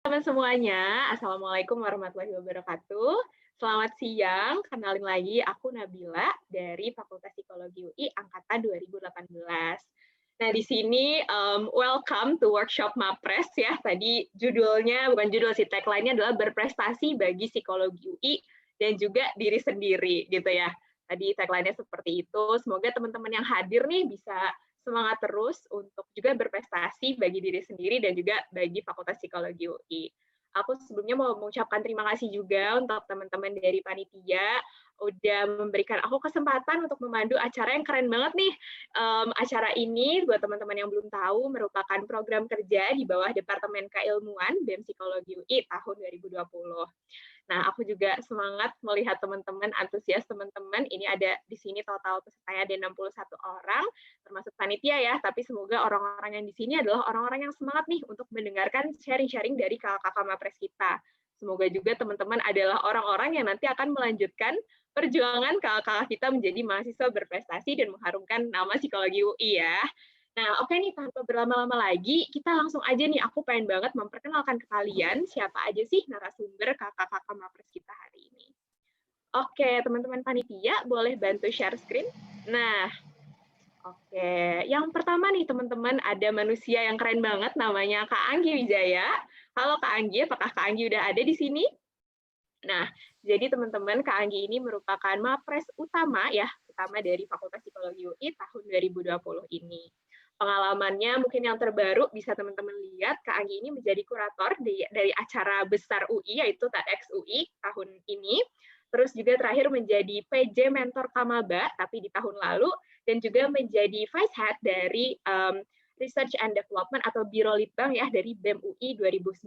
Teman semuanya, Assalamualaikum warahmatullahi wabarakatuh. Selamat siang, kenalin lagi aku Nabila dari Fakultas Psikologi UI Angkatan 2018. Nah, di sini welcome to workshop MAPRES ya. Tadi judulnya, bukan judul sih, tagline-nya adalah berprestasi bagi psikologi UI dan juga diri sendiri gitu ya. Tadi tagline-nya seperti itu. Semoga teman-teman yang hadir nih bisa semangat terus untuk juga berprestasi bagi diri sendiri dan juga bagi Fakultas Psikologi UI. Aku sebelumnya mau mengucapkan terima kasih juga untuk teman-teman dari panitia udah memberikan aku kesempatan untuk memandu acara yang keren banget nih. Acara ini buat teman-teman yang belum tahu merupakan program kerja di bawah Departemen Keilmuan BEM Psikologi UI tahun 2020. Nah, aku juga semangat melihat teman-teman, antusias teman-teman. Ini ada di sini total pesertanya ada 61 orang, termasuk panitia ya, tapi semoga orang-orang yang di sini adalah orang-orang yang semangat nih untuk mendengarkan sharing-sharing dari kakak-kakak Mapres kita. Semoga juga teman-teman adalah orang-orang yang nanti akan melanjutkan perjuangan kakak-kakak kita menjadi mahasiswa berprestasi dan mengharumkan nama psikologi UI ya. Nah, oke nih, tanpa berlama-lama lagi, kita langsung aja nih, aku pengen banget memperkenalkan ke kalian siapa aja sih narasumber kakak-kakak Mapres kita hari ini. Oke, teman-teman panitia, boleh bantu share screen? Nah, oke. Yang pertama nih, teman-teman, ada manusia yang keren banget, namanya Kak Anggi Wijaya. Halo Kak Anggi, apakah Kak Anggi udah ada di sini? Nah, jadi teman-teman, Kak Anggi ini merupakan Mapres utama ya, utama dari Fakultas Psikologi UI tahun 2020 ini. Pengalamannya mungkin yang terbaru bisa teman-teman lihat, Kak Anggi ini menjadi kurator dari acara besar UI, yaitu TEDx UI tahun ini. Terus juga terakhir menjadi PJ Mentor Kamaba, tapi di tahun lalu, dan juga menjadi Vice Head dari Research and Development atau Biro Litbang ya dari BEM UI 2019.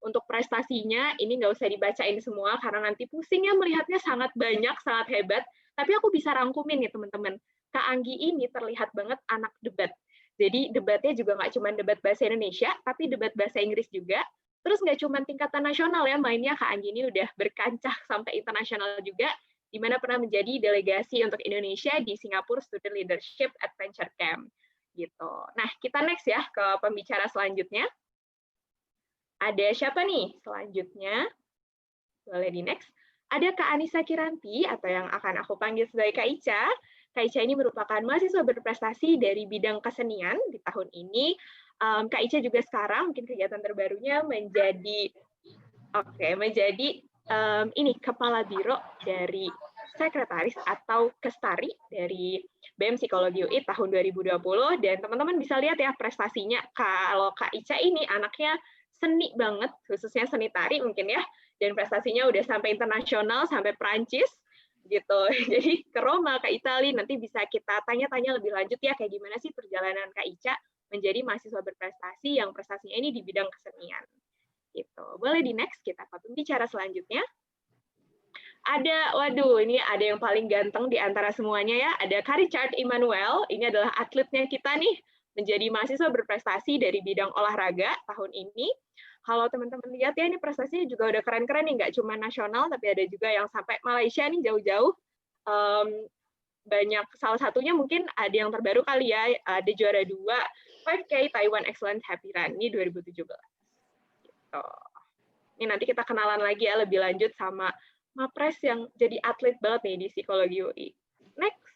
Untuk prestasinya, ini nggak usah dibacain semua, karena nanti pusingnya melihatnya sangat banyak, sangat hebat, tapi aku bisa rangkumin nih teman-teman. Kak Anggi ini terlihat banget anak debat. Jadi debatnya juga nggak cuma debat bahasa Indonesia, tapi debat bahasa Inggris juga. Terus nggak cuma tingkatan nasional ya mainnya, Kak Anggi ini udah berkancah sampai internasional juga, di mana pernah menjadi delegasi untuk Indonesia di Singapore Student Leadership Adventure Camp. Gitu. Nah, kita next ya ke pembicara selanjutnya. Ada siapa nih selanjutnya? Boleh di next. Ada Kak Anissa Kiranti, atau yang akan aku panggil sebagai Kak Ica. Kak Ica ini merupakan mahasiswa berprestasi dari bidang kesenian di tahun ini. Kak Ica juga sekarang mungkin kegiatan terbarunya menjadi ini kepala biro dari sekretaris atau kestari dari BEM Psikologi UI tahun 2020, dan teman-teman bisa lihat ya prestasinya. Kalau Kak Ica ini anaknya seni banget, khususnya seni tari mungkin ya, dan prestasinya udah sampai internasional, sampai Prancis gitu. Jadi ke Roma, ke Italia, nanti bisa kita tanya-tanya lebih lanjut ya kayak gimana sih perjalanan Kak Ica menjadi mahasiswa berprestasi yang prestasinya ini di bidang kesenian. Gitu. Boleh di next, kita ke pembicara selanjutnya. Waduh, ini ada yang paling ganteng di antara semuanya ya, ada Kak Richard Immanuel, ini adalah atletnya kita nih, menjadi mahasiswa berprestasi dari bidang olahraga tahun ini. Kalau teman-teman lihat ya, ini prestasinya juga udah keren-keren nih, nggak cuma nasional, tapi ada juga yang sampai Malaysia nih jauh-jauh. Banyak, salah satunya mungkin ada yang terbaru kali ya, ada juara 2 5K Taiwan Excellence Happy Run, ini 2017. Gitu. Ini nanti kita kenalan lagi ya lebih lanjut sama Mapres yang jadi atlet banget nih di psikologi UI. Next.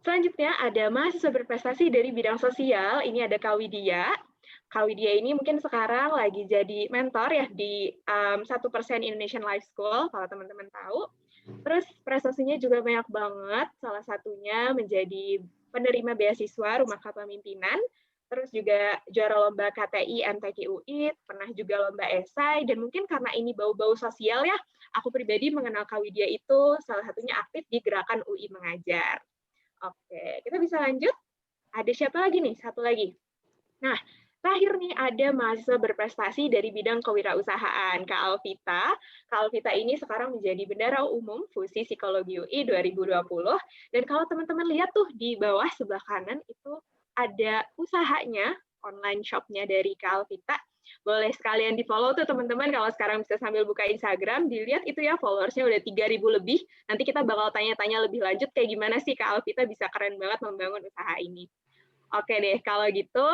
Selanjutnya ada mahasiswa berprestasi dari bidang sosial. Ini ada Kak Widya. Kak Widya ini mungkin sekarang lagi jadi mentor ya di 1% Indonesian Life School, kalau teman-teman tahu. Terus prestasinya juga banyak banget, salah satunya menjadi penerima beasiswa Rumah Kepemimpinan, terus juga juara lomba KTI MTQ UI, pernah juga lomba esai, dan mungkin karena ini bau-bau sosial ya, aku pribadi mengenal Kak Widya itu salah satunya aktif di Gerakan UI Mengajar. Oke, kita bisa lanjut. Ada siapa lagi nih? Satu lagi. Nah, terakhir nih ada mahasiswa berprestasi dari bidang kewirausahaan, Kak Alvita. Kak Alvita ini sekarang menjadi Bendara Umum Fusi Psikologi UI 2020. Dan kalau teman-teman lihat tuh di bawah sebelah kanan itu ada usahanya, online shop-nya dari Kak Alvita. Boleh sekalian di-follow tuh teman-teman, kalau sekarang bisa sambil buka Instagram, dilihat itu ya followers-nya udah 3.000 lebih. Nanti kita bakal tanya-tanya lebih lanjut kayak gimana sih Kak Alvita bisa keren banget membangun usaha ini. Oke deh, kalau gitu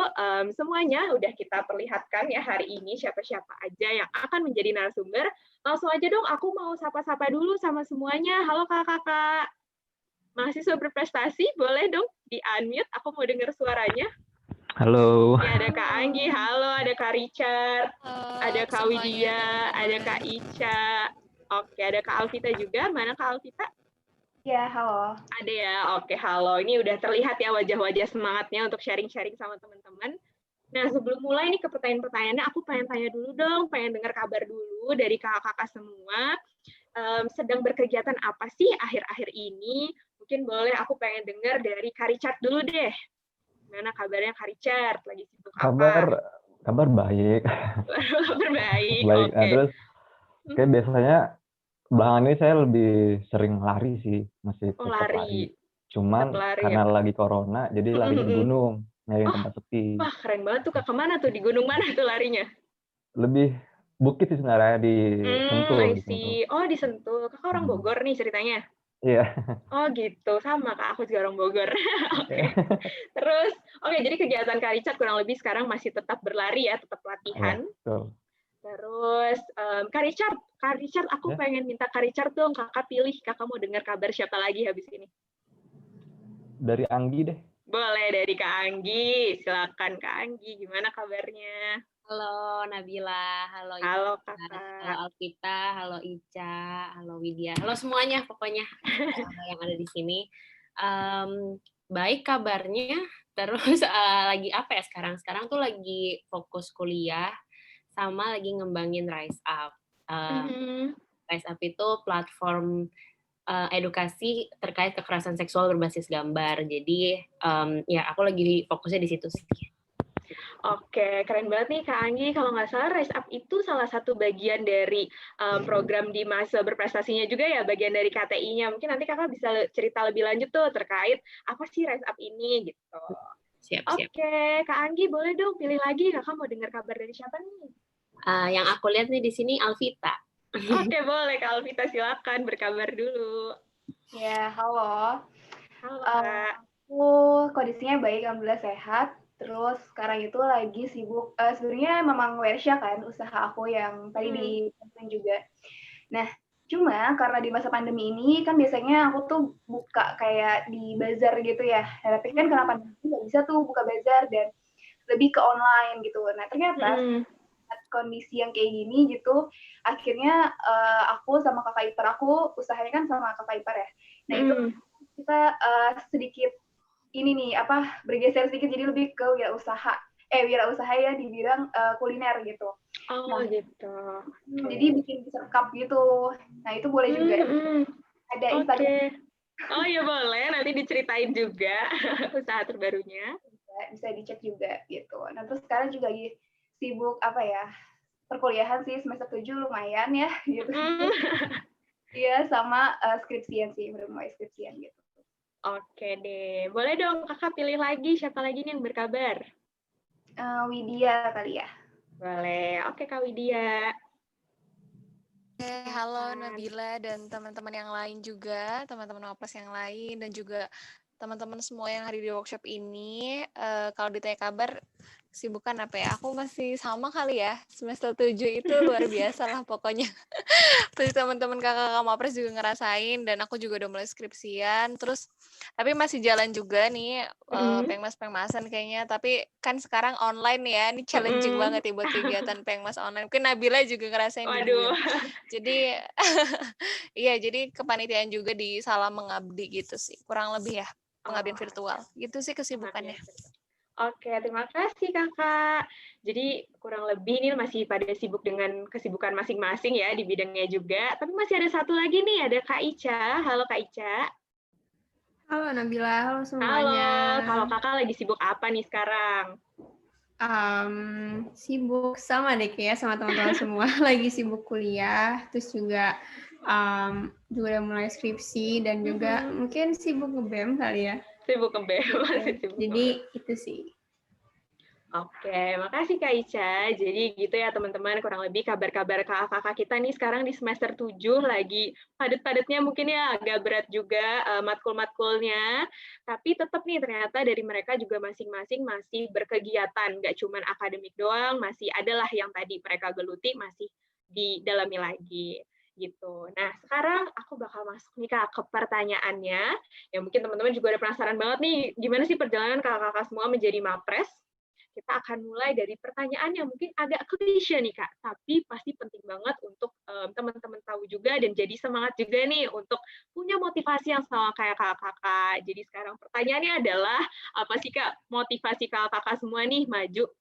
semuanya udah kita perlihatkan ya hari ini siapa-siapa aja yang akan menjadi narasumber. Langsung aja dong, aku mau sapa-sapa dulu sama semuanya. Halo kakak-kakak, mahasiswa berprestasi, boleh dong di-unmute, aku mau dengar suaranya. Halo. Ini ada Kak Anggi, halo, ada Kak Richard, ada Kak Widya, ada Kak Ica. Oke, ada Kak Alvita juga. Mana Kak Alvita? Ya, halo. Ada ya, oke halo. Ini udah terlihat ya wajah-wajah semangatnya untuk sharing-sharing sama teman-teman. Nah, sebelum mulai nih ke pertanyaan-pertanyaannya, aku pengen tanya dulu dong, pengen dengar kabar dulu dari kakak-kakak semua. Sedang berkegiatan apa sih akhir-akhir ini? Mungkin boleh aku pengen dengar dari Kak Richard dulu deh. Gimana kabarnya Kak Richard? Lagi sibuk apa? Kabar baik. Kabar baik, Baik. Nah, oke. terus kayak biasanya belakangan ini saya lebih sering lari sih, masih Oh, tetap lari. lari. Cuman Tetap lari ya. karena lagi corona, jadi larinya di gunung, nyari Oh, tempat sepi. wah keren banget tuh Kak. Kemana tuh? Di gunung mana tuh larinya? Lebih bukit sih sebenarnya, di Sentul, I di Sentul. see. Oh, di Sentul. Kakak orang Bogor nih ceritanya? Iya. Oh gitu, sama Kak. Aku juga orang Bogor. Oke. Terus, oke, jadi kegiatan Kak Richard kurang lebih sekarang masih tetap berlari ya, tetap Iya, latihan. betul. Terus, Kak Richard, aku Ya, pengen minta Kak Richard dong, kakak pilih, kakak mau dengar kabar siapa lagi habis ini? dari Anggi deh. Boleh dari Kak Anggi, silakan Kak Anggi, gimana kabarnya? Halo Nabila, halo Ica, Halo halo kakak. Alvita, halo Ica, halo Widya, halo semuanya pokoknya yang ada di sini. Baik kabarnya, terus lagi apa ya sekarang? Sekarang tuh lagi fokus kuliah sama lagi ngembangin Rise Up. Rise Up itu platform edukasi terkait kekerasan seksual berbasis gambar. Jadi ya aku lagi fokusnya di situ sih. Oke, keren banget nih Kak Anggi. Kalau nggak salah, Rise Up itu salah satu bagian dari program di mahasiswa berprestasinya juga ya, bagian dari KTI-nya. Mungkin nanti kakak bisa cerita lebih lanjut tuh terkait apa sih Rise Up ini gitu. Siap. Oke, Kak Anggi boleh dong pilih lagi. Kakak mau dengar kabar dari siapa nih? Yang aku lihat nih di sini Alvita. Oke, boleh Kak Alvita, silakan berkabar dulu. Ya, halo. Halo Kak. Aku kondisinya baik, alhamdulillah sehat. Terus sekarang itu lagi sibuk, sebenarnya memang Wersha kan, usaha aku yang tadi disampaikan juga. Nah, cuma karena di masa pandemi ini kan biasanya aku tuh buka kayak di bazar gitu ya. Tapi kan karena pandemi nggak bisa tuh buka bazar dan lebih ke online gitu. Nah, ternyata kondisi yang kayak gini gitu, akhirnya aku sama kakak ipar aku, usahanya kan sama kakak ipar ya. Nah, itu kita sedikit ini nih bergeser sedikit jadi lebih ke wirausaha ya di bidang kuliner gitu. Oh gitu. Jadi bikin dessert cup gitu. Nah itu boleh juga. Ada Instagram. Oh ya boleh, nanti diceritain juga usaha terbarunya. Bisa dicek juga gitu. Nah terus sekarang juga lagi sibuk perkuliahan sih, semester 7 lumayan ya gitu. Iya, sama skripsian sih, udah mulai skripsian gitu. Oke deh, boleh dong kakak pilih lagi, siapa lagi nih yang berkabar? Widya kali ya. Boleh, oke Kak Widya. Halo Nabila dan teman-teman yang lain juga, teman-teman OPAS yang lain, dan juga teman-teman semua yang hadir di workshop ini. Kalau ditanya kabar, kesibukan apa ya? Aku masih sama kali ya, semester 7 itu luar biasa lah pokoknya. Terus teman-teman kakak-kakak Mapres juga ngerasain, dan aku juga udah mulai skripsian. Terus, tapi masih jalan juga nih, pengmas-pengmasan kayaknya. Tapi kan sekarang online ya, ini challenging banget ya buat kegiatan pengmas online. Mungkin Nabila juga ngerasain di BUIN. Jadi, iya, jadi kepanitiaan juga di Salam Mengabdi gitu sih. Kurang lebih ya, pengabdian virtual. Gitu sih kesibukannya. Oke, terima kasih kakak. Jadi kurang lebih ini masih pada sibuk dengan kesibukan masing-masing ya di bidangnya juga. Tapi masih ada satu lagi nih, ada Kak Ica. Halo Kak Ica. Halo Nabila, halo semuanya. Halo, kalau kakak lagi sibuk apa nih sekarang? Sibuk sama deh kayak sama teman-teman semua. Lagi sibuk kuliah, terus juga udah mulai skripsi dan juga mungkin sibuk nge-BEM kali ya. Sibuk nge-BEM. Jadi itu sih. Oke, makasih Kak Ica. Jadi gitu ya teman-teman, kurang lebih kabar-kabar kakak-kakak kita nih sekarang di semester 7 lagi padat-padatnya mungkin ya agak berat juga matkul-matkulnya. Tapi tetap nih ternyata dari mereka juga masing-masing masih berkegiatan, nggak cuma akademik doang, masih adalah yang tadi mereka geluti masih didalami lagi gitu. Nah, sekarang aku bakal masuk nih Kak ke pertanyaannya. Ya mungkin teman-teman juga udah penasaran banget nih, gimana sih perjalanan kakak-kakak semua menjadi Mapres? Kita akan mulai dari pertanyaan yang mungkin agak klise nih Kak, tapi pasti penting banget untuk teman-teman tahu juga dan jadi semangat juga nih untuk punya motivasi yang sama kayak kakak-kakak. Jadi sekarang pertanyaannya adalah, apa sih Kak motivasi kakak-kakak semua nih maju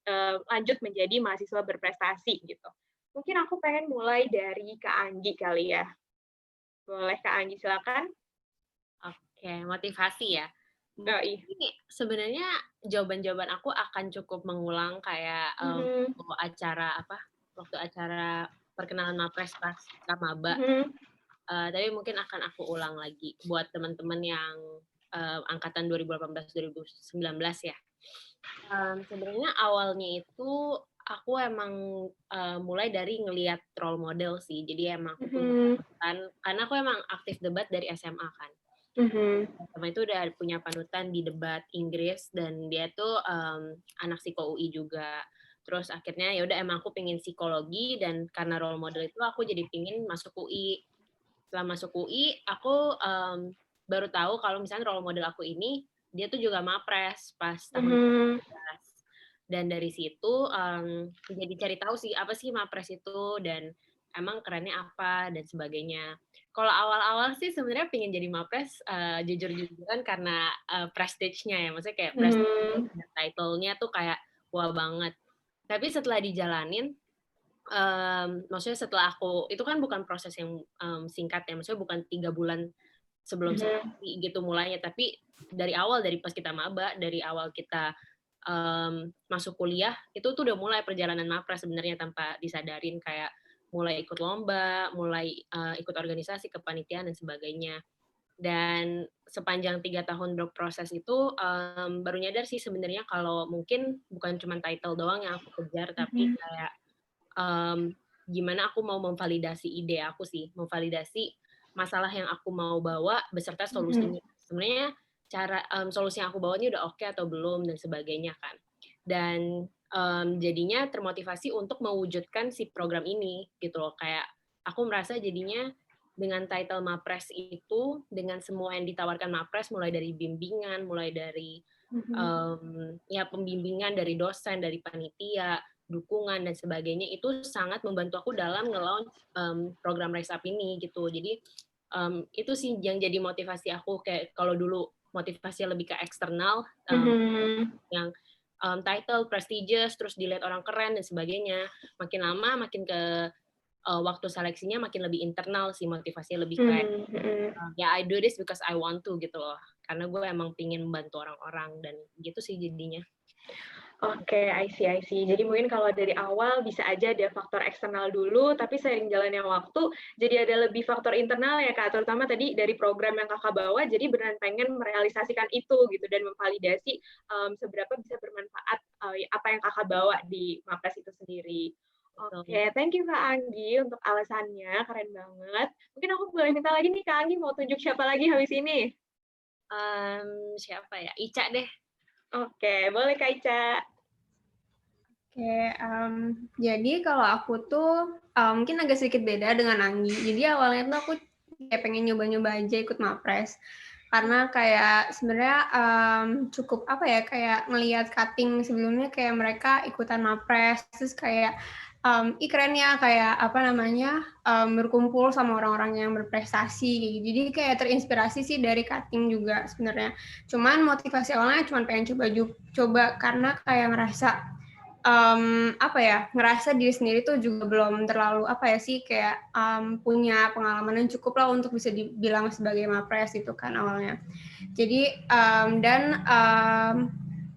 lanjut menjadi mahasiswa berprestasi gitu. Mungkin aku pengen mulai dari Kak Anggi kali ya. Boleh Kak Anggi, silakan. Oke, motivasi ya. Iya. Ini sebenarnya jawaban-jawaban aku akan cukup mengulang kayak waktu acara perkenalan Mapres pas Maba. Tapi mungkin akan aku ulang lagi buat teman-teman yang angkatan 2018-2019 ya. Sebenarnya awalnya itu aku emang mulai dari ngelihat role model sih. Jadi emang aku punya panutan, karena aku emang aktif debat dari SMA kan. Sama itu udah punya panutan di debat Inggris dan dia tuh anak psiko UI juga. Terus akhirnya ya udah emang aku pengen psikologi dan karena role model itu aku jadi pengen masuk UI. Setelah masuk UI aku baru tahu kalau misalnya role model aku ini dia tuh juga Mapres pas tahun 2019. Dan dari situ jadi cari tahu sih apa sih Mapres itu dan emang kerennya apa dan sebagainya. Kalau awal-awal sih sebenarnya pengen jadi Mapres jujur-jujuran karena prestige-nya ya, maksudnya kayak prestige title-nya tuh kayak wah banget. Tapi setelah dijalanin, maksudnya setelah aku itu kan bukan proses yang singkat ya, maksudnya bukan 3 bulan sebelum skripsi gitu mulainya, tapi dari awal dari pas kita maba, dari awal kita masuk kuliah itu tuh udah mulai perjalanan Mapres sebenarnya tanpa disadarin kayak mulai ikut lomba, mulai ikut organisasi, kepanitiaan, dan sebagainya. Dan sepanjang 3 tahun berproses itu, baru nyadar sih sebenarnya kalau mungkin bukan cuma title doang yang aku kejar, tapi kayak gimana aku mau memvalidasi ide aku sih, memvalidasi masalah yang aku mau bawa beserta solusinya. Sebenarnya cara solusi yang aku bawa ini udah oke atau belum, dan sebagainya kan. Dan jadinya termotivasi untuk mewujudkan si program ini gitu loh, kayak aku merasa jadinya dengan title Mapres itu, dengan semua yang ditawarkan Mapres, mulai dari bimbingan, mulai dari ya pembimbingan dari dosen, dari panitia, dukungan dan sebagainya, itu sangat membantu aku dalam nge-launch program Rise Up ini gitu. Jadi itu sih yang jadi motivasi aku, kayak kalau dulu motivasi lebih ke eksternal, yang title prestigious, terus dilihat orang keren dan sebagainya. Makin lama, makin ke waktu seleksinya makin lebih internal sih, motivasinya lebih kayak ya I do this because I want to gitu loh. Karena gue emang pingin membantu orang-orang dan gitu sih jadinya. Oke, I see. Jadi mungkin kalau dari awal bisa aja ada faktor eksternal dulu, tapi seiring jalannya waktu, jadi ada lebih faktor internal ya Kak, terutama tadi dari program yang Kakak bawa, jadi beneran pengen merealisasikan itu gitu, dan memvalidasi seberapa bisa bermanfaat apa yang Kakak bawa di Mapres itu sendiri. Oke, thank you Kak Anggi untuk alasannya, keren banget. Mungkin aku boleh minta lagi nih Kak Anggi, mau tunjuk siapa lagi habis ini? Siapa ya? Ica deh. Oke, boleh Kak Ica. Oke, jadi kalau aku tuh mungkin agak sedikit beda dengan Anggi. Jadi awalnya tuh aku kayak pengen nyoba-nyoba aja ikut Mapres. Karena kayak sebenarnya cukup apa ya, kayak ngelihat cutting sebelumnya kayak mereka ikutan Mapres, terus kayak keren ya, kayak apa namanya, berkumpul sama orang-orang yang berprestasi. Jadi kayak terinspirasi sih dari cutting juga sebenarnya. Cuman motivasi awalnya cuma pengen coba karena kayak ngerasa ngerasa diri sendiri tuh juga belum terlalu kayak punya pengalaman yang cukup lah untuk bisa dibilang sebagai Mapres itu kan awalnya. Jadi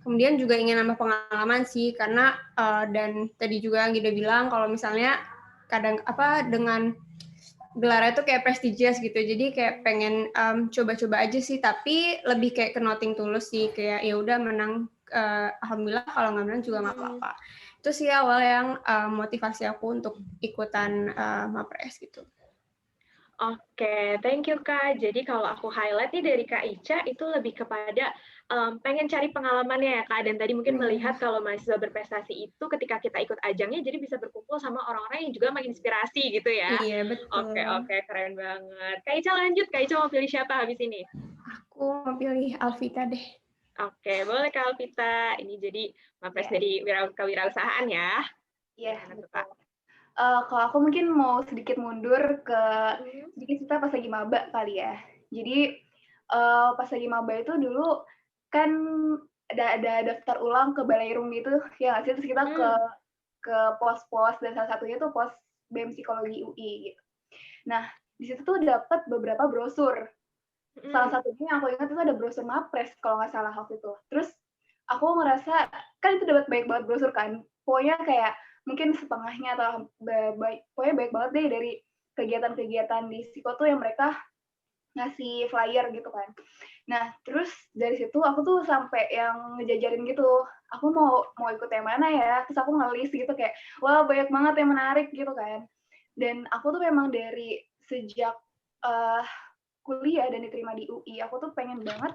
kemudian juga ingin nambah pengalaman sih karena dan tadi juga Gida bilang kalau misalnya kadang dengan gelarnya tuh kayak prestigious gitu, jadi kayak pengen coba-coba aja sih, tapi lebih kayak ke nothing tulus sih, kayak ya udah menang alhamdulillah kalau nggak menang juga nggak apa-apa. Itu sih awal yang motivasi aku untuk ikutan Mapres gitu. Oke, thank you Kak. Jadi kalau aku highlight nih dari Kak Ica itu lebih kepada pengen cari pengalamannya ya Kak. Dan tadi mungkin melihat kalau mahasiswa berprestasi itu ketika kita ikut ajangnya jadi bisa berkumpul sama orang-orang yang juga menginspirasi gitu ya. Iya, betul. Oke, keren banget. Kak Ica lanjut, Kak Ica mau pilih siapa habis ini? Aku mau pilih Alvita deh. Oke, boleh Kak Alvita. Ini jadi Mapres dari kewirausahaan ya. Iya, Gimana tuh, betul. Kak? Kalau aku mungkin mau sedikit mundur ke sedikit cerita pas lagi maba kali ya. Jadi pas lagi maba itu dulu kan ada daftar ulang ke Balairum gitu ya nggak sih, terus kita ke pos-pos dan salah satunya tuh pos BEM Psikologi UI gitu. Nah di situ tuh dapat beberapa brosur. Salah satunya yang aku ingat itu ada brosur Mapres kalau nggak salah waktu itu. Terus aku ngerasa kan itu dapat banyak banget brosur kan. Pokoknya kayak mungkin setengahnya atau pokoknya baik banget deh dari kegiatan-kegiatan di Psiko tuh yang mereka ngasih flyer gitu kan. Nah, terus dari situ aku tuh sampai yang ngejajarin gitu. Aku mau ikut yang mana ya? Terus aku ngelis gitu kayak, wah banyak banget yang menarik gitu kan. Dan aku tuh memang dari sejak kuliah dan diterima di UI, aku tuh pengen banget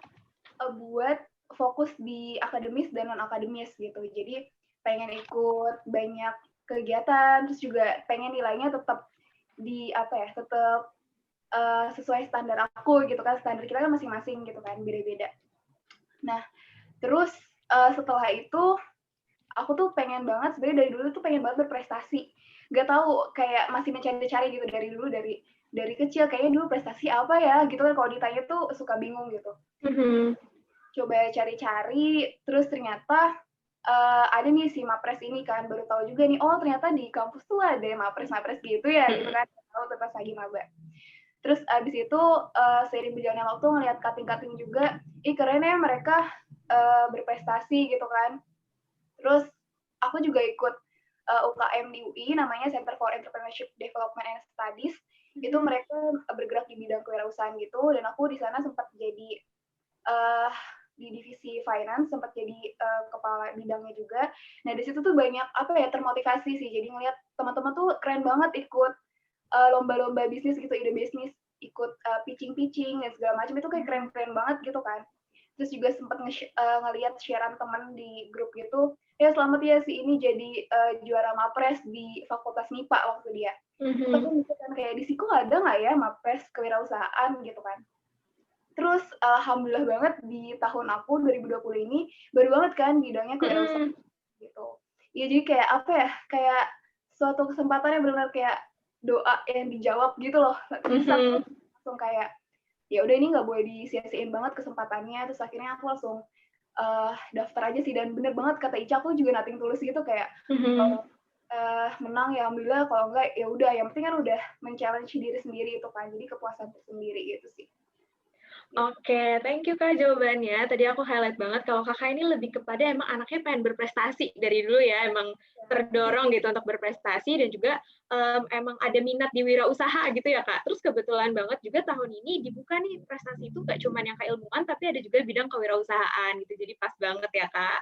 buat fokus di akademis dan non-akademis gitu. Jadi pengen ikut banyak kegiatan, terus juga pengen nilainya tetap tetap sesuai standar aku gitu kan. Standar kita kan masing-masing gitu kan, beda-beda. Nah, terus setelah itu aku tuh pengen banget, sebenarnya dari dulu tuh pengen banget berprestasi. Gak tahu, kayak masih mencari-cari gitu dari dulu, dari kecil kayaknya dulu prestasi apa ya gitu kan, kalau ditanya tuh suka bingung gitu. Coba cari-cari, terus ternyata ada nih si Mapres ini kan, baru tahu juga nih, oh ternyata di kampus tuh ada Mapres gitu ya, gitu kan, tahu pas lagi maba. Terus abis itu seiring berjalannya waktu ngeliat cutting-cutting juga, keren ya mereka berprestasi gitu kan. Terus aku juga ikut UKM di UI, namanya Center for Entrepreneurship Development and Studies. Itu mereka bergerak di bidang kewirausahaan gitu, dan aku di sana sempat jadi di divisi finance, sempat jadi kepala bidangnya juga. Nah di situ tuh banyak termotivasi sih, jadi ngeliat teman-teman tuh keren banget ikut lomba-lomba bisnis gitu, ide bisnis, ikut pitching dan segala macam, itu kayak keren-keren banget gitu kan. Terus juga sempat ngeliat sharean teman di grup gitu, ya selamat ya si ini jadi juara Mapres di Fakultas MIPA waktu dia. Terus aku mikir kan kayak di Psiko ada nggak ya Mapres kewirausahaan gitu kan. Terus alhamdulillah banget di tahun aku 2020 ini baru banget kan bidangnya kewirausahaan gitu. Ya jadi kayak kayak suatu kesempatan yang benar-benar kayak doa yang dijawab gitu loh. Terus aku langsung kayak ya udah ini nggak boleh disia-siain banget kesempatannya. Terus akhirnya aku langsung daftar aja sih, dan bener banget kata Ica, aku juga nothing tulus gitu kayak menang ya alhamdulillah, kalau enggak ya udah, yang penting kan udah men-challenge diri sendiri itu kan, jadi kepuasan tersendiri gitu sih. Oke, thank you Kak jawabannya. Tadi aku highlight banget kalau Kakak ini lebih kepada emang anaknya pengen berprestasi dari dulu ya, emang terdorong gitu untuk berprestasi, dan juga emang ada minat di wirausaha gitu ya Kak. Terus kebetulan banget juga tahun ini dibuka nih prestasi itu gak cuma yang keilmuan, tapi ada juga bidang kewirausahaan gitu. Jadi pas banget ya Kak.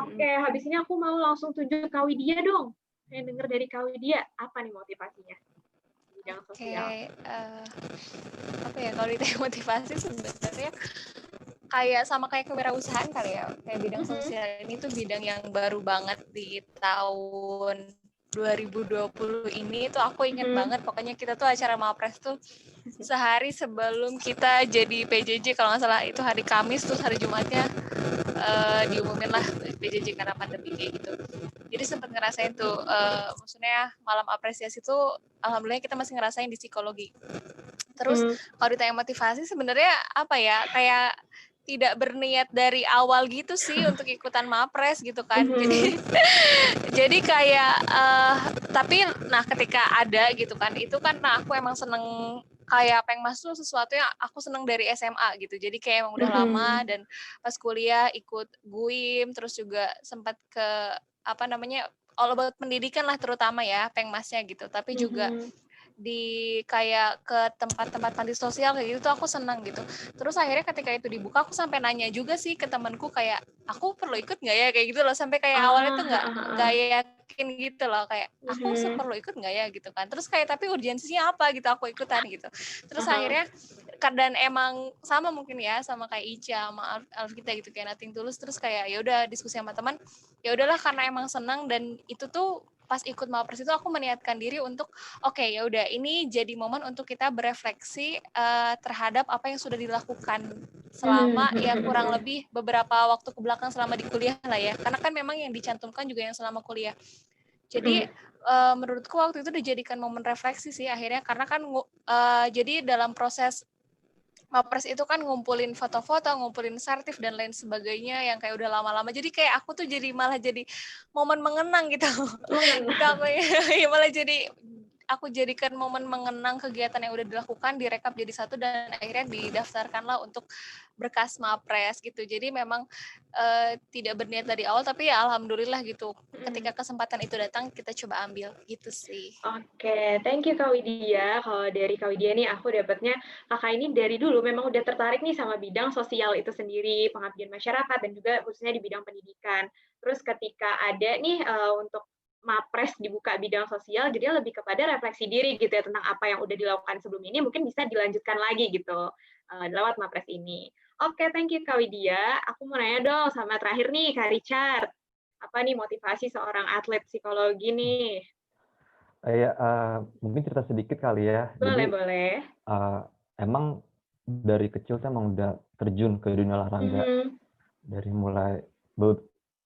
Oke, habis ini aku mau langsung tunjuk Kak Widya dong. Pengen denger dari Kak Widya, apa nih motivasinya? Bidang sosial. Apa ya, kalau ditanya motivasi sebenarnya kayak sama kayak kewirausahaan kali ya, kayak bidang sosial ini tuh bidang yang baru banget di tahun 2020 ini tuh. Aku inget banget, pokoknya kita tuh acara Mapres tuh sehari sebelum kita jadi PJJ, kalau nggak salah itu hari Kamis, terus hari Jumatnya diumumin lah PJJ karena pandemi kayak gitu. Jadi sempat ngerasain tuh, maksudnya malam apresiasi tuh alhamdulillah kita masih ngerasain di psikologi. Terus kalau ditanya motivasi sebenarnya apa ya, kayak tidak berniat dari awal gitu sih untuk ikutan Mapres gitu kan. Jadi kayak tapi nah ketika ada gitu kan, itu kan aku emang seneng, kayak pengen masuk sesuatu yang aku seneng dari SMA gitu. Jadi kayak emang udah lama, dan pas kuliah ikut GUIM, terus juga sempat ke all about pendidikan lah terutama ya, pengmasnya gitu. Tapi juga kayak ke tempat-tempat panti sosial kayak gitu tuh aku senang gitu. Terus akhirnya ketika itu dibuka aku sampai nanya juga sih ke temanku kayak aku perlu ikut nggak ya kayak gitu loh, sampai kayak awalnya tuh nggak yakin gitu loh, kayak aku perlu ikut nggak ya gitu kan. Terus kayak tapi urgensinya apa gitu aku ikutan gitu. Terus akhirnya dan emang sama mungkin ya sama kayak Ica sama Alvita gitu kayak nothing tulus, terus kayak ya udah diskusi sama teman, ya udahlah karena emang senang. Dan itu tuh pas ikut Mapres itu aku meniatkan diri untuk oke, ya udah ini jadi momen untuk kita berefleksi terhadap apa yang sudah dilakukan selama ya kurang lebih beberapa waktu kebelakang selama di kuliah lah ya, karena kan memang yang dicantumkan juga yang selama kuliah. Jadi menurutku waktu itu dijadikan momen refleksi sih akhirnya, karena kan jadi dalam proses Mapres itu kan ngumpulin foto-foto, ngumpulin sertif dan lain sebagainya yang kayak udah lama-lama. Jadi kayak aku tuh jadi malah jadi momen mengenang gitu. Gitu aku ya malah jadi aku jadikan momen mengenang kegiatan yang udah dilakukan, direkap jadi satu dan akhirnya didaftarkanlah untuk berkas Mapres gitu. Jadi memang tidak berniat dari awal, tapi ya alhamdulillah gitu. Ketika kesempatan itu datang kita coba ambil gitu sih. Oke, thank you Kak Widya. Kalau dari Kak Widya nih aku dapatnya kakak ini dari dulu memang udah tertarik nih sama bidang sosial itu sendiri, pengabdian masyarakat dan juga khususnya di bidang pendidikan. Terus ketika ada nih untuk Mapres dibuka bidang sosial, jadi lebih kepada refleksi diri gitu ya tentang apa yang udah dilakukan sebelum ini mungkin bisa dilanjutkan lagi gitu lewat Mapres ini. Oke, thank you Kak Widya. Aku mau nanya dong sama terakhir nih Kak Richard. Apa nih motivasi seorang atlet psikologi nih? Mungkin cerita sedikit kali ya. Boleh, Jadi boleh. emang dari kecil saya emang udah terjun ke dunia olahraga. Dari mulai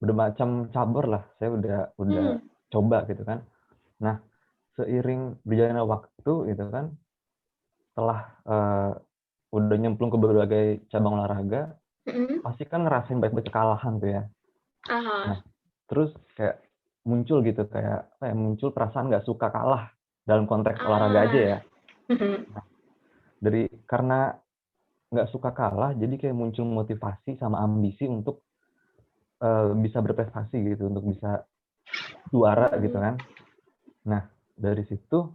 bermacam cabur lah, saya udah coba gitu kan. Nah, seiring berjalannya waktu gitu kan, setelah udah nyemplung ke berbagai cabang olahraga, pasti kan ngerasain banyak kekalahan tuh ya. Nah, terus kayak muncul gitu kayak muncul perasaan nggak suka kalah dalam konteks olahraga aja ya. Nah, karena nggak suka kalah, jadi kayak muncul motivasi sama ambisi untuk bisa berprestasi gitu, untuk bisa juara gitu kan. Nah, dari situ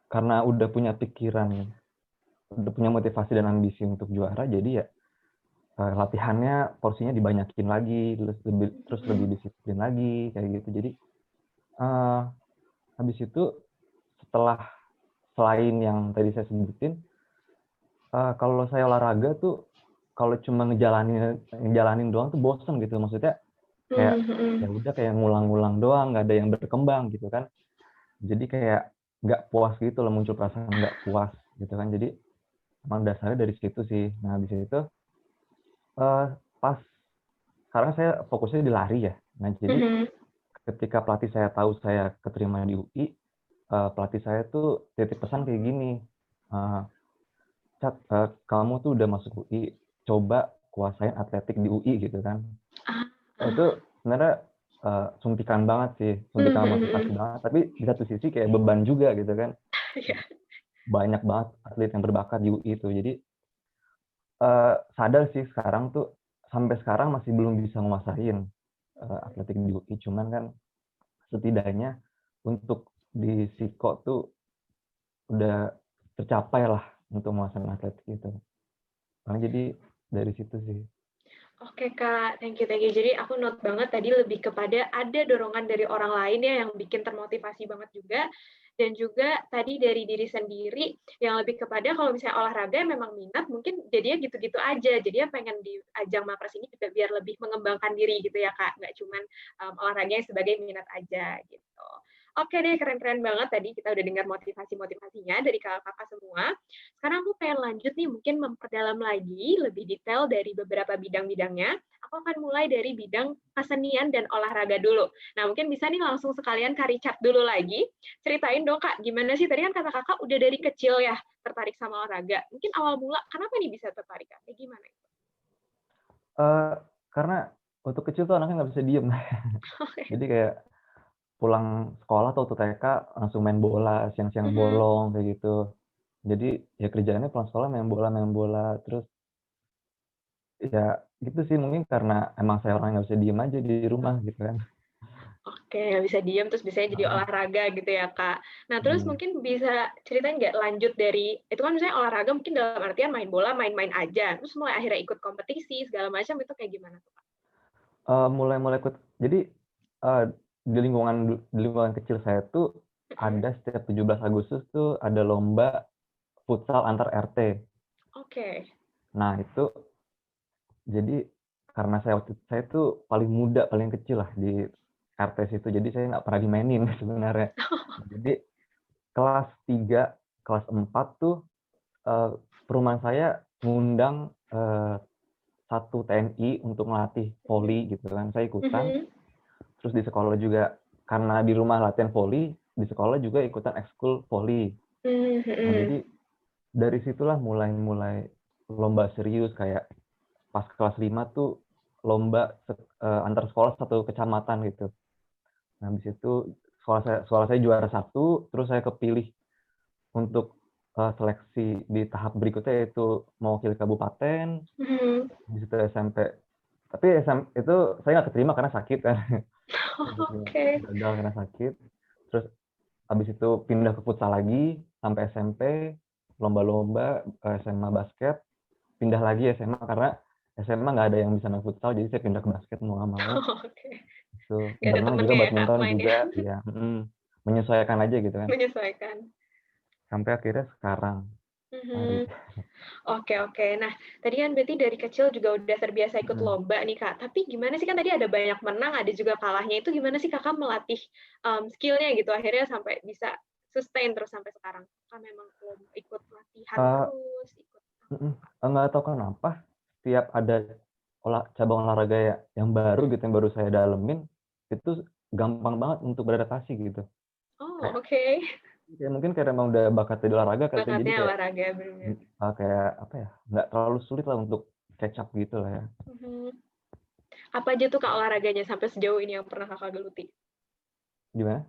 karena udah punya pikiran, udah punya motivasi dan ambisi untuk juara, jadi ya latihannya porsinya dibanyakin lagi, terus lebih disiplin lagi kayak gitu. Jadi habis itu selain yang tadi saya sebutin, kalau saya olahraga tuh kalau cuma ngejalanin doang tuh bosen gitu. Maksudnya kayak ya udah kayak ngulang-ngulang doang, nggak ada yang berkembang gitu kan. Jadi kayak nggak puas gitu loh, muncul perasaan nggak puas gitu kan. Jadi emang dasarnya dari situ sih. Nah habis itu pas sekarang saya fokusnya di lari ya. Nah jadi ketika pelatih saya tahu saya keterima di UI, pelatih saya tuh titip pesan kayak gini, Cat, kamu tuh udah masuk UI, coba kuasain atletik di UI gitu kan. Itu sebenarnya suntikan banget sih, suntikan motivasi banget. Tapi di satu sisi kayak beban juga gitu kan. Banyak banget atlet yang berbakat di UI itu. Jadi sadar sih sekarang tuh sampai sekarang masih belum bisa nguasain atletik di UI. Cuman kan setidaknya untuk di Siko tuh udah tercapai lah untuk menguasain atletik itu. Nah, jadi dari situ sih. Oke Kak, thank you. Jadi aku note banget tadi lebih kepada ada dorongan dari orang lain ya yang bikin termotivasi banget juga. Dan juga tadi dari diri sendiri yang lebih kepada kalau misalnya olahraga memang minat, mungkin jadinya gitu-gitu aja. Jadinya pengen di ajang Mapres ini juga biar lebih mengembangkan diri gitu ya Kak. Nggak cuman olahraganya sebagai minat aja gitu. Oke deh, keren-keren banget tadi kita udah dengar motivasi-motivasinya dari kakak-kakak semua. Sekarang aku pengen lanjut nih, mungkin memperdalam lagi lebih detail dari beberapa bidang-bidangnya. Aku akan mulai dari bidang kesenian dan olahraga dulu. Nah, mungkin bisa nih langsung sekalian Kak Richard dulu lagi. Ceritain dong Kak, gimana sih? Tadi kan kata kakak udah dari kecil ya tertarik sama olahraga. Mungkin awal mula, kenapa nih bisa tertarik? Kayak gimana? Karena waktu kecil tuh anaknya nggak bisa diem. Jadi kayak pulang sekolah atau TK langsung main bola, siang-siang bolong kayak gitu. Jadi ya kerjaannya pulang sekolah main bola, terus ya gitu sih, mungkin karena emang saya orangnya nggak bisa diem aja di rumah gitu kan. Oke, nggak bisa diam, terus biasanya jadi olahraga gitu ya, Kak. Nah, terus mungkin bisa ceritain nggak lanjut dari, itu kan misalnya olahraga mungkin dalam artian main bola, main-main aja, terus mulai akhirnya ikut kompetisi, segala macam, itu kayak gimana tuh, Kak? Mulai ikut, jadi di lingkungan kecil saya tuh ada setiap 17 Agustus tuh ada lomba futsal antar RT. Oke. Nah, itu jadi karena saya tuh paling muda, paling kecil lah di RT situ, jadi saya nggak pernah dimainin sebenarnya. Jadi kelas 3, kelas 4 tuh perumahan saya ngundang satu TNI untuk melatih voli gitu kan, saya ikutan. Terus di sekolah juga, karena di rumah latihan voli, di sekolah juga ikutan ekskul voli. Nah, jadi dari situlah mulai lomba serius, kayak pas kelas 5 tuh lomba antar sekolah satu kecamatan gitu. Nah, habis itu sekolah saya juara 1, terus saya kepilih untuk seleksi di tahap berikutnya, yaitu mewakili kabupaten. Habis itu SMP. Tapi itu saya nggak keterima karena sakit kan. Oke. Gagal karena sakit. Terus habis itu pindah ke futsal lagi sampai SMP, lomba-lomba SMA basket, pindah lagi SMA karena SMA nggak ada yang bisa main futsal, jadi saya pindah ke basket mau nggak mau. Oke. Itu Nggak ada berenang juga, temennya ya, Kak, badminton mainnya. juga, ya. Menyesuaikan aja gitu kan. Menyesuaikan. Sampai akhirnya sekarang. Oke. Nah, tadi kan berarti dari kecil juga udah terbiasa ikut lomba nih, Kak. Tapi gimana sih, kan tadi ada banyak menang, ada juga kalahnya. Itu gimana sih Kakak melatih skill-nya gitu, akhirnya sampai bisa sustain terus sampai sekarang? Kan memang ikut latihan terus, ikut. Nggak tahu kenapa, setiap ada cabang olahraga yang baru gitu, yang baru saya dalemin, itu gampang banget untuk beradaptasi gitu. Oh, oke. Ya mungkin karena emang udah bakat di olahraga kali, jadi Bakatnya kayak olahraga, bener-bener. kayak apa ya, nggak terlalu sulit lah untuk catch up gitu lah ya. Apa aja tuh Kak olahraganya sampai sejauh ini yang pernah Kakak geluti? Gimana?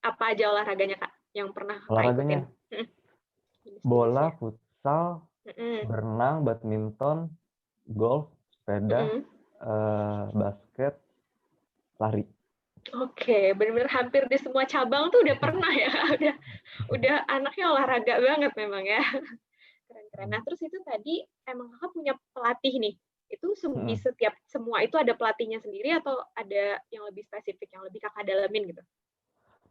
Apa aja olahraganya, Kak, yang pernah Kakak Olahraganya? ikutin? Bola, futsal, berenang, badminton, golf, sepeda, basket, lari. Oke, benar-benar hampir di semua cabang tuh udah pernah ya, udah anaknya olahraga banget memang ya. Keren-keren. Nah, terus itu tadi emang Kakak punya pelatih nih. Itu di setiap semua itu ada pelatihnya sendiri atau ada yang lebih spesifik, yang lebih Kakak dalemin gitu?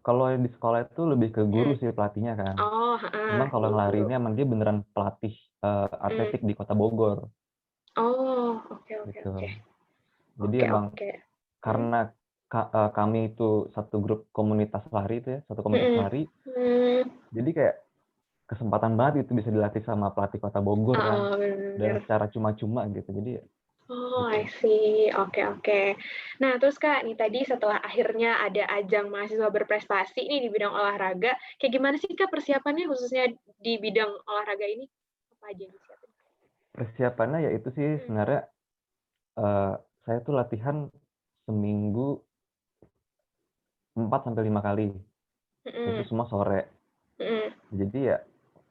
Kalau yang di sekolah itu lebih ke guru sih pelatihnya kan. Memang kalau yang lari ini emang dia beneran pelatih atletik di Kota Bogor. Oh, oke. Gitu. Jadi emang karena kami itu satu grup komunitas lari itu ya, satu komunitas lari. Jadi kayak kesempatan banget itu bisa dilatih sama pelatih Kota Bogor kan. Dan secara cuma-cuma gitu. Jadi oh, I see. Oke. Nah, terus Kak, nih tadi setelah akhirnya ada ajang mahasiswa berprestasi nih di bidang olahraga, kayak gimana sih Kak persiapannya khususnya di bidang olahraga ini? Apa aja yang disiapin? Persiapannya ya itu sih sebenarnya saya tuh latihan seminggu 4-5 kali. Itu semua sore. Jadi ya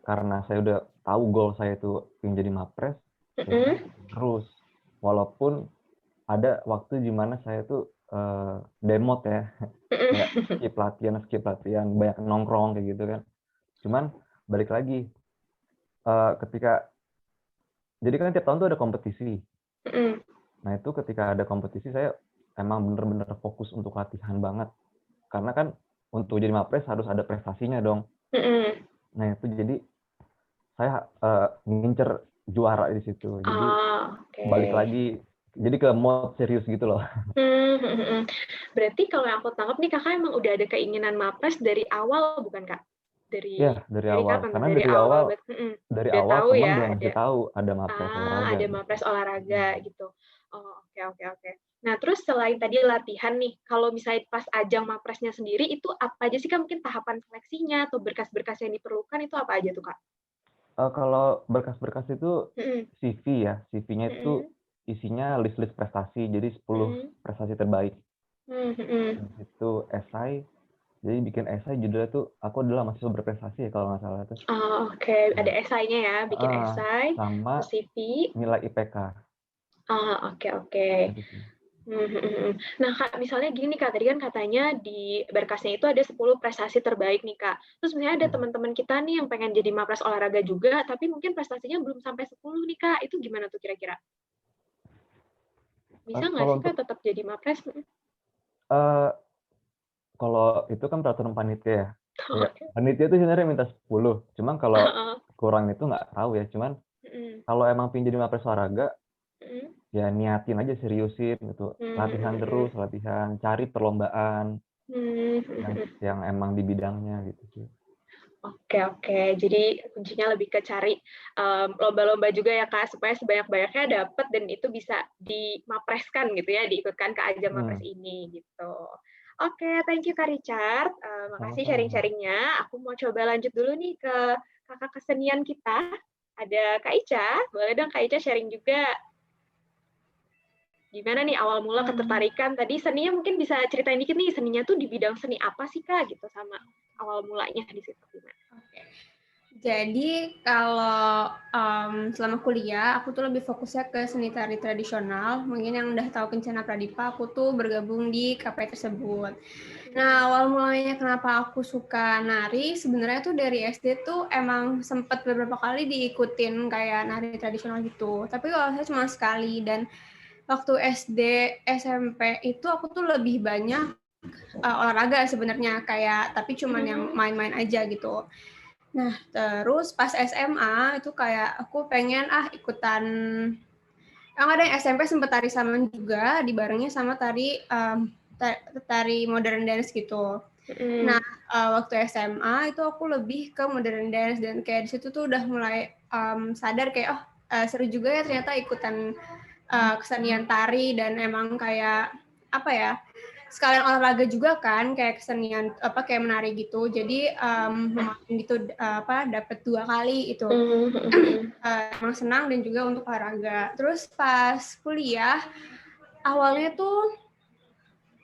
karena saya udah tahu goal saya itu ingin jadi mapres, terus walaupun ada waktu di mana saya tuh demot ya, kayak skip latihan, banyak nongkrong kayak gitu kan. Cuman balik lagi, ketika jadi kan tiap tahun tuh ada kompetisi. Nah itu ketika ada kompetisi saya emang bener-bener fokus untuk latihan banget. Karena kan untuk jadi mapres harus ada prestasinya dong. Nah itu jadi saya ngincer juara di situ. Jadi balik lagi, jadi ke mode serius gitu loh. Berarti kalau yang aku tangkap nih Kakak emang udah ada keinginan mapres dari awal bukan Kak? Dari awal. Karena dari awal teman ya, belum ngasih tahu ada mapres olahraga. Ada mapres olahraga gitu. Oh, oke. Nah, terus selain tadi latihan nih, kalau misalnya pas ajang mapresnya sendiri, itu apa aja sih Kak mungkin tahapan seleksinya atau berkas-berkas yang diperlukan itu apa aja tuh Kak? Kalau berkas-berkas itu CV ya. CV-nya itu isinya list-list prestasi. Jadi 10 prestasi terbaik. Itu esai. Jadi bikin esai judulnya tuh aku adalah mahasiswa berprestasi ya kalau nggak salah itu. Oke. Ada esainya ya, bikin esai, sama CV, nilai IPK. Oke. Nah, Kak, misalnya gini nih, Kak, tadi kan katanya di berkasnya itu ada 10 prestasi terbaik nih, Kak. Terus misalnya ada teman-teman kita nih yang pengen jadi Mapres olahraga juga, tapi mungkin prestasinya belum sampai 10 nih, Kak. Itu gimana tuh kira-kira? Bisa nggak Kalau sih, Kak, untuk tetap jadi Mapres? kalau itu kan peraturan panitia ya. Kayak Oke. panitia itu sebenarnya minta 10, cuman kalau kurang itu nggak tahu ya. Cuman kalau emang pengen jadi Mapres olahraga, ya niatin aja, seriusin gitu. Latihan terus, latihan, cari perlombaan yang emang di bidangnya gitu sih. Oke. Jadi kuncinya lebih ke cari lomba-lomba juga ya, Kak, supaya sebanyak-banyaknya dapat dan itu bisa dimapreskan gitu ya, diikutkan ke ajang Mapres ini gitu. Oke, thank you Kak Richard. Makasih Sama-sama. sharing-sharingnya. Aku mau coba lanjut dulu nih ke kakak kesenian kita. Ada Kak Ica. Boleh dong Kak Ica sharing juga. Gimana nih awal mula ketertarikan? Tadi seninya mungkin bisa ceritain dikit nih, seninya tuh di bidang seni apa sih Kak gitu, sama awal mulanya di situ gimana? Oke. Jadi kalau selama kuliah aku tuh lebih fokusnya ke seni tari tradisional. Mungkin yang udah tahu Kencana Pradipa, aku tuh bergabung di KP tersebut. Nah, awal mulanya kenapa aku suka nari, sebenarnya tuh dari SD tuh emang sempet beberapa kali diikutin kayak nari tradisional gitu. Tapi kalau saya cuma sekali, dan waktu SD, SMP itu aku tuh lebih banyak olahraga sebenarnya, kayak tapi cuman yang main-main aja gitu. Nah, terus pas SMA itu kayak aku pengen ikutan, yang ada yang SMP sempet tari saman juga, dibarengnya sama tari modern dance gitu. Nah, waktu SMA itu aku lebih ke modern dance, dan kayak di situ tuh udah mulai sadar kayak seru juga ya ternyata ikutan kesenian tari, dan emang kayak apa ya, sekalian olahraga juga kan, kayak kesenian kayak menari gitu. Jadi gitu dapat 2 kali itu. Emang senang dan juga untuk olahraga. Terus pas kuliah awalnya tuh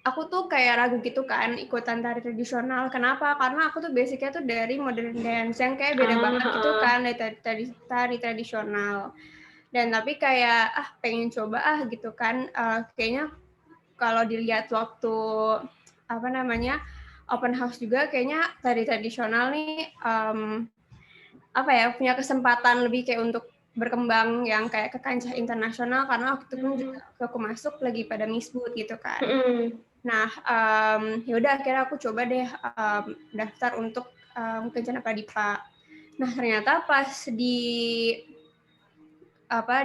aku tuh kayak ragu gitu kan ikutan tari tradisional. Kenapa? Karena aku tuh basicnya tuh dari modern dance yang kayak beda banget gitu kan dari tari tradisional. Dan tapi kayak pengen coba gitu kan, kayaknya kalau dilihat waktu open house juga, kayaknya tari tradisional nih punya kesempatan lebih kayak untuk berkembang yang kayak ke kancah internasional, karena waktu itu pun juga aku masuk lagi pada Misbud gitu kan. Nah, ya udah akhirnya aku coba deh daftar untuk Kencana Pradipa. Nah, ternyata pas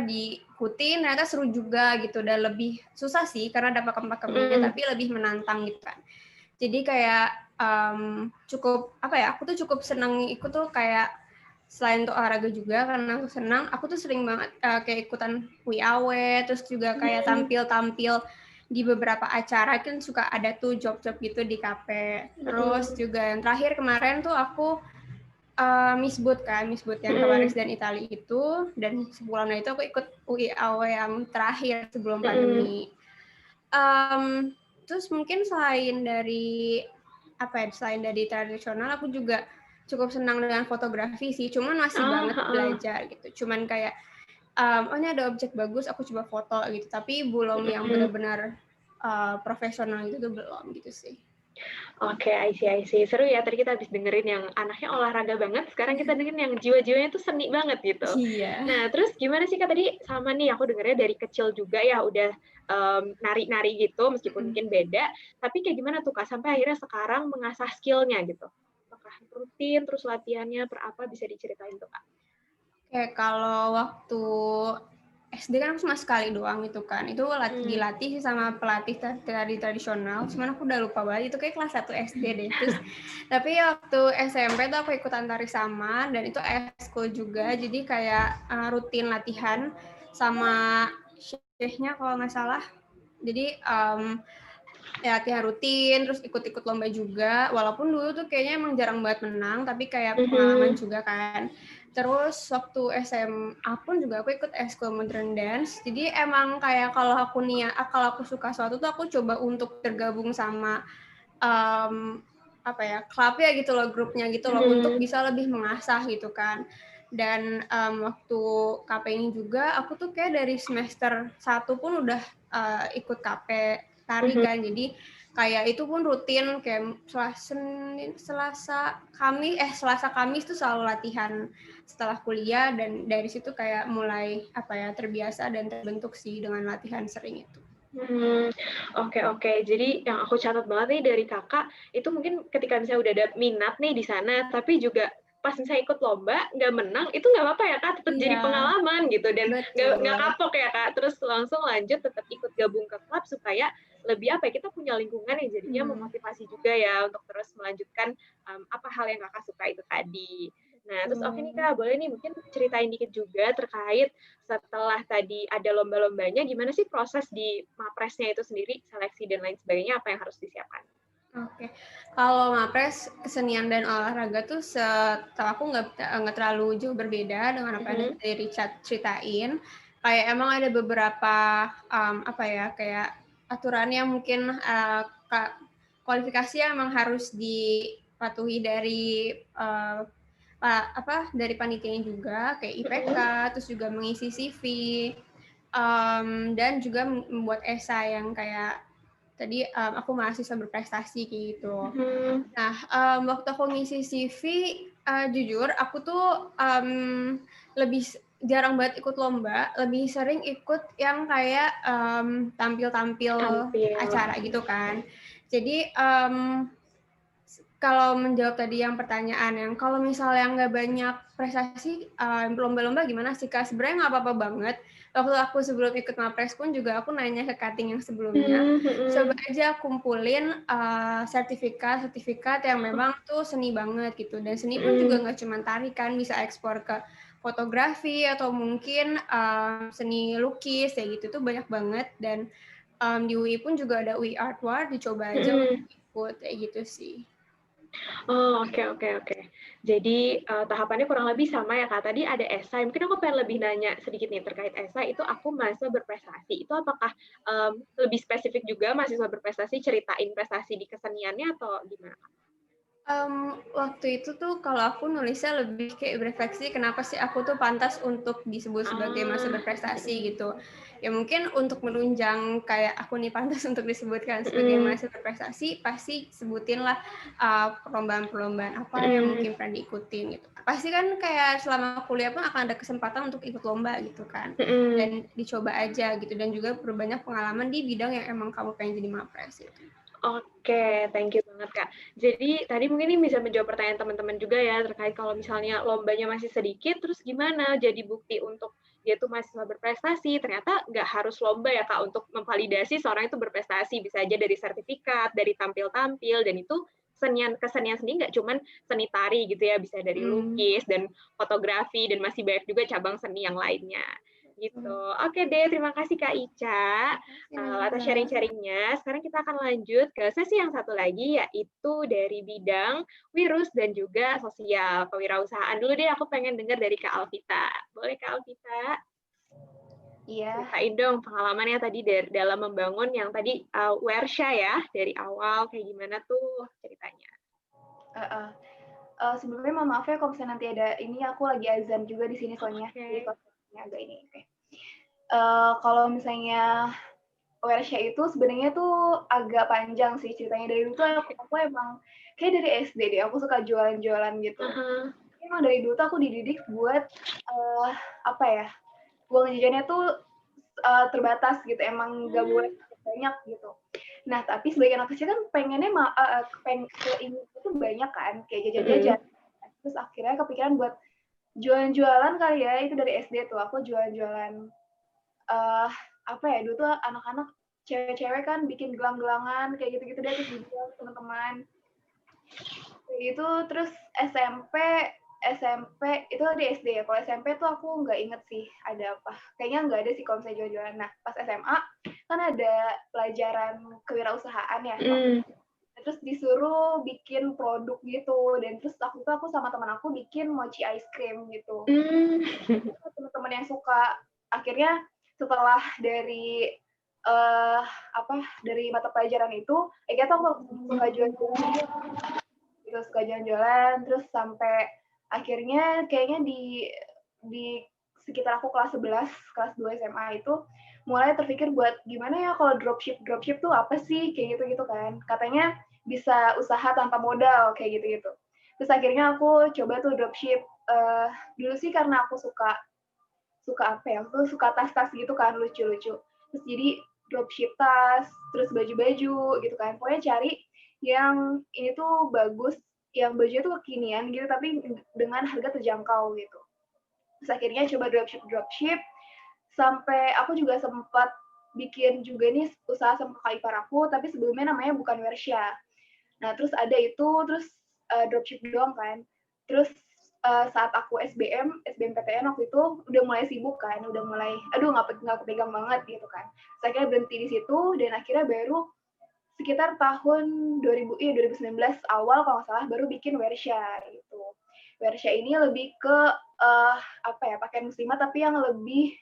diikutin ternyata seru juga gitu, dan lebih susah sih karena ada pakem-pakemnya, tapi lebih menantang gitu kan. Jadi kayak aku tuh cukup senang ikut tuh, kayak selain untuk olahraga juga karena aku senang, aku tuh sering banget kayak ikutan WIAW, terus juga kayak tampil-tampil di beberapa acara, kan suka ada tuh job-job gitu di KP. Terus juga yang terakhir kemarin tuh aku Misbud yang kemarin dan Itali itu, dan sebulan itu aku ikut WIAW yang terakhir sebelum pandemi. Terus mungkin selain dari tradisional, aku juga cukup senang dengan fotografi sih, cuman masih banget belajar gitu. Cuman kayak ini ada objek bagus, aku coba foto gitu, tapi belum yang benar-benar profesional gitu tuh belum gitu sih. Oke, I see. Seru ya, tadi kita habis dengerin yang anaknya olahraga banget, sekarang kita dengerin yang jiwa-jiwanya tuh seni banget gitu. Iya. Nah, terus gimana sih Kak tadi, sama nih aku dengernya dari kecil juga ya udah nari-nari gitu, meskipun mungkin beda, tapi kayak gimana tuh Kak, sampai akhirnya sekarang mengasah skill-nya gitu? Apakah rutin, terus latihannya per apa, bisa diceritain tuh Kak? Oke, kalau waktu SD kan aku cuma sekali doang gitu kan. Itu dilatih sama pelatih tari tradisional, cuman aku udah lupa banget, itu kayak kelas 1 SD deh. Terus tapi waktu SMP tuh aku ikutan tari saman, dan itu eskul juga, jadi kayak rutin latihan sama syekhnya kalau nggak salah. Jadi latihan rutin, terus ikut-ikut lomba juga, walaupun dulu tuh kayaknya emang jarang banget menang, tapi kayak pengalaman juga kan. Terus waktu SMA pun juga aku ikut eskul modern dance. Jadi emang kayak kalau aku suka suatu tuh aku coba untuk tergabung sama klubnya gitu loh, grupnya gitu loh, untuk bisa lebih mengasah gitu kan. Dan waktu KP ini juga aku tuh kayak dari semester 1 pun udah ikut KP tari kan. Jadi kayak itu pun rutin kayak Selasa Kamis tuh selalu latihan setelah kuliah, dan dari situ kayak mulai terbiasa dan terbentuk sih dengan latihan sering itu. Oke. Jadi yang aku catat banget nih dari kakak, itu mungkin ketika misalnya udah ada minat nih di sana, tapi juga pas misalnya ikut lomba, nggak menang, itu nggak apa-apa ya Kak, tetap jadi pengalaman gitu, dan nggak kapok ya Kak, terus langsung lanjut tetap ikut gabung ke klub supaya lebih kita punya lingkungan yang jadinya memotivasi juga ya untuk terus melanjutkan apa hal yang kakak suka itu tadi. Nah, terus oke nih Kak, boleh nih mungkin ceritain dikit juga terkait setelah tadi ada lomba-lombanya, gimana sih proses di Mapresnya itu sendiri, seleksi dan lain sebagainya, apa yang harus disiapkan? Oke, kalau Mapres kesenian dan olahraga tuh setahu aku nggak terlalu jauh berbeda dengan apa yang dari Richard ceritain. Kayak emang ada beberapa kayak aturan yang mungkin kualifikasi yang emang harus dipatuhi dari dari panitianya juga, kayak IPK, terus juga mengisi CV, dan juga membuat esai yang kayak tadi aku mahasiswa berprestasi gitu. Nah, waktu aku ngisi CV, jujur aku tuh lebih jarang banget ikut lomba, lebih sering ikut yang kayak tampil acara gitu kan. Jadi kalau menjawab tadi yang pertanyaan yang kalau misalnya nggak banyak prestasi, lomba-lomba gimana sih Kak? Sebenarnya nggak apa-apa banget. Waktu aku sebelum ikut Mapres pun juga aku nanya ke cutting yang sebelumnya, coba aja kumpulin sertifikat yang memang tuh seni banget gitu. Dan seni pun juga nggak cuma tari kan, bisa ekspor ke fotografi atau mungkin seni lukis kayak gitu tuh banyak banget. Dan di UI pun juga ada UI Artward, dicoba aja untuk ikut kayak gitu sih. Oke. Jadi tahapannya kurang lebih sama ya Kak. Tadi ada esai. Mungkin aku pengen lebih nanya sedikit nih terkait esai. Itu aku mahasiswa berprestasi. Itu apakah lebih spesifik juga mahasiswa berprestasi ceritain prestasi di keseniannya atau gimana Kak? Waktu itu tuh kalau aku nulisnya lebih kayak berefleksi kenapa sih aku tuh pantas untuk disebut sebagai mahasiswa berprestasi gitu. Ya mungkin untuk menunjang kayak aku nih pantas untuk disebutkan sebagai mahasiswa berprestasi, pasti sebutin lah perlombaan-perlombaan apa yang mungkin pernah diikutin gitu. Pasti kan kayak selama kuliah pun akan ada kesempatan untuk ikut lomba gitu kan. Dan dicoba aja gitu, dan juga berbanyak pengalaman di bidang yang emang kamu pengen jadi Mapres gitu. Oke, thank you banget Kak. Jadi tadi mungkin ini bisa menjawab pertanyaan teman-teman juga ya terkait kalau misalnya lombanya masih sedikit, terus gimana jadi bukti untuk dia tuh mahasiswa berprestasi. Ternyata nggak harus lomba ya Kak untuk memvalidasi seorang itu berprestasi. Bisa aja dari sertifikat, dari tampil-tampil, dan itu kesenian sendiri nggak cuman seni tari gitu ya, bisa dari lukis dan fotografi, dan masih banyak juga cabang seni yang lainnya. Gitu. Oke deh, terima kasih Kak Ica atas sharing-sharingnya. Sekarang kita akan lanjut ke sesi yang satu lagi, yaitu dari bidang wirus dan juga sosial, kewirausahaan. Dulu deh aku pengen dengar dari Kak Alvita. Boleh Kak Alvita? Iya. Ceritain dong pengalamannya tadi dalam membangun yang tadi Wersha ya, dari awal kayak gimana tuh ceritanya? Sebelumnya mohon maaf ya kalau misalnya nanti ada ini, aku lagi azan juga di sini soalnya. Jadi suasananya agak ini. Kalau misalnya Wersha itu sebenarnya tuh agak panjang sih ceritanya. Dari dulu tuh aku emang kayak dari SD deh, aku suka jualan-jualan gitu. Emang dari dulu tuh aku dididik buat uang jajannya tuh terbatas gitu, emang gak boleh banyak gitu. Nah, tapi sebagai anak kecil kan pengennya keinginan itu banyak kan, kayak jajan-jajan. Terus akhirnya kepikiran buat jualan-jualan kali ya, itu dari SD tuh aku jualan-jualan dulu tuh anak-anak cewek-cewek kan bikin gelang-gelangan kayak gitu-gitu deh, terus dijual teman-teman. Kayak gitu, terus SMP itu di SD ya. Kalau SMP tuh aku nggak inget sih ada apa. Kayaknya nggak ada sih kalau misalnya jual-jualan. Nah, pas SMA kan ada pelajaran kewirausahaan ya. Terus disuruh bikin produk gitu. Dan terus aku sama teman aku bikin mochi ice cream gitu. Teman-teman yang suka. Akhirnya setelah dari dari mata pelajaran itu, kita aku suka jualan-jualan gitu, suka jalan-jalan, terus sampai akhirnya kayaknya di sekitar aku kelas 11, kelas 2 SMA itu mulai terpikir buat gimana ya kalau dropship tuh apa sih, kayak gitu-gitu kan. Katanya bisa usaha tanpa modal, kayak gitu-gitu. Terus akhirnya aku coba tuh dropship. Dulu sih karena aku suka apa ya, aku suka tas-tas gitu kan, lucu-lucu. Terus jadi dropship tas, terus baju-baju gitu kan. Pokoknya cari yang ini tuh bagus, yang bajunya tuh kekinian gitu, tapi dengan harga terjangkau gitu. Terus akhirnya coba dropship, sampai aku juga sempat bikin juga nih usaha sama kakak ipar aku, tapi sebelumnya namanya bukan Wersha. Nah, terus ada itu, terus dropship doang kan. Terus saat aku SBMPTN waktu itu udah mulai sibuk kan, udah mulai, aduh nggak kepegang banget gitu kan. Saya akhirnya berhenti di situ, dan akhirnya baru sekitar tahun 2019 awal kalau nggak salah baru bikin Wersha gitu. Wersha ini lebih ke apa ya, pakaian muslimah tapi yang lebih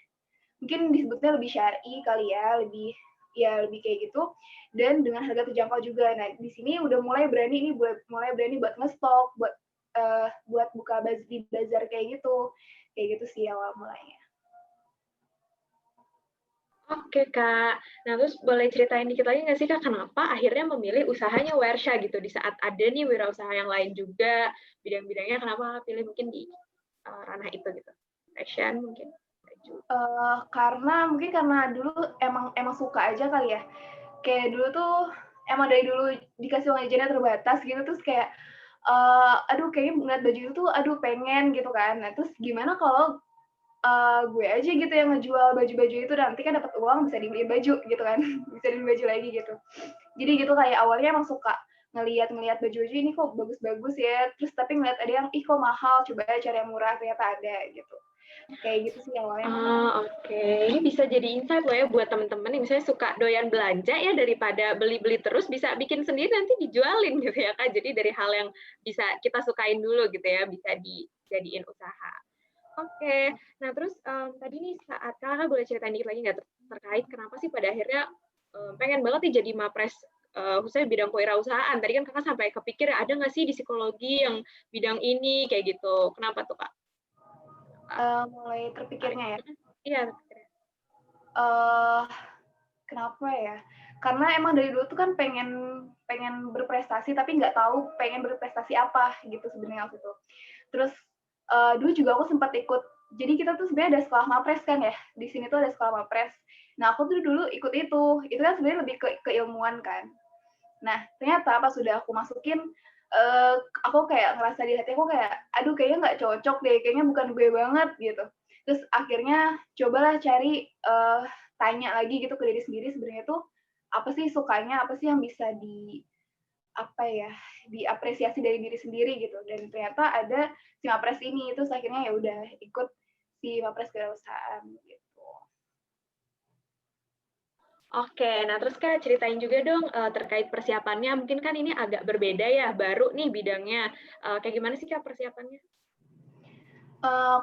mungkin disebutnya lebih syar'i kali ya, lebih kayak gitu, dan dengan harga terjangkau juga. Nah, di sini udah mulai berani buat ngestok, buat buka di bazar kayak gitu sih awal mulanya. Oke, Kak. Nah, terus boleh ceritain dikit lagi nggak sih, Kak, kenapa akhirnya memilih usahanya Wersha gitu, di saat ada nih wirausaha yang lain juga, bidang-bidangnya kenapa pilih mungkin di ranah itu gitu? Fashion mungkin? Karena dulu emang suka aja kali ya. Kayak dulu tuh emang dari dulu dikasih uang jajannya terbatas gitu, terus kayak aduh kayaknya ngeliat baju itu tuh aduh pengen gitu kan. Nah, terus gimana kalau gue aja gitu yang ngejual baju-baju itu, nanti kan dapat uang bisa dibeliin baju gitu kan. Bisa dibeli baju lagi gitu. Jadi gitu kayak awalnya emang suka ngelihat baju-baju ini kok bagus-bagus ya, terus tapi ngeliat ada yang ih kok mahal, coba aja cari yang murah, ternyata ada gitu. Kayak gitu sih awalnya. Oke. Ini bisa jadi insight loh ya buat teman-teman yang misalnya suka doyan belanja ya, daripada beli-beli terus bisa bikin sendiri nanti dijualin gitu ya, Kak. Jadi dari hal yang bisa kita sukain dulu gitu ya, bisa dijadiin usaha. Oke. Nah, terus tadi nih saat Kakak boleh ceritain dikit lagi nggak terkait kenapa sih pada akhirnya pengen banget nih jadi mapres khususnya bidang kewirausahaan. Tadi kan Kakak sampai kepikir ada nggak sih di psikologi yang bidang ini kayak gitu. Kenapa tuh, Kak? Mulai terpikirnya ya. Iya. Kenapa ya? Karena emang dari dulu tuh kan pengen berprestasi, tapi nggak tahu pengen berprestasi apa gitu sebenarnya waktu itu. Terus dulu juga aku sempat ikut, jadi kita tuh sebenarnya ada sekolah mapres kan ya, di sini tuh ada sekolah mapres. Nah, aku tuh dulu ikut itu kan sebenarnya lebih ke keilmuan kan. Nah, ternyata pas sudah aku masukin, aku kayak ngerasa di hati aku kayak, aduh kayaknya nggak cocok deh, kayaknya bukan gue banget gitu. Terus akhirnya cobalah cari, tanya lagi gitu ke diri sendiri sebenarnya tuh apa sih sukanya, apa sih yang bisa diapresiasi dari diri sendiri gitu. Dan ternyata ada si mapres ini, terus akhirnya ya udah ikut si mapres kewirausahaan gitu. Oke, nah terus Kak ceritain juga dong terkait persiapannya. Mungkin kan ini agak berbeda ya, baru nih bidangnya. Kayak gimana sih Kak persiapannya?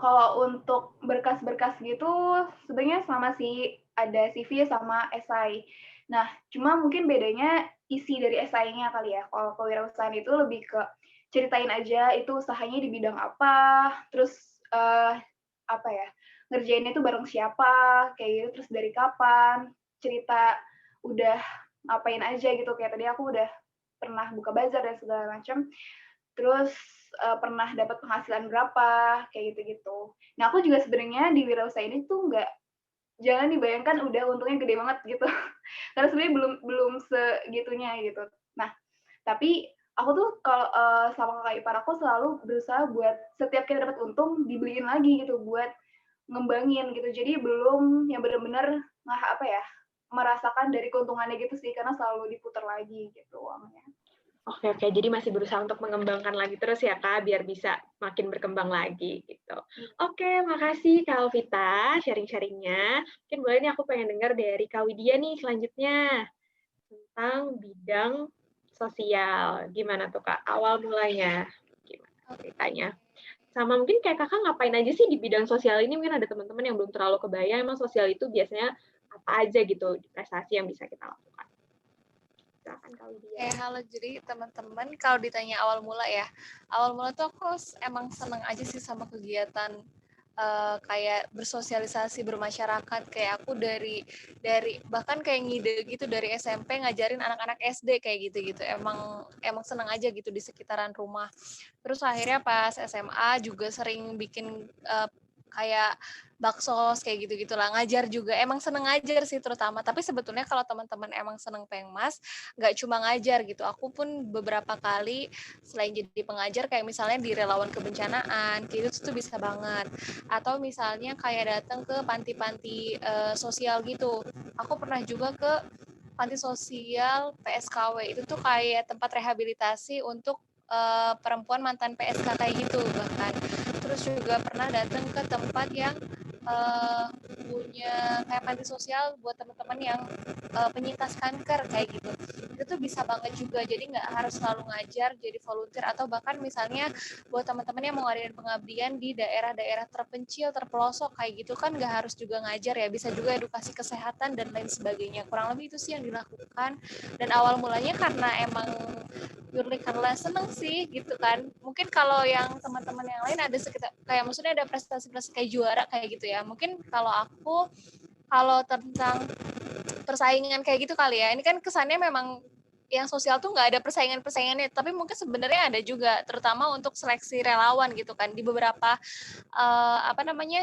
Kalau untuk berkas-berkas gitu sebenarnya sama sih, ada CV sama esai. Nah, cuma mungkin bedanya isi dari esainya kali ya. Kalau kewirausahaan itu lebih ke ceritain aja itu usahanya di bidang apa, terus apa ya, ngerjainnya itu bareng siapa, kayak gitu, terus dari kapan, cerita udah ngapain aja gitu. Kayak tadi aku udah pernah buka bazar dan segala macam. Terus pernah dapat penghasilan berapa, kayak gitu-gitu. Nah, aku juga sebenarnya di wirausaha ini tuh jangan dibayangkan udah untungnya gede banget gitu. Karena sebenarnya belum segitunya gitu. Nah, tapi aku tuh kalau sama kakak ipar aku selalu berusaha buat setiap kita dapat untung dibeliin lagi gitu buat ngembangin gitu. Jadi belum yang benar-benar merasakan dari keuntungannya gitu sih, karena selalu diputar lagi gitu uangnya. Oke, jadi masih berusaha untuk mengembangkan lagi terus ya Kak, biar bisa makin berkembang lagi gitu. Oke, makasih Kak Alvita sharing-sharingnya. Mungkin boleh nih aku pengen dengar dari Kak Widya nih selanjutnya tentang bidang sosial. Gimana tuh Kak, awal mulanya? Gimana ceritanya? Sama mungkin kayak Kakak ngapain aja sih di bidang sosial ini? Mungkin ada teman-teman yang belum terlalu kebayang, emang sosial itu biasanya apa aja gitu, prestasi yang bisa kita lakukan. Halo, jadi teman-teman kalau ditanya awal mula ya, awal mula tuh aku emang seneng aja sih sama kegiatan kayak bersosialisasi bermasyarakat. Kayak aku dari bahkan kayak ngide gitu dari SMP ngajarin anak-anak SD kayak gitu-gitu. Emang senang aja gitu di sekitaran rumah. Terus akhirnya pas SMA juga sering bikin kayak baksos kayak gitu-gitulah, ngajar juga. Emang seneng ngajar sih terutama. Tapi sebetulnya kalau teman-teman emang seneng Pengmas, nggak cuma ngajar gitu. Aku pun beberapa kali selain jadi pengajar kayak misalnya di relawan kebencanaan, gitu tuh bisa banget. Atau misalnya kayak datang ke panti-panti sosial gitu. Aku pernah juga ke panti sosial PSKW. Itu tuh kayak tempat rehabilitasi untuk perempuan mantan PSK kayak gitu bahkan. Terus juga pernah datang ke tempat yang punya kayak panti sosial buat teman-teman yang penyintas kanker kayak gitu. Itu tuh bisa banget juga, jadi nggak harus selalu ngajar jadi volunteer, atau bahkan misalnya buat teman-teman yang mau ngadain pengabdian di daerah-daerah terpencil, terpelosok kayak gitu kan nggak harus juga ngajar ya, bisa juga edukasi kesehatan dan lain sebagainya. Kurang lebih itu sih yang dilakukan, dan awal mulanya karena emang purely karena seneng sih gitu kan. Mungkin kalau yang teman-teman yang lain ada sekitar kayak maksudnya ada prestasi-prestasi kayak juara kayak gitu ya. Mungkin kalau aku kalau tentang persaingan kayak gitu kali ya. Ini kan kesannya memang yang sosial tuh nggak ada persaingannya, tapi mungkin sebenarnya ada juga, terutama untuk seleksi relawan gitu kan. Di beberapa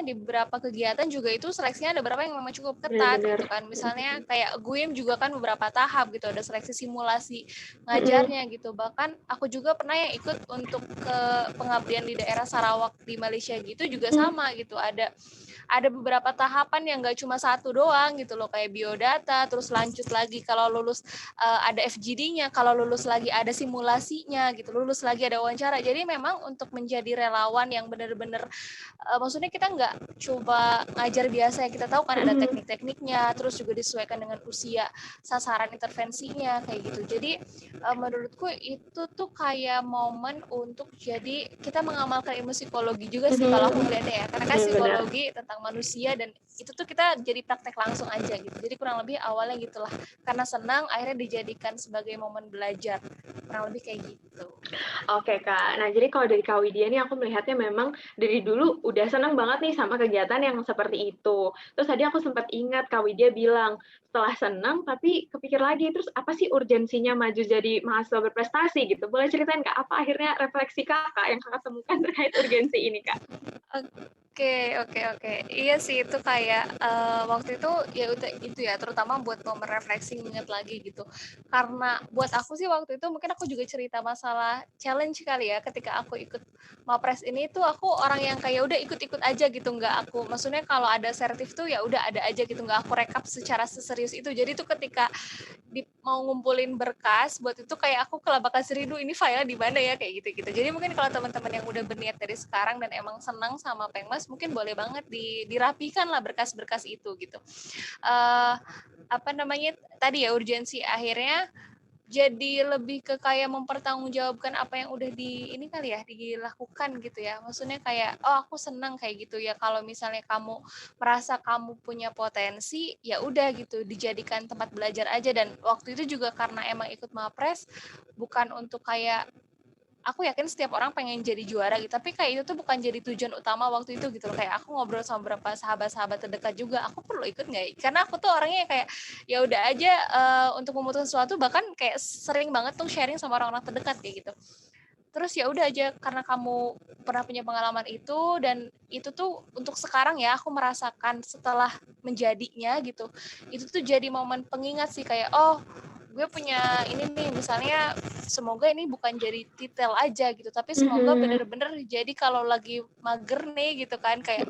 di beberapa kegiatan juga itu seleksinya ada beberapa yang memang cukup ketat gitu kan. Misalnya kayak GUIM juga kan beberapa tahap gitu, ada seleksi simulasi ngajarnya gitu. Bahkan aku juga pernah yang ikut untuk ke pengabdian di daerah Sarawak di Malaysia gitu juga sama gitu. Ada beberapa tahapan yang nggak cuma satu doang gitu loh, kayak biodata, terus lanjut lagi kalau lulus ada FGD-nya, kalau lulus lagi ada simulasinya gitu, lulus lagi ada wawancara. Jadi memang untuk menjadi relawan yang benar-benar maksudnya kita nggak coba ngajar biasa, kita tahu kan ada teknik-tekniknya, terus juga disesuaikan dengan usia, sasaran intervensinya kayak gitu. Jadi menurutku itu tuh kayak momen untuk jadi kita mengamalkan ilmu psikologi juga sih kalau aku melihatnya ya, karena kan psikologi tentang manusia, dan itu tuh kita jadi praktek langsung aja gitu. Jadi kurang lebih awalnya gitulah, karena senang akhirnya dijadikan sebagai momen belajar, kurang lebih kayak gitu. Oke Kak, nah jadi kalau dari Kak Widya nih aku melihatnya memang dari dulu udah senang banget nih sama kegiatan yang seperti itu. Terus tadi aku sempat ingat Kak Widya bilang setelah senang tapi kepikir lagi, terus apa sih urgensinya maju jadi mahasiswa berprestasi gitu. Boleh ceritain Kak, apa akhirnya refleksi Kakak yang Kakak temukan terkait urgensi ini Kak? Oke. Iya sih, itu kayak waktu itu ya udah itu ya, terutama buat momen refleksi, inget lagi gitu. Karena buat aku sih waktu itu mungkin aku juga cerita masalah challenge kali ya, ketika aku ikut Mapres ini tuh aku orang yang kayak udah ikut-ikut aja gitu, nggak aku, maksudnya kalau ada sertif tuh ya udah ada aja gitu, nggak aku rekap secara seserius itu. Jadi tuh ketika mau ngumpulin berkas buat itu kayak aku kelabakan seridu, ini file di mana ya kayak gitu-gitu. Jadi mungkin kalau teman-teman yang udah berniat dari sekarang dan emang senang sama Pengmas, mungkin boleh banget dirapikan lah berkas-berkas itu gitu. Tadi ya urgensi akhirnya jadi lebih ke kayak mempertanggungjawabkan apa yang udah ini kali ya dilakukan gitu ya. Maksudnya kayak aku senang kayak gitu ya, kalau misalnya kamu merasa kamu punya potensi ya udah gitu dijadikan tempat belajar aja. Dan waktu itu juga karena emang ikut Mapres bukan untuk kayak, aku yakin setiap orang pengen jadi juara gitu, tapi kayak itu tuh bukan jadi tujuan utama waktu itu gitu loh. Kayak aku ngobrol sama beberapa sahabat-sahabat terdekat juga, aku perlu ikut nggak? Karena aku tuh orangnya kayak ya udah aja untuk memutuskan sesuatu, bahkan kayak sering banget tuh sharing sama orang-orang terdekat kayak gitu. Terus ya udah aja, karena kamu pernah punya pengalaman itu, dan itu tuh untuk sekarang ya aku merasakan setelah menjadinya gitu, itu tuh jadi momen pengingat sih, kayak gue punya ini nih, misalnya semoga ini bukan jadi titel aja gitu, tapi semoga bener-bener jadi kalau lagi mager nih gitu kan, kayak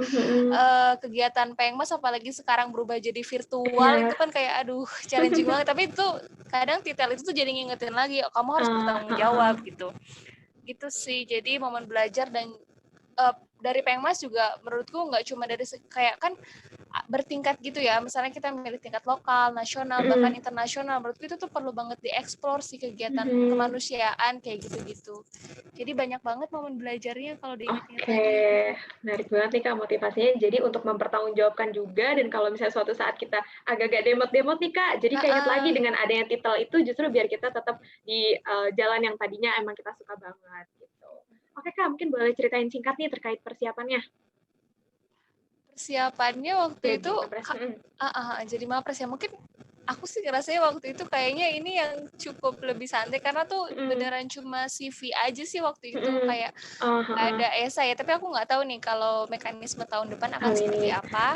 kegiatan Pengmas apalagi sekarang berubah jadi virtual, itu kan kayak aduh challenging banget, tapi itu kadang titel itu tuh jadi ngingetin lagi, kamu harus bertanggung jawab gitu sih. Jadi momen belajar dan dari Pengmas juga menurutku nggak cuma dari kayak kan bertingkat gitu ya, misalnya kita milih tingkat lokal, nasional, bahkan internasional. Menurutku itu tuh perlu banget dieksplor sih kegiatan kemanusiaan kayak gitu-gitu. Jadi banyak banget momen belajarnya kalau diingat-ingat lagi. Oke, menarik banget nih Kak motivasinya. Jadi untuk mempertanggungjawabkan juga, dan kalau misalnya suatu saat kita agak-agak demot-demot nih Kak, jadi keinget lagi dengan adanya titel itu justru biar kita tetap di jalan yang tadinya emang kita suka banget gitu. Oke Kak, mungkin boleh ceritain singkat nih terkait persiapannya. persiapannya waktu Jadi itu Mapres. jadi Mapres ya, mungkin aku sih ngerasanya waktu itu kayaknya ini yang cukup lebih santai karena tuh beneran cuma CV aja sih waktu itu, kayak nggak ada esai ya, tapi aku nggak tahu nih kalau mekanisme tahun depan akan seperti apa.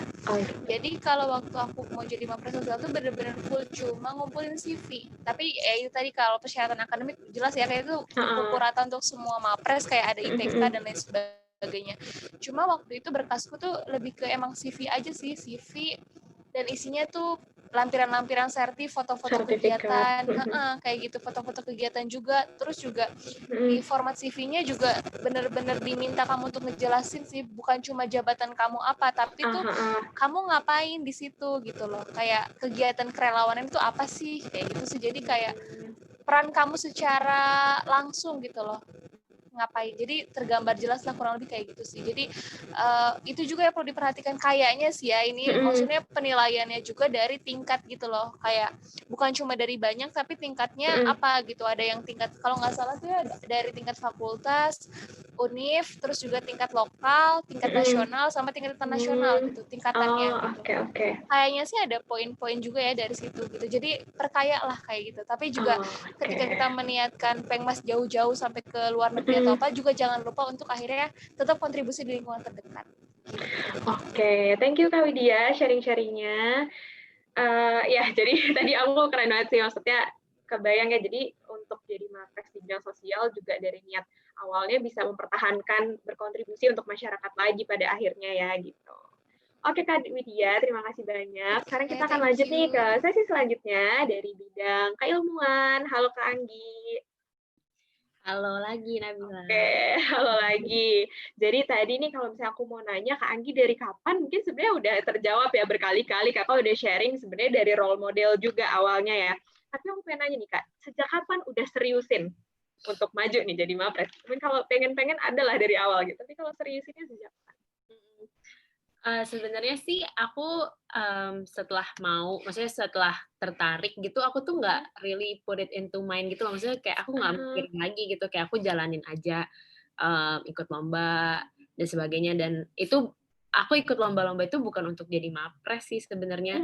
Jadi kalau waktu aku mau jadi Mapres sosial tuh bener-bener full cuma ngumpulin CV, tapi itu tadi kalau persyaratan akademik jelas ya, kayak itu pukul rata untuk semua Mapres, kayak ada IPK dan lain sebagainya. Cuma waktu itu berkasku tuh lebih ke emang CV aja sih, CV dan isinya tuh lampiran-lampiran sertif, foto-foto kegiatan, kayak gitu, foto-foto kegiatan juga. Terus juga di format CV-nya juga bener-bener diminta kamu untuk ngejelasin sih, bukan cuma jabatan kamu apa, tapi tuh kamu ngapain di situ gitu loh. Kayak kegiatan kerelawanan itu apa sih, kayak gitu sih. Jadi kayak peran kamu secara langsung gitu loh, ngapain, jadi tergambar jelas lah kurang lebih kayak gitu sih. Jadi itu juga yang perlu diperhatikan kayaknya sih ya, ini maksudnya penilaiannya juga dari tingkat gitu loh, kayak bukan cuma dari banyak tapi tingkatnya apa gitu, ada yang tingkat kalau nggak salah tuh ya dari tingkat fakultas, univ, terus juga tingkat lokal, tingkat nasional sama tingkat internasional gitu tingkatannya gitu. Kayaknya sih ada poin-poin juga ya dari situ gitu, jadi perkaya lah kayak gitu. Tapi juga ketika kita meniatkan pengmas jauh-jauh sampai ke luar negeri atau apa, juga jangan lupa untuk akhirnya tetap kontribusi di lingkungan terdekat. Oke, thank you Kak Widya sharing-sharingnya. Ya, jadi tadi aku keren banget sih, maksudnya kebayang ya, jadi untuk jadi Mapres di bidang sosial juga dari niat awalnya bisa mempertahankan berkontribusi untuk masyarakat lagi pada akhirnya ya gitu. Oke Kak Widya, terima kasih banyak. Sekarang kita akan lanjut nih ke sesi selanjutnya dari bidang keilmuan. Halo Kak Anggi. Halo lagi Nabila. Oke, halo lagi. Jadi tadi nih kalau misalnya aku mau nanya Kak Anggi dari kapan, mungkin sebenarnya udah terjawab ya berkali-kali. Kakak udah sharing sebenarnya dari role model juga awalnya ya. Tapi aku pengen nanya nih Kak, sejak kapan udah seriusin untuk maju nih jadi Mapres? Mungkin kalau pengen-pengen adalah dari awal gitu, tapi kalau seriusinnya sejak kapan? Sebenarnya sih aku maksudnya setelah tertarik gitu, aku tuh nggak really put it into mind gitu loh. Maksudnya kayak aku nggak mikirin lagi gitu, kayak aku jalanin aja, ikut lomba dan sebagainya. Dan itu aku ikut lomba-lomba itu bukan untuk jadi Mapres sih sebenarnya.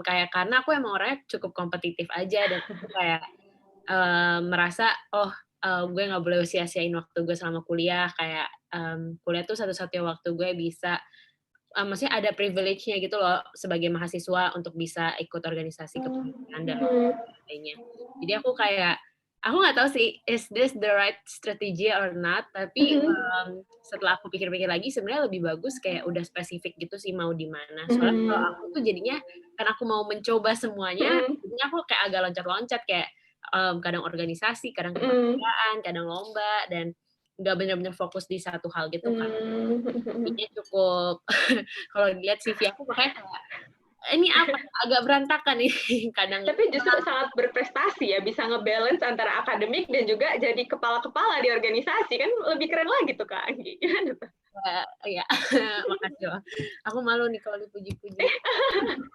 Kayak karena aku emang orangnya cukup kompetitif aja, dan aku kayak merasa gue nggak boleh sia-siain waktu gue selama kuliah. Kayak kuliah tuh satu-satunya waktu gue bisa maksudnya ada privilege-nya gitu loh sebagai mahasiswa untuk bisa ikut organisasi kependidikan dan lainnya. Jadi aku nggak tahu sih is this the right strategy or not, tapi setelah aku pikir-pikir lagi sebenarnya lebih bagus kayak udah spesifik gitu sih mau di mana. Soalnya kalau aku tuh jadinya karena aku mau mencoba semuanya, jadinya aku kayak agak loncat-loncat, kayak kadang organisasi, kadang kepanitiaan, kadang lomba, dan nggak benar-benar fokus di satu hal gitu kan. Jadinya cukup kalau dilihat CV aku makanya kayak ini apa agak berantakan nih kadang. Tapi justru sangat berprestasi ya, bisa ngebalance antara akademik dan juga jadi kepala-kepala di organisasi, kan lebih keren lagi tuh Kak Anggi. Gimana tuh? Ya, makasih loh. Aku malu nih kalau dipuji-puji.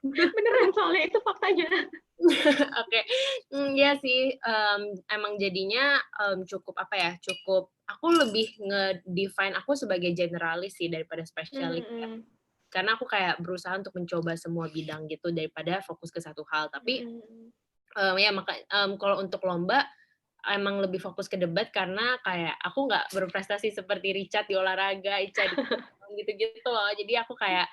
Beneran, soalnya itu faktanya. Oke, ya sih, emang jadinya cukup aku lebih nge-define aku sebagai generalis sih daripada spesialis ya. Karena aku kayak berusaha untuk mencoba semua bidang gitu daripada fokus ke satu hal. Tapi kalau untuk lomba emang lebih fokus ke debat karena kayak aku nggak berprestasi seperti Richard di olahraga, Ica di gitu-gitu loh. Jadi aku kayak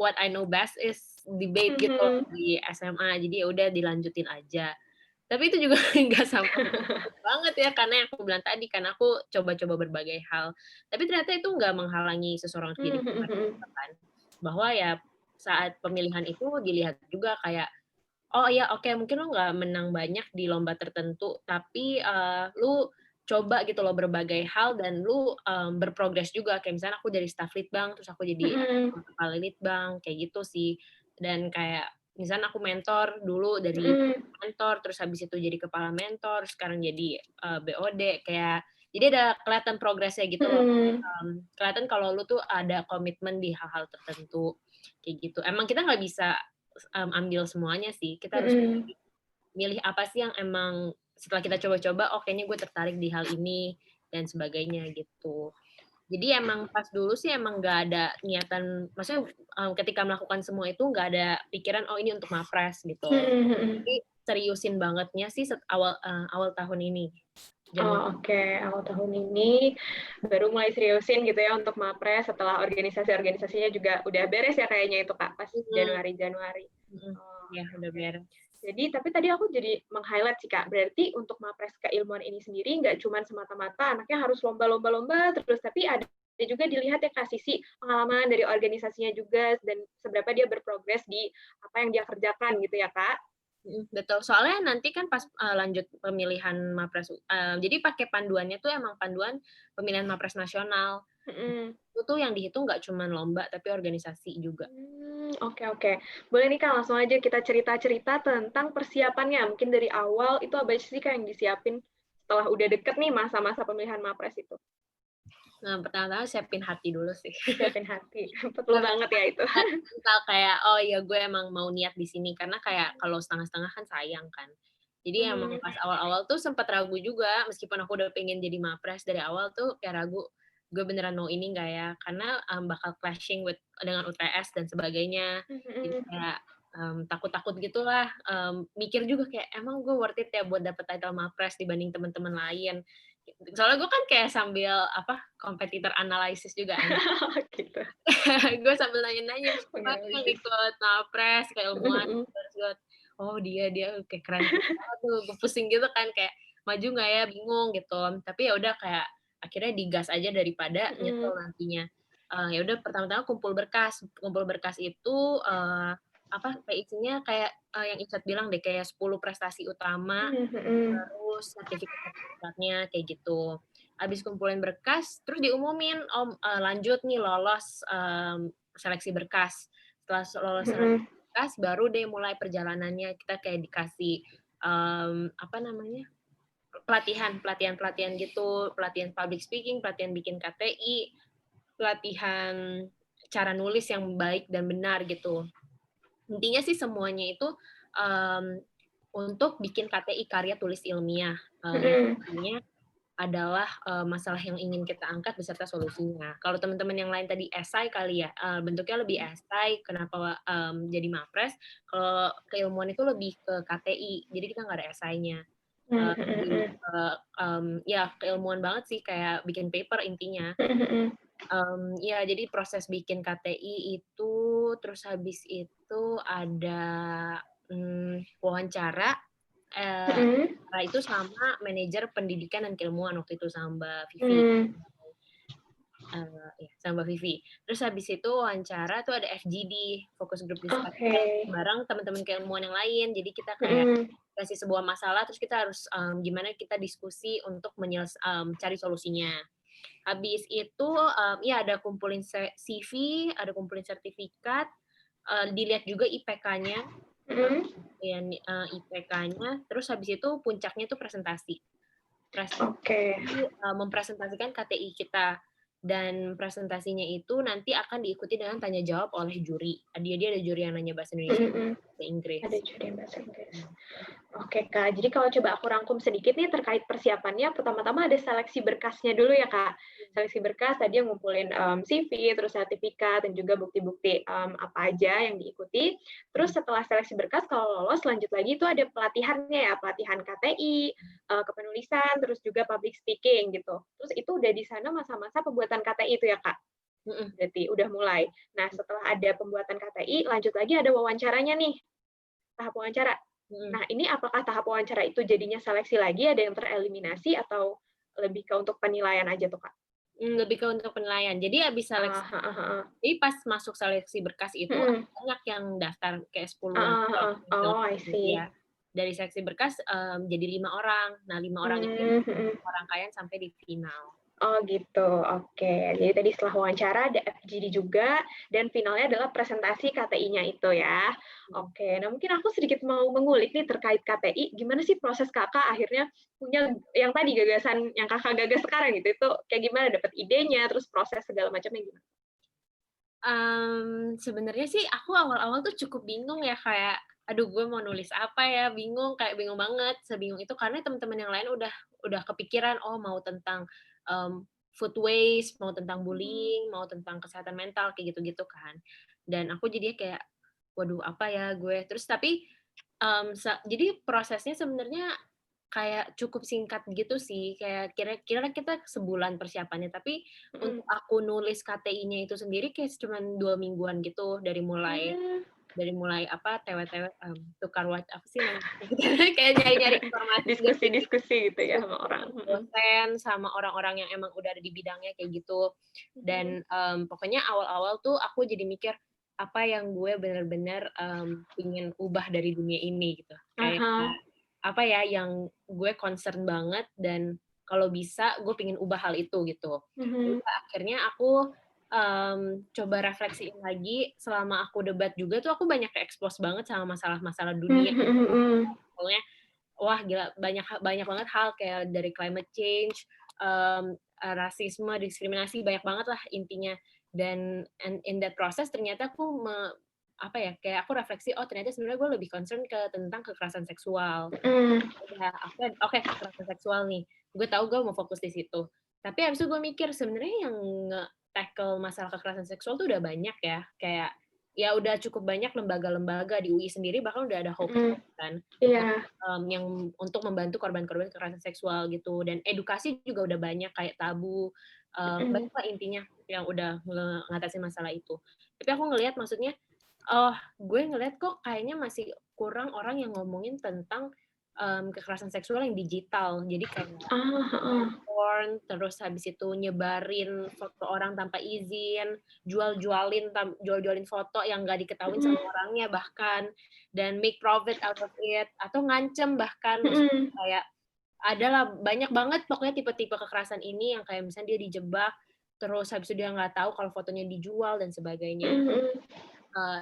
what I know best is debate gitu di SMA. Jadi ya udah dilanjutin aja. Tapi itu juga nggak sampai banget ya, karena yang aku bilang tadi, karena aku coba-coba berbagai hal. Tapi ternyata itu nggak menghalangi seseorang untuk jadi kan. Bahwa ya saat pemilihan itu dilihat juga kayak, oh ya oke, mungkin lo nggak menang banyak di lomba tertentu, tapi lu coba gitu loh berbagai hal dan lu berprogres juga. Kayak misalnya aku dari staff litbang, terus aku jadi kepala litbang, kayak gitu sih. Dan kayak misalnya aku mentor dulu dari mentor, terus habis itu jadi kepala mentor, sekarang jadi BOD, kayak jadi ada kelihatan progresnya gitu loh. Kelihatan kalau lu tuh ada komitmen di hal-hal tertentu kayak gitu. Emang kita nggak bisa ambil semuanya sih. Kita harus milih apa sih yang emang setelah kita coba-coba, kayaknya gue tertarik di hal ini dan sebagainya gitu. Jadi emang pas dulu sih emang nggak ada niatan, maksudnya ketika melakukan semua itu nggak ada pikiran oh ini untuk Mapres gitu. Jadi seriusin bangetnya sih awal tahun ini. Oke. Awal tahun ini baru mulai seriusin gitu ya untuk Mapres setelah organisasi-organisasinya juga udah beres ya kayaknya itu Kak pas Januari. Ya udah beres. Jadi, tapi tadi aku jadi meng-highlight sih, Kak. Berarti untuk Mapres keilmuan ini sendiri nggak cuma semata-mata anaknya harus lomba-lomba terus, tapi ada juga dilihat ya, Kak, sisi pengalaman dari organisasinya juga dan seberapa dia berprogres di apa yang dia kerjakan gitu ya, Kak? Betul. Soalnya nanti kan pas lanjut pemilihan Mapres, jadi pakai panduannya tuh emang panduan pemilihan Mapres nasional. Itu tuh yang dihitung nggak cuma lomba, tapi organisasi juga. Oke. Boleh nih Kak, langsung aja kita cerita-cerita tentang persiapannya. Mungkin dari awal itu apa sih Kak yang disiapin setelah udah deket nih masa-masa pemilihan Mapres itu? Nah, pertama-tama siapin hati dulu sih. Siapin hati. Perlu banget ya itu. Mental kayak, oh ya gue emang mau niat di sini. Karena kayak kalau setengah-setengah kan sayang kan. Jadi emang pas awal-awal tuh sempat ragu juga. Meskipun aku udah pengen jadi Mapres dari awal tuh kayak ragu. Gue beneran mau ini nggak ya? Karena bakal clashing dengan UTS dan sebagainya. Jadi kayak takut-takut gitulah. Mikir juga kayak, emang gue worth it ya buat dapet title Mapres dibanding teman-teman lain. Soalnya gue kan kayak sambil kompetitor analisis juga gitu. gue sambil nanya-nanya siapa yang ikut Mapres keilmuan, terus gue oh dia kayak keren banget tuh, gue pusing gitu kan kayak maju nggak ya, bingung gitu, tapi ya udah kayak akhirnya digas aja daripada nyesel nantinya. Ya udah pertama-tama kumpul berkas itu kayak isinya kayak yang Icat bilang deh kayak 10 prestasi utama, terus sertifikatnya kayak gitu. Habis kumpulin berkas, terus diumumin, lanjut nih lolos seleksi berkas. Setelah lolos seleksi berkas, baru deh mulai perjalanannya. Kita kayak dikasih pelatihan gitu, pelatihan public speaking, pelatihan bikin KTI, pelatihan cara nulis yang baik dan benar gitu. Intinya sih semuanya itu untuk bikin KTI karya tulis ilmiah. Intinya adalah masalah yang ingin kita angkat beserta solusinya. Kalau teman-teman yang lain tadi esai kali ya, bentuknya lebih esai, kenapa jadi Mapres, kalau keilmuan itu lebih ke KTI, jadi kita nggak ada esainya. Ya keilmuan banget sih, kayak bikin paper intinya. Ya jadi proses bikin KTI itu, terus habis itu ada wawancara, itu sama manajer pendidikan dan keilmuan waktu itu sama Mbak Vivi. Sama Mbak Vivi. Terus habis itu wawancara tuh ada FGD, Focus Group Discussion, bareng teman-teman keilmuan yang lain. Jadi kita kayak kasih sebuah masalah, terus kita harus gimana kita diskusi untuk cari solusinya. Habis itu ya ada kumpulin CV, ada kumpulin sertifikat, dilihat juga IPK-nya, IPK-nya, terus habis itu puncaknya tuh presentasi. Mempresentasikan KTI kita, dan presentasinya itu nanti akan diikuti dengan tanya jawab oleh juri. Dia ada juri yang nanya bahasa Indonesia, bahasa Inggris. Ada juri yang bahasa Inggris. Oke Kak, jadi kalau coba aku rangkum sedikit nih terkait persiapannya, pertama-tama ada seleksi berkasnya dulu ya Kak. Seleksi berkas tadi yang ngumpulin CV, terus sertifikat, dan juga bukti-bukti apa aja yang diikuti. Terus setelah seleksi berkas, kalau lolos lanjut lagi itu ada pelatihannya ya, pelatihan KTI, kepenulisan, terus juga public speaking gitu. Terus itu udah di sana masa-masa pembuatan KTI itu ya Kak? Berarti udah mulai. Nah setelah ada pembuatan KTI, lanjut lagi ada wawancaranya nih, tahap wawancara. Nah, ini apakah tahap wawancara itu jadinya seleksi lagi, ada yang tereliminasi, atau lebih ke untuk penilaian aja tuh, Kak? Lebih ke untuk penilaian. Jadi habis seleksi, jadi pas masuk seleksi berkas itu, banyak yang daftar, kayak 10. I see. Ya. Dari seleksi berkas jadi 5 orang. Nah, 5 orang itu rangkaian sampai di final. Oh gitu, oke. Jadi tadi setelah wawancara ada FGD juga, dan finalnya adalah presentasi KTI-nya itu ya. Oke, nah mungkin aku sedikit mau mengulik nih terkait KTI, gimana sih proses kakak akhirnya punya yang tadi gagasan yang kakak gagas sekarang gitu, itu kayak gimana dapat idenya, terus proses segala macamnya gimana? Sebenarnya sih aku awal-awal tuh cukup bingung ya, kayak aduh gue mau nulis apa ya, bingung banget, sebingung itu karena teman-teman yang lain udah kepikiran, oh mau tentang food waste, mau tentang bullying, mau tentang kesehatan mental kayak gitu-gitu kan. Dan aku jadinya kayak waduh apa ya gue. Terus tapi jadi prosesnya sebenarnya kayak cukup singkat gitu sih, kayak kira-kira kita sebulan persiapannya, tapi untuk aku nulis KTI-nya itu sendiri kayak cuman 2 mingguan gitu, dari mulai apa, TW-TW, tukar apa sih namanya, kayak nyari-nyari informasi diskusi-diskusi gitu ya sama orang. Dosen, sama orang-orang yang emang udah ada di bidangnya kayak gitu. Dan pokoknya awal-awal tuh aku jadi mikir, apa yang gue bener-bener ingin ubah dari dunia ini gitu. Kayak apa ya yang gue concern banget dan kalau bisa gue pengen ubah hal itu gitu. Akhirnya aku coba refleksiin lagi selama aku debat juga tuh aku banyak expose banget sama masalah-masalah dunia. Pokoknya wah gila banyak banget hal kayak dari climate change, rasisme, diskriminasi banyak banget lah intinya. Dan in that process ternyata aku kayak aku refleksi, oh ternyata sebenarnya gue lebih concern tentang kekerasan seksual. Oke, kekerasan seksual nih, gue tahu gue mau fokus di situ. Tapi habis itu gue mikir sebenarnya yang nge-tackle masalah kekerasan seksual tuh udah banyak ya, kayak ya udah cukup banyak lembaga-lembaga di UI sendiri bahkan udah ada Hope kan, yang untuk membantu korban-korban kekerasan seksual gitu, dan edukasi juga udah banyak kayak Tabu, banyak lah intinya yang udah ngatasin masalah itu. Tapi aku ngelihat maksudnya gue ngeliat kok kayaknya masih kurang orang yang ngomongin tentang kekerasan seksual yang digital. Jadi kayak porn, terus habis itu nyebarin foto orang tanpa izin, jual-jualin foto yang nggak diketahui sama orangnya bahkan, dan make profit out of it, atau ngancem bahkan, maksudnya kayak adalah banyak banget pokoknya tipe-tipe kekerasan ini yang kayak misalnya dia dijebak, terus habis itu dia nggak tahu kalau fotonya dijual dan sebagainya.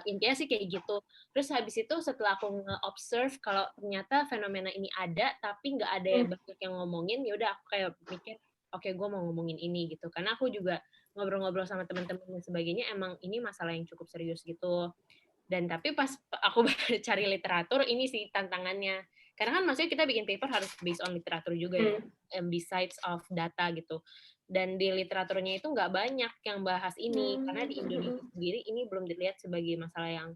Intinya sih kayak gitu. Terus habis itu setelah aku nge-observe kalau ternyata fenomena ini ada tapi nggak ada yang banyak yang ngomongin, ya udah aku kayak mikir oke, gue mau ngomongin ini gitu, karena aku juga ngobrol-ngobrol sama teman-teman dan sebagainya, emang ini masalah yang cukup serius gitu. Dan tapi pas aku cari literatur, ini sih tantangannya, karena kan maksudnya kita bikin paper harus based on literatur juga ya, besides of data gitu. Dan di literaturnya itu nggak banyak yang bahas ini, karena di Indonesia sendiri ini belum dilihat sebagai masalah yang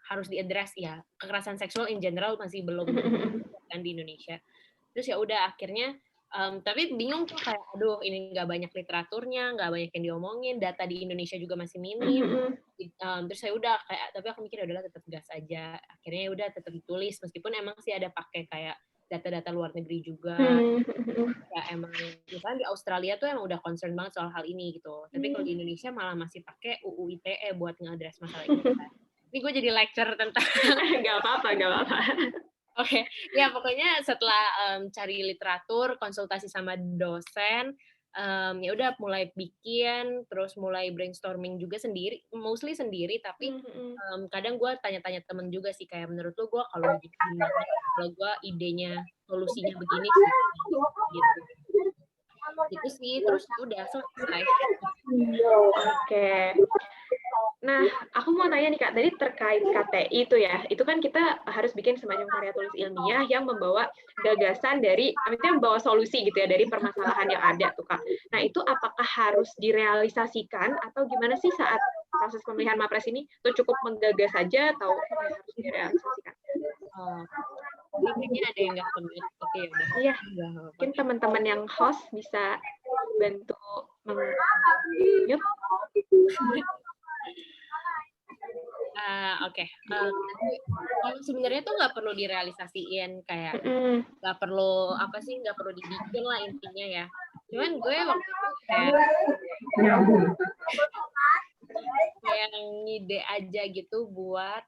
harus diadres ya. Kekerasan seksual in general masih belum kan di Indonesia. Terus ya udah akhirnya, tapi bingung tuh kayak, aduh ini nggak banyak literaturnya, nggak banyak yang diomongin, data di Indonesia juga masih minim. Terus saya udah kayak, tapi aku mikir udahlah tetap gas aja. Akhirnya ya udah tetap ditulis, meskipun emang sih ada pakai kayak data-data luar negeri juga. Ya emang misalnya di Australia tuh emang udah concern banget soal hal ini gitu. Tapi kalau di Indonesia malah masih pakai UU ITE buat nge-address masalah ini. Ini gue jadi lecture tentang nggak apa-apa. Oke, ya pokoknya setelah cari literatur, konsultasi sama dosen, ya udah mulai bikin, terus mulai brainstorming juga sendiri, mostly sendiri, tapi kadang gue tanya-tanya temen juga sih, kayak menurut lo gue kalau gimana, kalau gue idenya, solusinya begini sih, gitu. Gitu sih, terus udah selesai. Oke. Nah, aku mau tanya nih Kak, tadi terkait KTI itu ya, itu kan kita harus bikin semacam karya tulis ilmiah yang membawa gagasan dari, artinya membawa solusi gitu ya, dari permasalahan yang ada tuh Kak. Nah, itu apakah harus direalisasikan atau gimana sih saat proses pemilihan Mapres ini? Tuh cukup menggagas saja atau harus direalisasikan? Kayaknya ada yang nggak komit, oke udah. Iya, mungkin teman-teman yang host bisa bantu meng-mute. Oke. Kalau sebenarnya tuh nggak perlu direalisasiin, kayak nggak perlu nggak perlu dibikin lah intinya ya. Cuman gue waktu itu kayak ngide aja gitu buat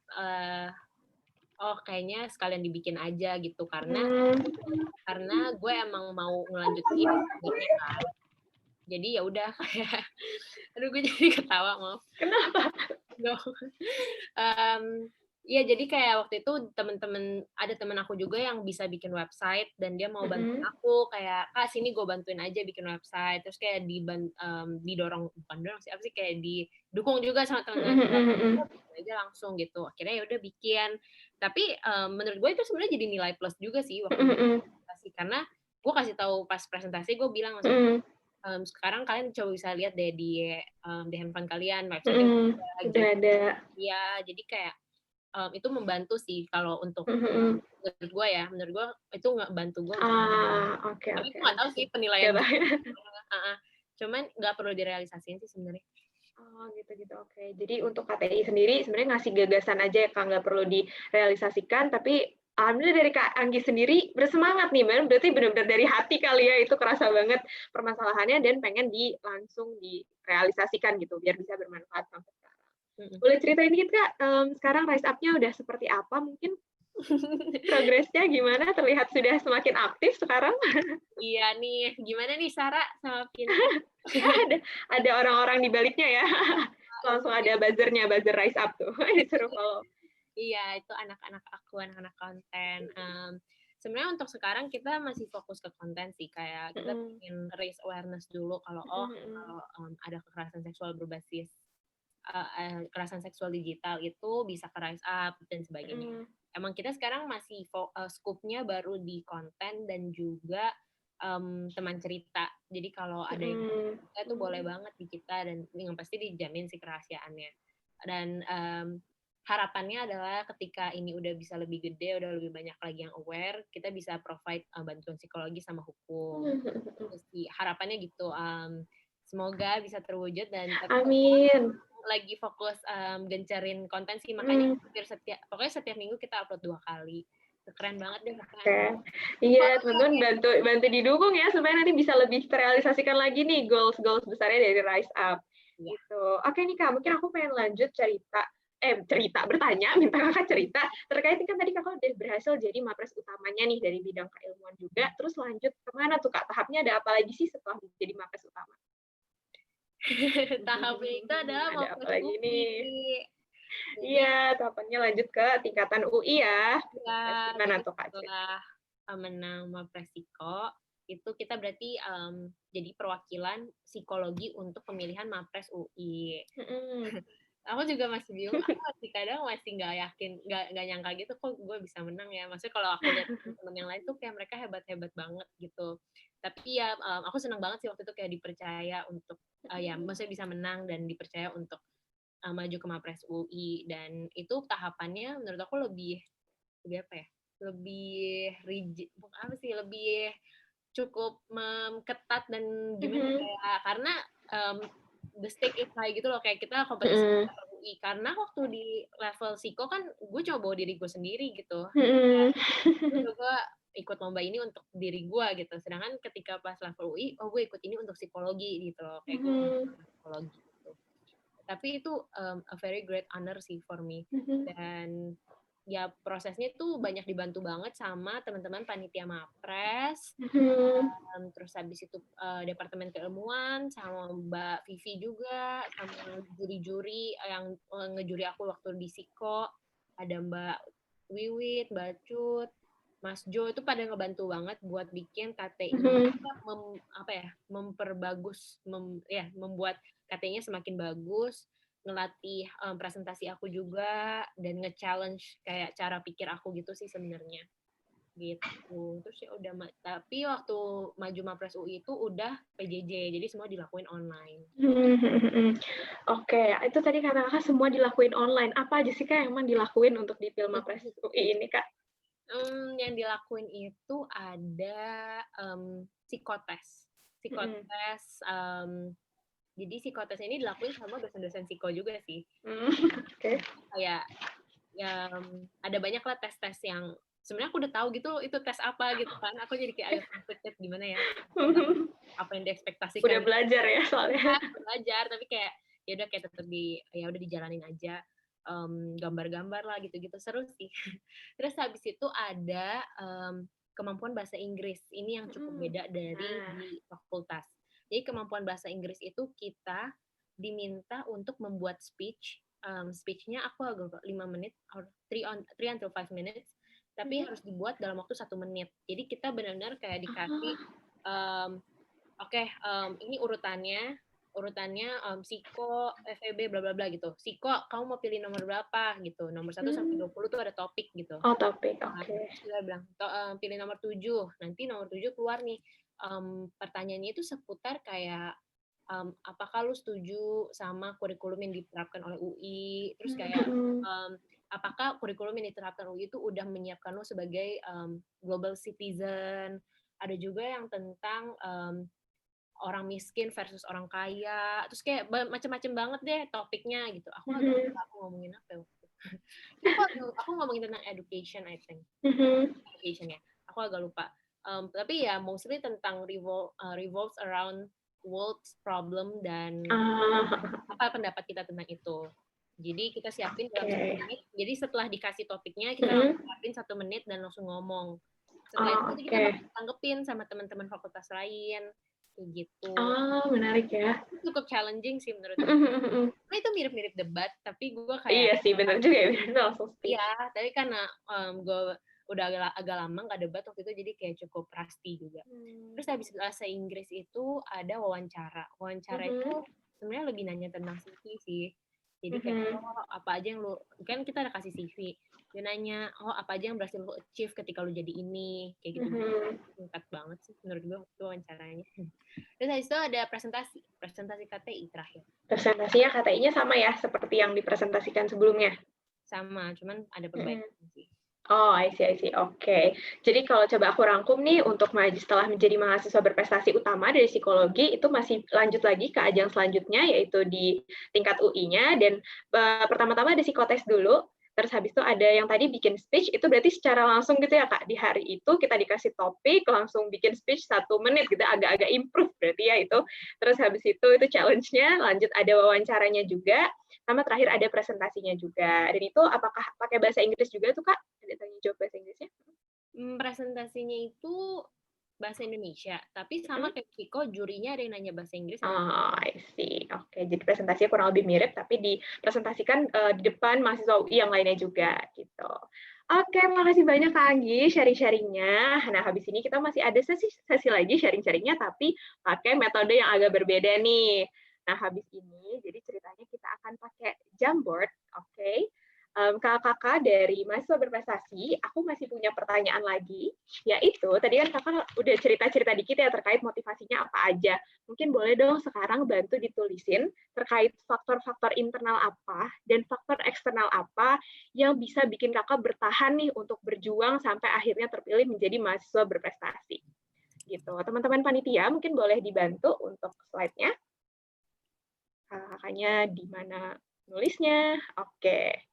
kayaknya sekalian dibikin aja gitu, karena gue emang mau ngelanjutin sebenarnya kan. Jadi ya udah kayak, aduh gue jadi ketawa, maaf. Kenapa? Ya jadi kayak waktu itu ada temen aku juga yang bisa bikin website dan dia mau bantuin aku, kayak Kak sini gue bantuin aja bikin website, terus kayak didorong, bukan dorong sih, kayak didukung juga sama teman-teman aja langsung gitu. Akhirnya ya udah bikin. Tapi menurut gue itu sebenarnya jadi nilai plus juga sih waktu presentasi, karena gue kasih tahu pas presentasi, gue bilang maksudnya sekarang kalian coba bisa lihat deh di handphone kalian, website udah ada. Ya, jadi kayak itu membantu sih kalau untuk menurut gue itu nggak bantu gue. Oke. Tapi gue nggak tahu sih penilaian. Cuman nggak perlu direalisasiin sih sebenarnya. Oh gitu. Oke. Jadi untuk KTI sendiri sebenarnya ngasih gagasan aja ya Kak, nggak perlu direalisasikan, tapi alhamdulillah dari Kak Anggi sendiri bersemangat nih, berarti benar-benar dari hati kali ya, itu kerasa banget permasalahannya dan pengen langsung direalisasikan gitu, biar bisa bermanfaat sampai sekarang. Boleh ceritain dikit Kak, sekarang Rise Up-nya udah seperti apa mungkin? Progresnya gimana? Terlihat sudah semakin aktif sekarang. Iya nih, gimana nih Sarah sama Pin? ada orang-orang di baliknya ya. Langsung ada buzzernya, buzzer Rise Up tuh. Disuruh follow. Iya, itu anak-anak aku, anak-anak konten. Sebenarnya untuk sekarang kita masih fokus ke konten sih, kayak kita ingin raise awareness dulu kalau ada kekerasan seksual berbasis kekerasan seksual digital itu bisa ke Rise Up dan sebagainya. Emang kita sekarang masih scope-nya baru di konten dan juga teman cerita. Jadi kalau ada yang kita tuh boleh banget di kita dan yang pasti dijamin sih kerahasiaannya. Dan harapannya adalah ketika ini udah bisa lebih gede, udah lebih banyak lagi yang aware, kita bisa provide bantuan psikologi sama hukum. Terus harapannya gitu. Semoga bisa terwujud dan amin. Lagi fokus gencarin konten sih, makanya pokoknya setiap minggu kita upload 2 kali. Keren banget deh. Iya, teman-teman bantu didukung ya supaya nanti bisa lebih terrealisasikan lagi nih goals besarnya dari Rise Up. Gitu. Oke nih Kak, mungkin aku pengen lanjut bertanya, minta Kakak cerita terkait kan tadi Kakak udah berhasil jadi mapres utamanya nih dari bidang keilmuan juga, terus lanjut kemana tuh Kak? Tahapnya ada apa lagi sih setelah jadi mapres utama? Tahapnya itu adalah ada apa lagi nih? Iya, tahapannya lanjut ke tingkatan UI ya. Gimana tuh Kak? Setelah menang Mapres Psiko, itu kita berarti jadi perwakilan psikologi untuk pemilihan Mapres UI. Aku juga masih bingung, aku kadang masih nggak yakin, nggak nyangka gitu kok gue bisa menang ya. Maksudnya kalau aku lihat teman-teman yang lain tuh kayak mereka hebat-hebat banget gitu. Tapi ya aku senang banget sih waktu itu kayak dipercaya untuk maksudnya bisa menang dan dipercaya untuk maju ke Mapres UI, dan itu tahapannya menurut aku lebih apa ya? Lebih rigid, apa sih? Lebih cukup ketat dan gimana kayak karena the stake is high gitu loh, kayak kita kompetisi UI. Karena waktu di level psiko kan gue coba bawa diri gue sendiri gitu. Gue ikut lomba ini untuk diri gue gitu. Sedangkan ketika pas level UI, gue ikut ini untuk psikologi gitu loh. Kayak gue psikologi gitu. Tapi itu a very great honor sih for me. Dan ya prosesnya tuh banyak dibantu banget sama teman-teman panitia Mapres, terus habis itu Departemen Keilmuan, sama Mbak Vivi juga, sama juri-juri yang ngejuri aku waktu di Psiko, ada Mbak Wiwit, Mbak Cut, Mas Jo, itu pada ngebantu banget buat bikin KTI memperbagus, membuat KTI-nya semakin bagus, ngelatih presentasi aku juga, dan nge-challenge kayak cara pikir aku gitu sih sebenarnya. Gitu. Terus ya udah, tapi waktu maju Mapres UI itu udah PJJ, jadi semua dilakuin online. Oke, itu tadi kata Kakak semua dilakuin online. Apa aja sih Kak yang emang dilakuin untuk di film Mapres UI ini Kak? Yang dilakuin itu ada psikotes. Jadi psikotes ini dilakuin sama dosen-dosen psiko juga sih. Kayak ada banyak lah tes-tes yang sebenarnya aku udah tahu gitu itu tes apa gitu kan. Aku jadi kayak agak conflicted gimana ya. Apa yang diekspektasikan. Udah belajar ya soalnya. Belajar, tapi kayak ya udah kayak tetap udah dijalanin aja. Gambar-gambar lah gitu-gitu, seru sih. Terus habis itu ada kemampuan bahasa Inggris. Ini yang cukup beda dari di fakultas. Jadi kemampuan bahasa Inggris itu kita diminta untuk membuat speech. Speech-nya aku agak 5 menit, or 3 until 5 minutes, tapi harus dibuat dalam waktu 1 menit. Jadi kita benar-benar kayak dikasih, ini urutannya psiko, FEB, bla bla bla gitu. Psiko, kamu mau pilih nomor berapa gitu. Nomor 1 sampai 20 tuh ada topik gitu. Oh, topik, oke. Terus dia bilang, pilih nomor 7. Nanti nomor 7 keluar nih pertanyaannya itu seputar kayak apakah lu setuju sama kurikulum yang diterapkan oleh UI, terus kayak apakah kurikulum yang diterapkan UI itu udah menyiapkan lu sebagai global citizen. Ada juga yang tentang orang miskin versus orang kaya, terus kayak macam-macam banget deh topiknya gitu. Aku agak lupa aku ngomongin apa ya waktu itu. Aku ngomongin tentang education, I think. Education ya. Aku agak lupa. Tapi ya mostly tentang revolves around world's problem dan apa pendapat kita tentang itu. Jadi kita siapin dalam 1 menit. Jadi setelah dikasih topiknya kita langsung siapin 1 menit dan langsung ngomong. Setelah itu kita bakal tanggepin sama teman-teman fakultas lain kayak gitu. Menarik ya. Cukup challenging sih menurutku. Nah, itu mirip-mirip debat, tapi gue kayak iya sih benar juga ya, langsung speech. Iya, tapi karena gue udah agak lama nggak debat waktu itu, jadi kayak cukup pasti juga. Terus habis bahasa Inggris itu ada wawancara. Wawancara itu sebenarnya lebih nanya tentang CV sih. Jadi kayak apa aja yang lu, kan kita ada kasih CV. Dia nanya, apa aja yang berhasil lu achieve ketika lu jadi ini, kayak gitu. Singkat banget sih menurut gue itu wawancaranya. Terus habis itu ada presentasi KTI terakhir. Presentasinya KTI-nya sama ya seperti yang dipresentasikan sebelumnya. Sama, cuman ada perbaikan sih. Oh, I see. Oke. Jadi kalau coba aku rangkum nih, untuk maju setelah menjadi mahasiswa berprestasi utama dari psikologi, itu masih lanjut lagi ke ajang selanjutnya, yaitu di tingkat UI-nya, dan pertama-tama ada psikotes dulu, terus habis itu ada yang tadi bikin speech, itu berarti secara langsung gitu ya Kak, di hari itu kita dikasih topik, langsung bikin speech 1 menit gitu, agak-agak improve berarti ya itu. Terus habis itu challenge-nya, lanjut ada wawancaranya juga, sama terakhir ada presentasinya juga. Dan itu apakah pakai bahasa Inggris juga tuh Kak? Ada tanya jawab bahasa Inggrisnya? Presentasinya itu bahasa Indonesia, tapi sama kayak Psiko, jurinya ada yang nanya bahasa Inggris. I see. Oke, jadi presentasinya kurang lebih mirip, tapi dipresentasikan di depan mahasiswa UI yang lainnya juga, gitu. Oke, makasih banyak Kak Anggi sharing-sharingnya. Nah, habis ini kita masih ada sesi lagi sharing-sharingnya, tapi pakai metode yang agak berbeda nih. Nah, habis ini, jadi ceritanya kita akan pakai Jamboard, oke? Kakak dari mahasiswa berprestasi, aku masih punya pertanyaan lagi, yaitu tadi kan kakak udah cerita-cerita dikit ya terkait motivasinya apa aja. Mungkin boleh dong sekarang bantu ditulisin terkait faktor-faktor internal apa dan faktor eksternal apa yang bisa bikin kakak bertahan nih untuk berjuang sampai akhirnya terpilih menjadi mahasiswa berprestasi. Gitu. Teman-teman panitia mungkin boleh dibantu untuk slide-nya. Kakaknya di mana nulisnya? Oke.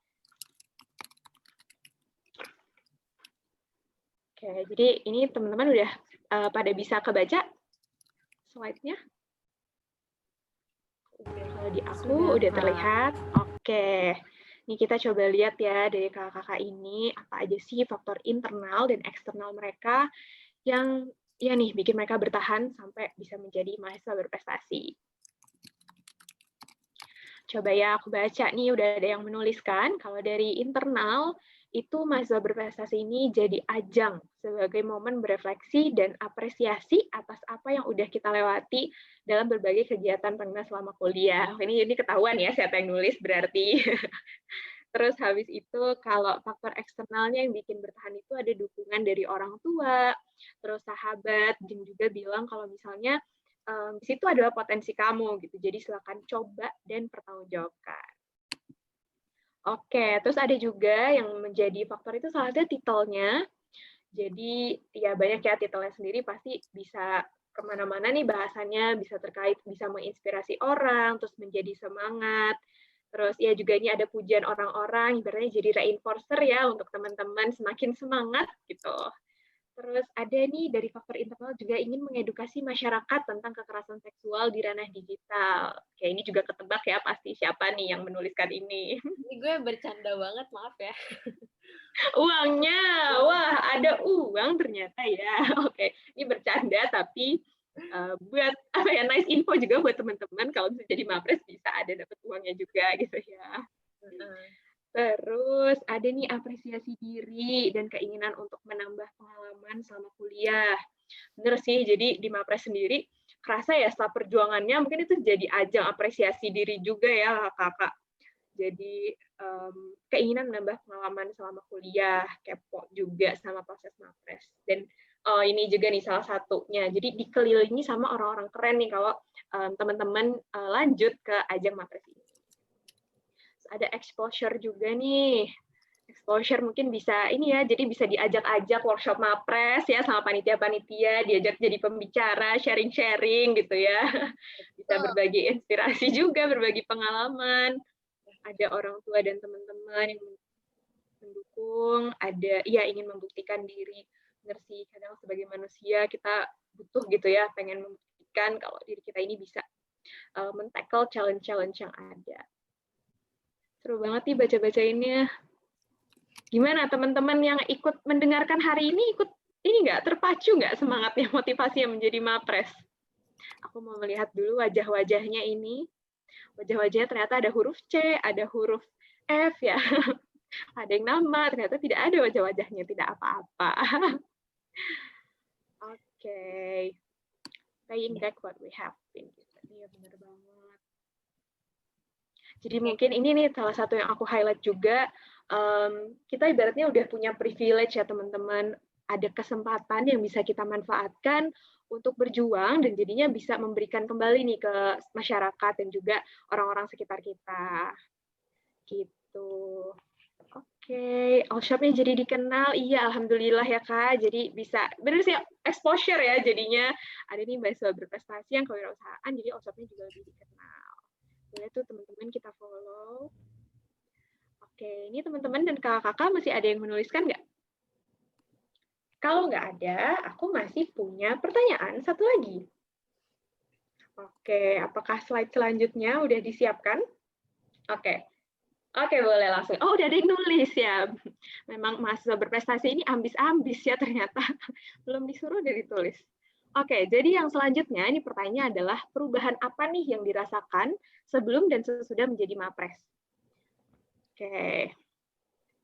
Oke, jadi ini teman-teman udah pada bisa kebaca slide-nya? Kalau di aku udah terlihat. Oke, ini kita coba lihat ya dari kakak-kakak ini, apa aja sih faktor internal dan eksternal mereka yang ya nih bikin mereka bertahan sampai bisa menjadi mahasiswa berprestasi. Coba ya aku baca nih, udah ada yang menuliskan, kalau dari internal, itu mahasiswa berprestasi ini jadi ajang sebagai momen berefleksi dan apresiasi atas apa yang udah kita lewati dalam berbagai kegiatan pernah selama kuliah. Ini ketahuan ya siapa yang nulis berarti. Terus habis itu kalau faktor eksternalnya yang bikin bertahan itu ada dukungan dari orang tua, terus sahabat, dan juga bilang kalau misalnya di situ adalah potensi kamu gitu. Jadi silakan coba dan pertanggungjawabkan. Oke, terus ada juga yang menjadi faktor itu salah satu titelnya. Jadi ya banyak ya titelnya sendiri pasti bisa kemana-mana nih bahasannya, bisa terkait, bisa menginspirasi orang, terus menjadi semangat. Terus ya juga ini ada pujian orang-orang, ibaratnya jadi reinforcer ya untuk teman-teman semakin semangat gitu. Terus ada nih dari faktor internal juga ingin mengedukasi masyarakat tentang kekerasan seksual di ranah digital. Kayak ini juga ketebak ya pasti siapa nih yang menuliskan ini. Ini gue bercanda banget, maaf ya. Uangnya, wah ada uang ternyata ya. Oke, ini bercanda tapi buat apa ya nice info juga buat teman-teman kalau bisa jadi mapres bisa ada dapat uangnya juga gitu ya. Terus ada nih apresiasi diri dan keinginan untuk menambah pengalaman selama kuliah. Bener sih, jadi di Mapres sendiri kerasa ya setelah perjuangannya mungkin itu jadi ajang apresiasi diri juga ya kakak. Jadi keinginan menambah pengalaman selama kuliah, kepo juga sama proses Mapres. Dan ini juga nih salah satunya. Jadi dikelilingi sama orang-orang keren nih kalau teman-teman lanjut ke ajang Mapres ini. Ada exposure juga nih. Exposure mungkin bisa ini ya, jadi bisa diajak-ajak workshop Mapres ya sama panitia-panitia, diajak jadi pembicara, sharing-sharing gitu ya. Bisa berbagi inspirasi juga, berbagi pengalaman. Ada orang tua dan teman-teman yang mendukung, ada ingin membuktikan diri. Benar sih, kadang sebagai manusia kita butuh gitu ya, pengen membuktikan kalau diri kita ini bisa men-tackle challenge-challenge yang ada. Seru banget nih baca-bacainnya. Gimana teman-teman yang ikut mendengarkan hari ini, ikut ini nggak, terpacu nggak semangatnya, motivasinya menjadi Mapres? Aku mau melihat dulu wajah-wajahnya ini. Wajah-wajahnya ternyata ada huruf C, ada huruf F ya. Ada yang nama, ternyata tidak ada wajah-wajahnya, tidak apa-apa. Oke. Paying back what we have been. Iya benar banget. Jadi mungkin ini nih salah satu yang aku highlight juga, kita ibaratnya udah punya privilege ya teman-teman, ada kesempatan yang bisa kita manfaatkan untuk berjuang dan jadinya bisa memberikan kembali nih ke masyarakat dan juga orang-orang sekitar kita. Gitu. Oke, Allshop-nya jadi dikenal, iya alhamdulillah ya Kak, jadi bisa, bener sih exposure ya jadinya, ada nih mahasiswa berprestasi yang kewirausahaan, jadi Allshop-nya juga lebih dikenal. Boleh tuh teman-teman kita follow. Oke, ini teman-teman dan kakak-kakak masih ada yang menuliskan nggak? Kalau nggak ada, aku masih punya pertanyaan satu lagi. Oke, apakah slide selanjutnya udah disiapkan? Oke. Oke, boleh langsung. Oh, udah ada yang nulis ya. Memang mahasiswa berprestasi ini ambis-ambis ya ternyata. Belum disuruh udah ditulis. Oke, jadi yang selanjutnya, ini pertanyaannya adalah perubahan apa nih yang dirasakan sebelum dan sesudah menjadi Mapres? Oke,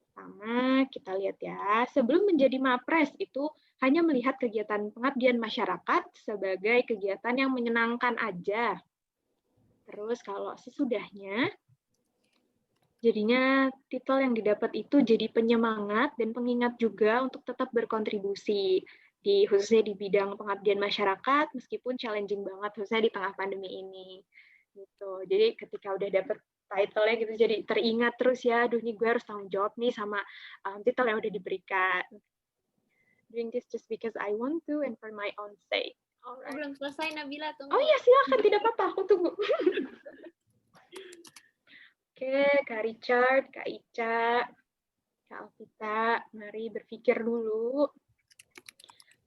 pertama kita lihat ya, sebelum menjadi Mapres itu hanya melihat kegiatan pengabdian masyarakat sebagai kegiatan yang menyenangkan aja. Terus kalau sesudahnya, jadinya titel yang didapat itu jadi penyemangat dan pengingat juga untuk tetap berkontribusi, khususnya di bidang pengabdian masyarakat, meskipun challenging banget, khususnya di tengah pandemi ini. Gitu. Jadi ketika udah dapet title-nya gitu, jadi teringat terus ya, aduh nih gue harus tanggung jawab nih sama title yang udah diberikan. Doing this just because I want to and for my own sake. Alright. Belum selesai Nabila, tunggu. Oh iya silakan, tidak apa-apa, aku tunggu. Oke, Kak Richard, Kak Ica, Kak Alvita, mari berpikir dulu.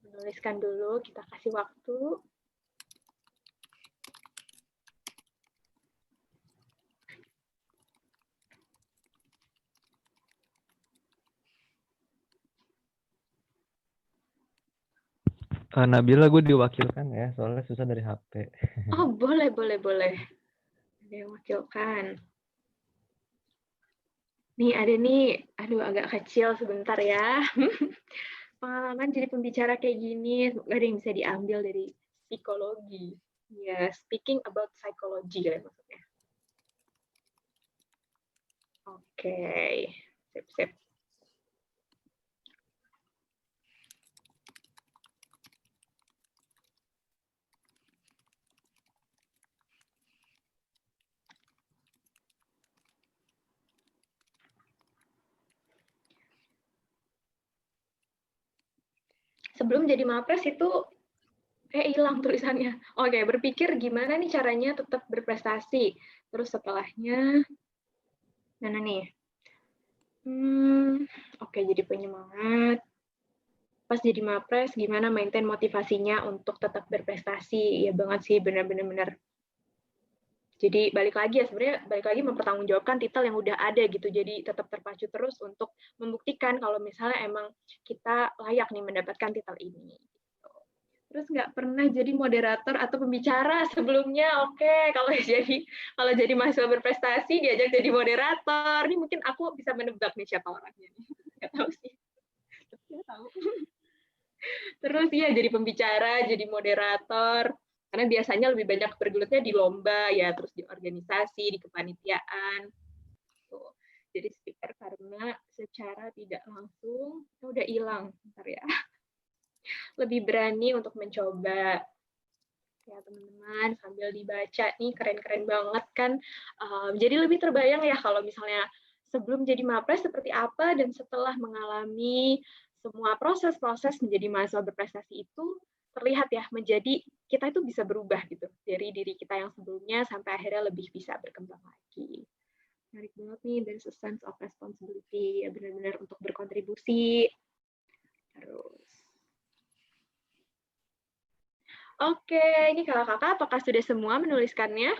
Menuliskan dulu, kita kasih waktu. Nabila, gue diwakilkan ya, soalnya susah dari HP. Oh, boleh. Ada yang wakilkan. Nih, ada nih, aduh agak kecil sebentar ya. Pengalaman jadi pembicara kayak gini, ada yang bisa diambil dari psikologi. Ya, speaking about psychology ya maksudnya. Oke, sip. Sebelum jadi Mapres itu hilang tulisannya. Oke, berpikir gimana nih caranya tetap berprestasi. Terus setelahnya, mana nih? Oke, jadi penyemangat. Pas jadi Mapres, gimana maintain motivasinya untuk tetap berprestasi. Ya banget sih, benar-benar. Jadi balik lagi mempertanggungjawabkan titel yang udah ada gitu. Jadi tetap terpacu terus untuk membuktikan kalau misalnya emang kita layak nih mendapatkan titel ini. Terus nggak pernah jadi moderator atau pembicara sebelumnya. Oke, kalau jadi mahasiswa berprestasi diajak jadi moderator. Ini mungkin aku bisa menebak nih siapa orangnya. Nggak tahu sih. Nggak tahu. Terus ya jadi pembicara, jadi moderator. Karena biasanya lebih banyak bergelutnya di lomba ya, terus di organisasi, di kepanitiaan. Tuh. Jadi speaker karena secara tidak langsung udah hilang, bentar ya. lebih berani untuk mencoba. Ya teman-teman, sambil dibaca nih keren-keren banget kan. Jadi lebih terbayang ya kalau misalnya sebelum jadi Mapres seperti apa dan setelah mengalami semua proses-proses menjadi mahasiswa berprestasi itu terlihat ya menjadi kita itu bisa berubah gitu dari diri kita yang sebelumnya sampai akhirnya lebih bisa berkembang lagi. Menarik banget nih, there's a sense of responsibility, ya benar-benar untuk berkontribusi. Terus oke, ini kakak-kakak apakah sudah semua menuliskannya?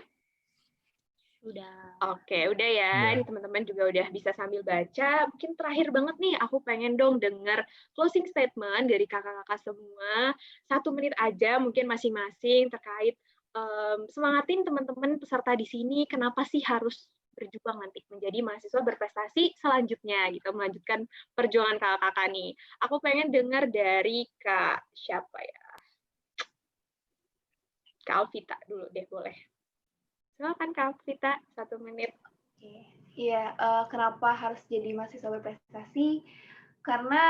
Sudah. Oke, udah ya. Ini teman-teman juga udah bisa sambil baca. Mungkin terakhir banget nih, aku pengen dong dengar closing statement dari kakak-kakak semua. 1 menit aja mungkin masing-masing terkait semangatin teman-teman peserta di sini, kenapa sih harus berjuang nanti menjadi mahasiswa berprestasi selanjutnya gitu, melanjutkan perjuangan kakak-kakak nih. Aku pengen dengar dari Kak siapa ya? Kak Alvita dulu deh, boleh. Silakan Kak Alvita, 1 menit. Iya, kenapa harus jadi mahasiswa berprestasi? Karena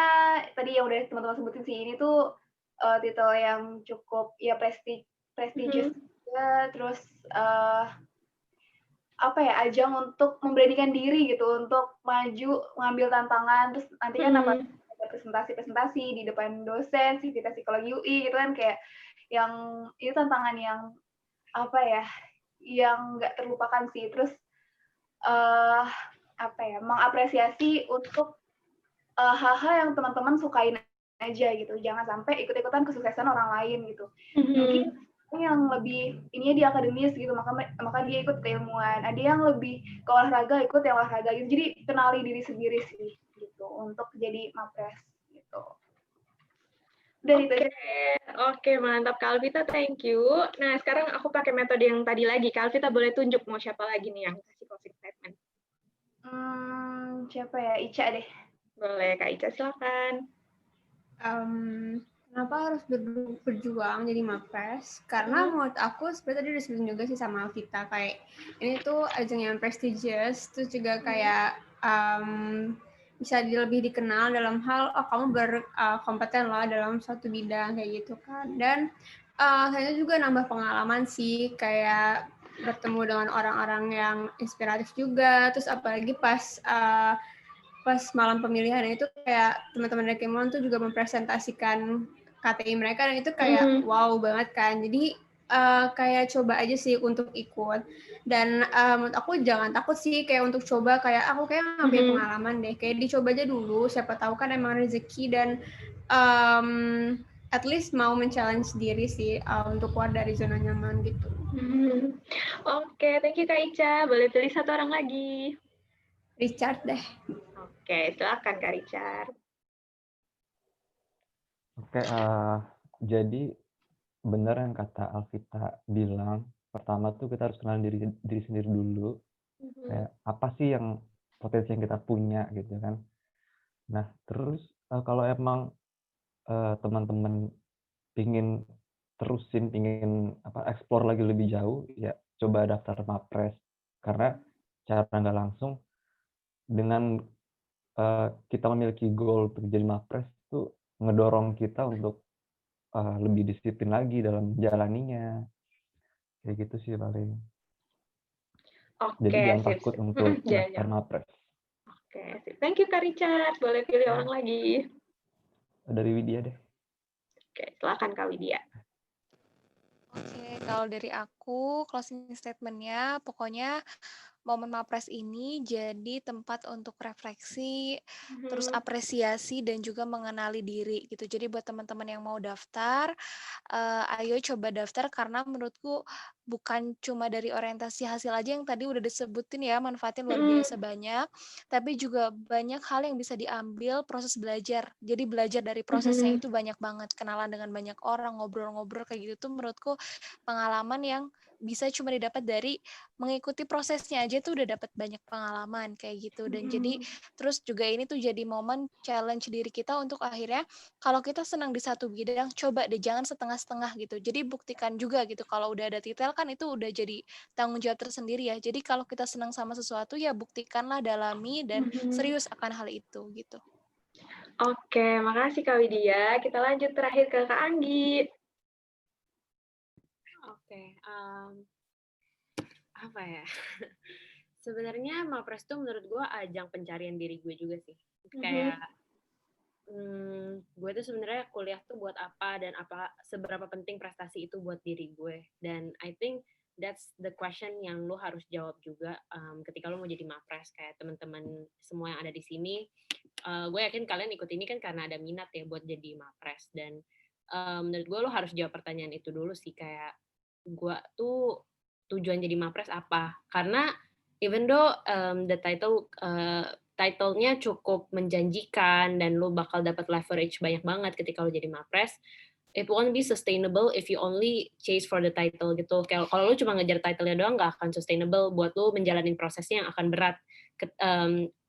tadi yang udah teman-teman sebutin sih, ini tuh titel yang cukup ya prestigious juga, terus apa ya, ajang untuk memberanikan diri gitu, untuk maju, mengambil tantangan, terus nanti kan apa ada presentasi-presentasi di depan dosen, Sivitas Psikologi UI gitu kan, kayak yang itu tantangan yang apa ya, yang nggak terlupakan sih. Terus apa ya, mengapresiasi untuk hal-hal yang teman-teman sukain aja gitu, jangan sampai ikut-ikutan kesuksesan orang lain gitu. Mungkin yang lebih ininya di akademis gitu, maka dia ikut keilmuan. Ada yang lebih ke olahraga, ikut yang olahraga gitu. Jadi kenali diri sendiri sih gitu untuk jadi Mapres gitu. Oke, mantap Kak Alvita, thank you. Nah, sekarang aku pakai metode yang tadi lagi. Kak Alvita boleh tunjuk mau siapa lagi nih yang kasih closing statement. Siapa ya? Ica deh. Boleh, Kak Ica, silakan. Kenapa harus berjuang jadi Mapres? Karena menurut aku seperti tadi disebut juga sih sama Alvita, kayak ini tuh ajang yang prestigious, terus juga kayak bisa lebih dikenal dalam hal kamu berkompeten lah dalam suatu bidang kayak gitu kan. Dan kayaknya juga nambah pengalaman sih, kayak bertemu dengan orang-orang yang inspiratif juga. Terus apalagi pas malam pemilihan itu kayak teman-teman dari Kemon tuh juga mempresentasikan KTI mereka, dan itu kayak wow banget kan. Jadi kayak coba aja sih untuk ikut, dan menurut aku jangan takut sih kayak untuk coba, kayak aku kayak nggak punya pengalaman deh, kayak dicoba aja dulu, siapa tahu kan emang rezeki, dan at least mau men-challenge diri sih untuk keluar dari zona nyaman gitu. Oke, thank you Kak Ica. Boleh pilih 1 orang lagi. Richard deh. Oke, silakan Kak Richard. Oke, jadi benar yang kata Alvita bilang, pertama tuh kita harus kenal diri sendiri dulu. Kayak apa sih yang potensi yang kita punya gitu kan. Nah, terus kalau emang teman-teman pingin explore lagi lebih jauh, ya coba daftar Mapres. Karena secara nggak langsung dengan kita memiliki goal untuk jadi Mapres tuh ngedorong kita untuk lebih disiplin lagi dalam menjalaninya. Kayak gitu sih paling. Jadi jangan takut untuk daftar Mapres. Oke, thank you Kak Richard. Boleh pilih orang lagi. Dari Widya deh. Oke, silakan Kak Widya. Oke, kalau dari aku closing statement-nya pokoknya momen Mapres ini jadi tempat untuk refleksi, terus apresiasi dan juga mengenali diri gitu. Jadi buat teman-teman yang mau daftar, ayo coba daftar, karena menurutku bukan cuma dari orientasi hasil aja yang tadi udah disebutin ya, manfaatnya luar biasa banyak, tapi juga banyak hal yang bisa diambil proses belajar. Jadi belajar dari prosesnya itu banyak banget, kenalan dengan banyak orang, ngobrol-ngobrol kayak gitu tuh menurutku pengalaman yang bisa cuma didapat dari mengikuti prosesnya aja tuh udah dapat banyak pengalaman kayak gitu. Dan jadi terus juga ini tuh jadi momen challenge diri kita untuk akhirnya kalau kita senang di satu bidang, coba deh jangan setengah-setengah gitu. Jadi buktikan juga gitu, kalau udah ada titel kan itu udah jadi tanggung jawab tersendiri ya. Jadi kalau kita senang sama sesuatu ya buktikanlah, dalami dan serius akan hal itu gitu. Oke, makasih Kak Widya. Kita lanjut terakhir ke Kak Anggi. Oke, apa ya? Sebenarnya Mapres tuh menurut gue ajang pencarian diri gue juga sih. Kayak gue tuh sebenarnya kuliah tuh buat apa dan seberapa penting prestasi itu buat diri gue. Dan I think that's the question yang lo harus jawab juga ketika lo mau jadi Mapres. Kayak teman-teman semua yang ada di sini, gue yakin kalian ikut ini kan karena ada minat ya buat jadi Mapres. Dan menurut gue lo harus jawab pertanyaan itu dulu sih, kayak gue tuh tujuan jadi Mapres apa? Karena even though the title-nya cukup menjanjikan dan lo bakal dapat leverage banyak banget ketika lo jadi Mapres, it won't be sustainable if you only chase for the title gitu. Kalau lo cuma ngejar title-nya doang, nggak akan sustainable buat lo menjalani prosesnya yang akan berat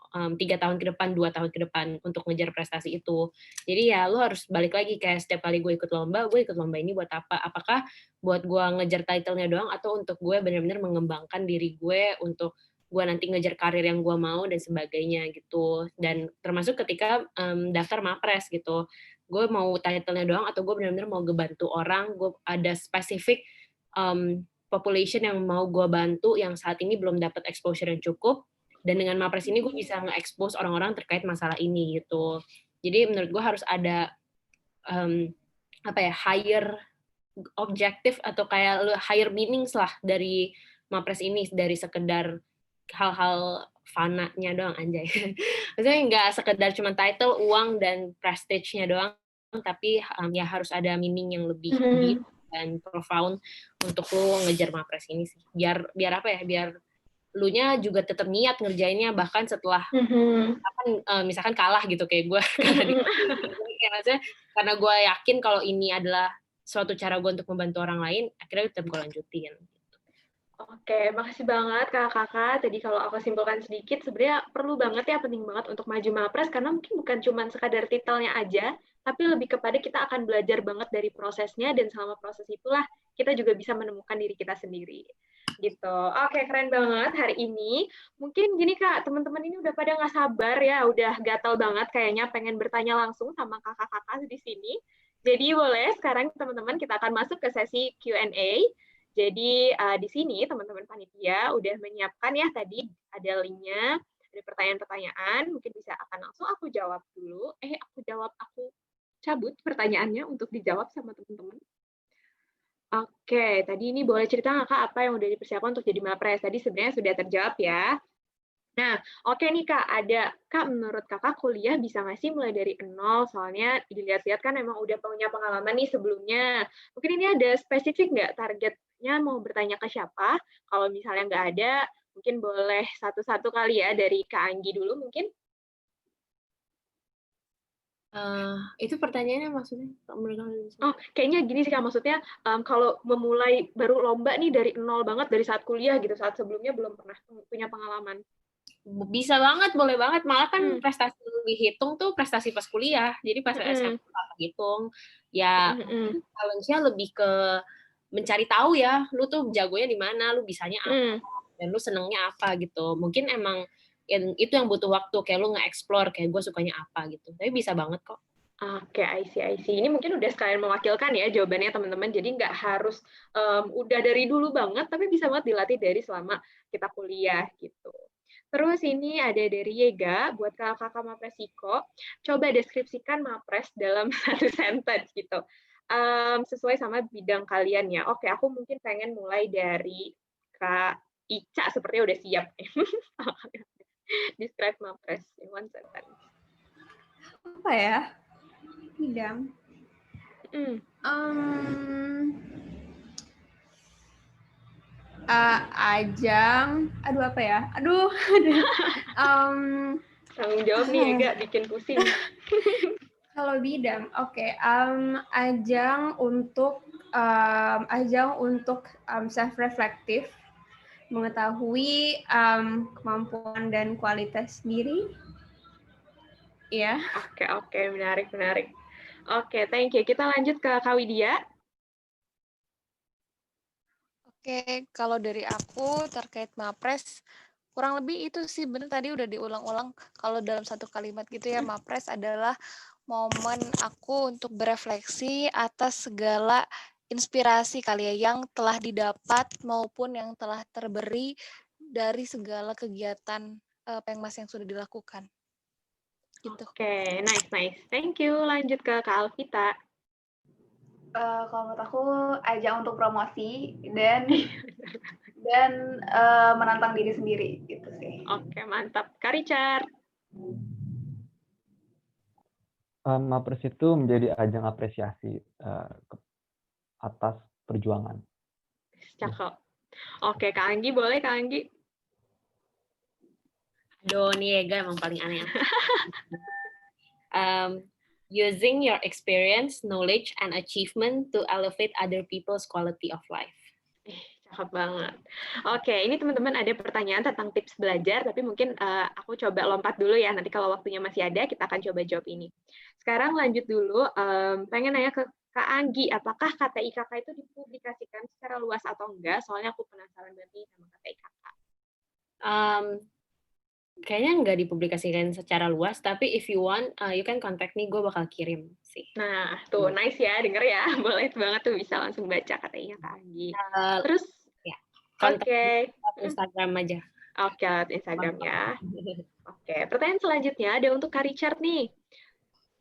3 tahun ke depan, 2 tahun ke depan untuk ngejar prestasi itu. Jadi ya lo harus balik lagi, kayak setiap kali gue ikut lomba ini buat apa? Apakah buat gue ngejar title-nya doang atau untuk gue benar-benar mengembangkan diri gue untuk gue nanti ngejar karir yang gue mau dan sebagainya gitu. Dan termasuk ketika daftar Mapres gitu, gue mau title-nya doang atau gue benar-benar mau ngebantu orang, gue ada spesifik population yang mau gue bantu yang saat ini belum dapat exposure yang cukup, dan dengan Mapres ini gue bisa nge-expose orang-orang terkait masalah ini gitu. Jadi menurut gue harus ada higher objektif atau kayak higher meanings lah dari Mapres ini, dari sekedar hal-hal fananya doang, anjay. Maksudnya nggak sekedar cuma title, uang, dan prestige-nya doang, tapi ya harus ada meaning yang lebih deep dan profound untuk lo ngejar Mapres ini sih. Biar apa ya, biar lu-nya juga tetap niat ngerjainnya bahkan setelah misalkan kalah gitu kayak gue. Maksudnya karena gue yakin kalau ini adalah suatu cara gue untuk membantu orang lain, akhirnya tetap gue lanjutin. Oke, makasih banget kakak-kakak. Tadi kalau aku simpulkan sedikit, sebenarnya perlu banget ya, penting banget untuk maju Mapres, karena mungkin bukan cuma sekadar titelnya aja, tapi lebih kepada kita akan belajar banget dari prosesnya, dan selama proses itulah kita juga bisa menemukan diri kita sendiri. Gitu. Oke, keren banget hari ini. Mungkin gini Kak, teman-teman ini udah pada nggak sabar ya, udah gatal banget kayaknya pengen bertanya langsung sama kakak-kakak di sini. Jadi boleh sekarang teman-teman kita akan masuk ke sesi Q&A. Jadi di sini teman-teman panitia udah menyiapkan ya, tadi ada linknya, ada pertanyaan-pertanyaan, mungkin bisa akan langsung aku jawab dulu. Aku cabut pertanyaannya untuk dijawab sama teman-teman. Oke, tadi ini boleh cerita nggak Kak apa yang udah dipersiapkan untuk jadi Mapres? Tadi sebenarnya sudah terjawab ya. Nah, oke nih Kak, Kak, menurut Kakak kuliah bisa nggak sih mulai dari nol? Soalnya dilihat-lihat kan emang udah punya pengalaman nih sebelumnya. Mungkin ini ada spesifik nggak targetnya mau bertanya ke siapa? Kalau misalnya nggak ada, mungkin boleh satu-satu kali ya, dari Kak Anggi dulu mungkin. Itu pertanyaannya maksudnya? Oh, kayaknya gini sih Kak, maksudnya kalau memulai baru lomba nih dari nol banget, dari saat kuliah gitu, saat sebelumnya belum pernah punya pengalaman. Bisa banget, boleh banget. Malah kan prestasi dihitung tuh prestasi pas kuliah. Jadi pas SMA hitung. Ya, challenge-nya lebih ke mencari tahu ya, lu tuh jagonya di mana, lu bisanya apa, dan lu senengnya apa gitu. Mungkin emang itu yang butuh waktu, kayak lu nge-explore, kayak gue sukanya apa gitu. Tapi bisa banget kok. Oke, I see. Ini mungkin udah sekalian mewakilkan ya jawabannya teman-teman. Jadi nggak harus udah dari dulu banget, tapi bisa banget dilatih dari selama kita kuliah gitu. Terus ini ada dari Yega, buat kakak Mapresiko, coba deskripsikan Mapres dalam satu sentence gitu. Sesuai sama bidang kalian ya. Oke, aku mungkin pengen mulai dari Kak Ica, sepertinya udah siap. Describe Mapres in one sentence. Apa ya? Bidang. Ajang. Aduh, apa ya? Aduh. Tanggung jawab nih ya, bikin pusing. Kalau bidang, oke. Ajang untuk self-reflektif, mengetahui kemampuan dan kualitas diri. Iya. Oke, menarik. Oke, thank you. Kita lanjut ke Kak Widya. Oke, kalau dari aku terkait Mapres, kurang lebih itu sih, bener tadi udah diulang-ulang kalau dalam satu kalimat gitu ya, Mapres adalah momen aku untuk berefleksi atas segala inspirasi kali ya yang telah didapat maupun yang telah terberi dari segala kegiatan Pengmas yang sudah dilakukan. Gitu. Oke, nice. Thank you. Lanjut ke Kak Alvita. Kalau menurut aku ajang untuk promosi dan menantang diri sendiri gitu sih. Oke, mantap. Kak Richard. Mapres itu menjadi ajang apresiasi atas perjuangan. Cakep. Oke, Kak Anggi, boleh Kak Anggi? Doniega emang paling aneh. Using your experience, knowledge, and achievement to elevate other people's quality of life. Cakep banget. Oke, ini teman-teman ada pertanyaan tentang tips belajar, tapi mungkin aku coba lompat dulu ya. Nanti kalau waktunya masih ada, kita akan coba jawab ini. Sekarang lanjut dulu, pengen nanya ke Kak Anggi, apakah KTI Kakak itu dipublikasikan secara luas atau enggak? Soalnya aku penasaran banget sama KTI Kakak. Kayaknya nggak dipublikasikan secara luas, tapi if you want, you can contact me, gue bakal kirim sih. Nah, tuh nice ya, denger ya. Boleh banget tuh bisa langsung baca KTI-nya Kak Anggi. Terus, ya, oke. Instagram aja. Oke, Instagramnya. Oke, pertanyaan selanjutnya ada untuk Kak Richard nih.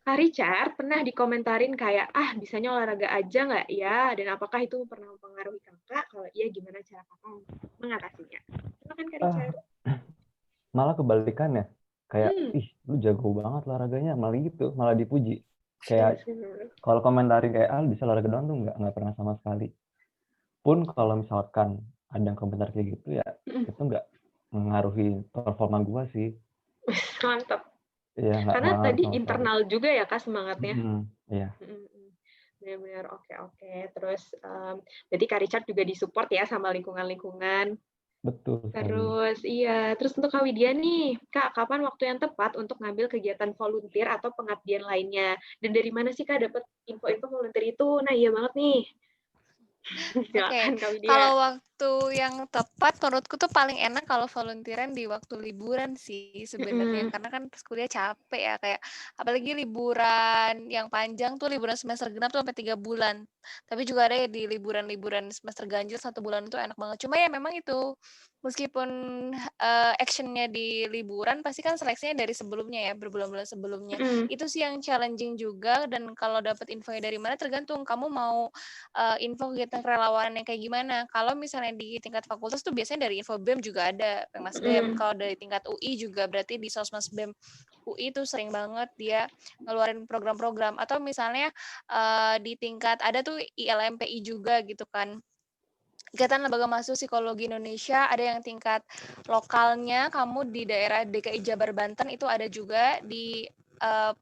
Kak Richard pernah dikomentarin kayak, bisanya olahraga aja nggak ya? Dan apakah itu pernah mempengaruhi kakak? Kalau iya, gimana cara kakak mengatasinya? Silakan Kak Richard. Malah kebalikannya. Kayak, lu jago banget olahraganya. Malah gitu, malah dipuji. Kayak, kalau komentarin kayak, bisa olahraga doang tuh nggak pernah sama sekali. Pun kalau misalkan ada yang komentar kayak gitu ya, itu nggak mengaruhi performa gue sih. Mantap. Ya, karena tadi internal juga ya Kak semangatnya. Iya. Benar-benar oke. Terus berarti Kak Richard juga disupport ya sama lingkungan-lingkungan. Betul. Terus terus untuk Kak Widya nih, Kak, kapan waktu yang tepat untuk ngambil kegiatan volunteer atau pengabdian lainnya? Dan dari mana sih Kak dapat info-info volunteer itu? Nah, iya banget nih. Oke, kalau waktu yang tepat menurutku tuh paling enak kalau volunteeran di waktu liburan sih sebenarnya, karena kan pas kuliah capek ya, kayak apalagi liburan yang panjang tuh, liburan semester genap tuh sampai 3 bulan. Tapi juga ada ya di liburan semester ganjil 1 bulan itu enak banget. Cuma ya memang itu, meskipun action-nya di liburan pasti kan seleksinya dari sebelumnya ya, berbulan-bulan sebelumnya. Itu sih yang challenging juga, dan kalau dapat infonya dari mana tergantung kamu mau info kegiatan kerelawanan yang kayak gimana. Kalau misalnya di tingkat fakultas tuh biasanya dari info BEM juga ada, Pengmas BEM. Kalau dari tingkat UI juga berarti di Sosmas BEM UI tuh sering banget dia ngeluarin program-program. Atau misalnya di tingkat ada tuh ILMPI juga gitu kan. Ikatan Lembaga Mahasiswa Psikologi Indonesia, ada yang tingkat lokalnya, kamu di daerah DKI Jabar Banten itu ada juga di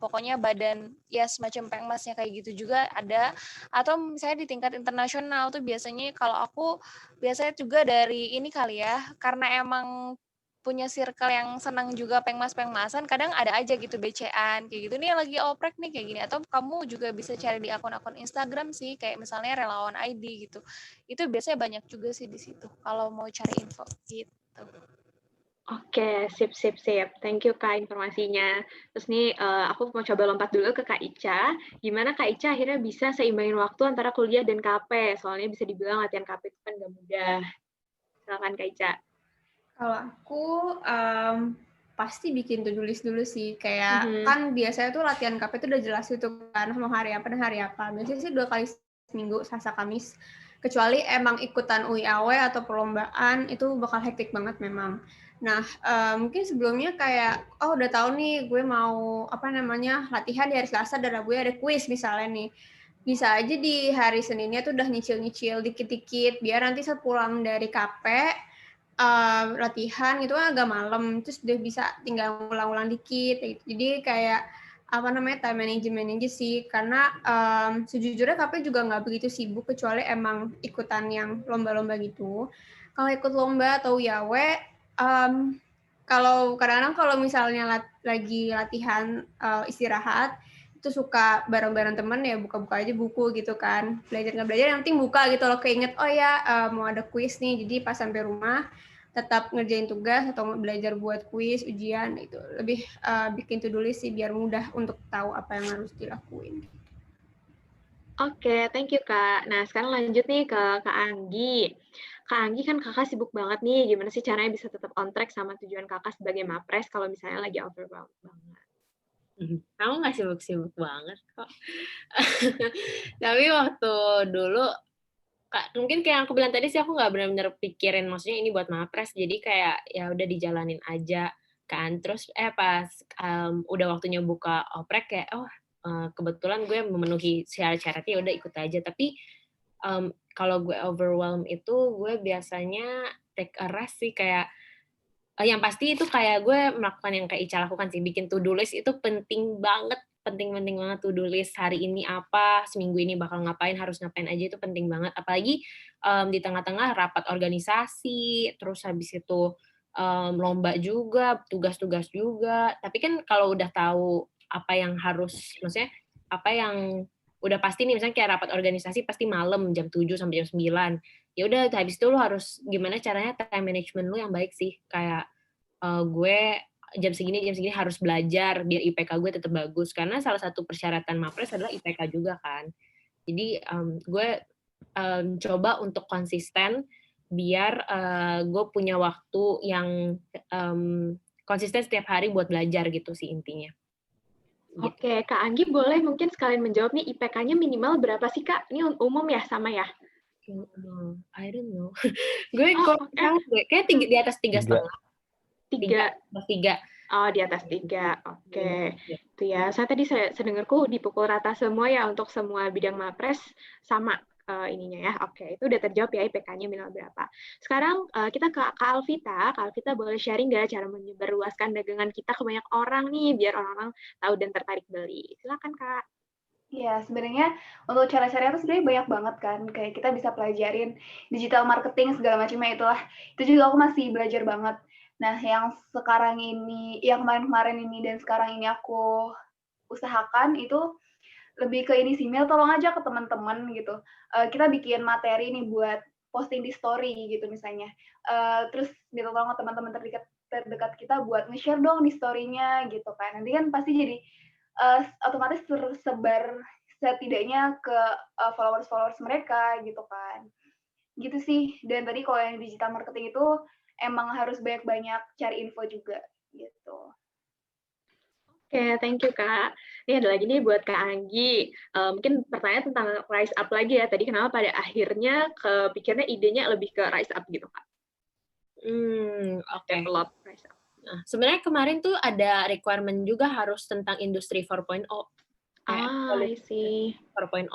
pokoknya badan ya semacam Pengmasnya kayak gitu juga ada, atau misalnya di tingkat internasional tuh biasanya kalau aku biasanya juga dari ini kali ya, karena emang punya circle yang senang juga pengmasan, kadang ada aja gitu BC-an kayak gitu, nih lagi oprek nih kayak gini, atau kamu juga bisa cari di akun-akun Instagram sih, kayak misalnya relawan ID gitu, itu biasanya banyak juga sih di situ kalau mau cari info gitu. Oke, sip. Thank you Kak informasinya. Terus nih aku mau coba lompat dulu ke Kak Ica. Gimana Kak Ica akhirnya bisa seimbangin waktu antara kuliah dan KP? Soalnya bisa dibilang latihan KP itu kan gak mudah. Silakan Kak Ica. Kalau aku pasti bikin to-do list dulu sih. Kayak kan biasanya tuh latihan KP itu udah jelas itu kan mau hari apa dan hari apa. Biasanya sih 2 kali seminggu, Selasa Kamis. Kecuali emang ikutan UIAW atau perlombaan itu bakal hektik banget memang. Nah, mungkin sebelumnya kayak udah tahu nih gue mau latihan di hari Selasa dan gue ada kuis misalnya nih. Bisa aja di hari Seninnya tuh udah nyicil-nyicil dikit-dikit biar nanti saat pulang dari KP latihan gitu kan agak malam, terus udah bisa tinggal ulang-ulang dikit gitu. Jadi kayak time management aja sih, karena sejujurnya KP juga nggak begitu sibuk kecuali emang ikutan yang lomba-lomba gitu. Kalau ikut lomba atau yawe, kalau kadang-kadang kalau misalnya lagi latihan istirahat, itu suka bareng-bareng temen ya buka-buka aja buku gitu kan, belajar nggak belajar yang penting buka gitu loh, keinget mau ada kuis nih, jadi pas sampai rumah tetap ngerjain tugas atau belajar buat kuis, ujian itu. Lebih bikin to-do list sih biar mudah untuk tahu apa yang harus dilakuin. Oke, thank you Kak. Nah, sekarang lanjut nih ke Kak Anggi. Kak Anggi kan Kakak sibuk banget nih, gimana sih caranya bisa tetap on track sama tujuan Kakak sebagai Mapres kalau misalnya lagi overwhelmed banget? Aku nggak sibuk-sibuk banget kok. Tapi waktu dulu, mungkin kayak aku bilang tadi sih, aku nggak benar-benar pikirin, maksudnya ini buat Mapres, jadi kayak ya udah dijalanin aja kan. Terus pas udah waktunya buka oprek kayak, kebetulan gue memenuhi syarat-syaratnya, ya udah ikut aja. Tapi kalau gue overwhelm itu gue biasanya take a rest sih, kayak yang pasti itu kayak gue melakukan yang kayak Ica lakukan sih, bikin to-do list itu penting banget to-do list hari ini apa, seminggu ini bakal ngapain, harus ngapain aja, itu penting banget. Apalagi di tengah-tengah rapat organisasi, terus habis itu lomba juga, tugas-tugas juga. Tapi kan kalau udah tahu apa yang harus, maksudnya apa yang udah pasti nih, misalnya kayak rapat organisasi pasti malam jam 7 sampai jam 9. Ya udah habis itu lu harus gimana caranya time management lu yang baik sih, kayak gue jam segini harus belajar biar IPK gue tetap bagus, karena salah satu persyaratan Mapres adalah IPK juga kan. Jadi gue coba untuk konsisten biar gue punya waktu yang konsisten setiap hari buat belajar gitu sih intinya. Gitu. Oke, Kak Anggi boleh mungkin sekalian menjawab nih, IPK-nya minimal berapa sih Kak? Ini umum ya, sama ya? I don't know. Gue kayak di atas 3,5. 3. Oh, di atas 3. Oke. Itu ya. Saya tadi sedengarku dipukul rata semua ya untuk semua bidang Mapres sama ininya ya. Oke, itu udah terjawab ya IPK-nya minimal berapa. Sekarang kita ke Kak Alvita. Kak Alvita boleh sharing nggak cara menyebarluaskan dagangan kita ke banyak orang nih biar orang-orang tahu dan tertarik beli. Silakan Kak. Ya, sebenarnya untuk cara-caranya itu sebenarnya banyak banget kan. Kayak kita bisa pelajarin digital marketing segala macamnya itulah. Itu juga aku masih belajar banget. Nah, yang sekarang ini, yang kemarin-kemarin ini dan sekarang ini aku usahakan itu lebih ke ini sih, Mil, tolong aja ke teman-teman gitu. Kita bikin materi nih buat posting di story gitu misalnya. Terus minta tolong ke teman-teman terdekat kita buat nge-share dong di story-nya gitu kan. Nanti kan pasti jadi otomatis tersebar setidaknya ke followers mereka gitu kan. Gitu sih. Dan tadi kalau yang digital marketing itu emang harus banyak-banyak cari info juga gitu. Oke, thank you Kak. Ini ada lagi nih buat Kak Anggi. Mungkin pertanyaan tentang rise up lagi ya. Tadi kenapa pada akhirnya kepikirnya idenya lebih ke rise up gitu Kak? Oke. Develop rise up. Nah, sebenarnya kemarin tuh ada requirement juga harus tentang industri 4.0. I see. 4.0.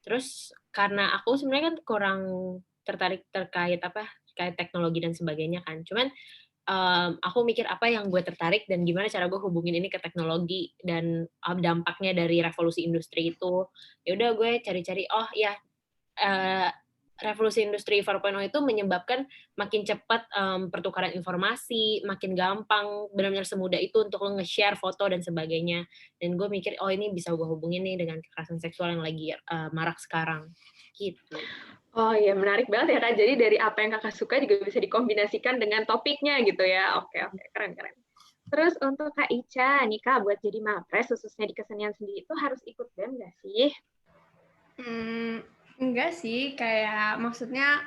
Terus karena aku sebenarnya kan kurang tertarik terkait teknologi dan sebagainya kan. Cuman aku mikir apa yang gue tertarik dan gimana cara gue hubungin ini ke teknologi dan dampaknya dari revolusi industri itu. Ya udah gue cari-cari, revolusi industri 4.0 itu menyebabkan makin cepat pertukaran informasi, makin gampang, benar-benar semudah itu untuk lo nge-share foto dan sebagainya. Dan gue mikir, ini bisa gue hubungin nih dengan kekerasan seksual yang lagi marak sekarang. Gitu. Oh iya, menarik banget ya Kak. Jadi dari apa yang Kakak suka juga bisa dikombinasikan dengan topiknya gitu ya. Oke, keren. Terus untuk Kak Ica, nih Kak, buat jadi Mapres, khususnya di kesenian sendiri itu harus ikut BEM nggak sih? Enggak sih, kayak maksudnya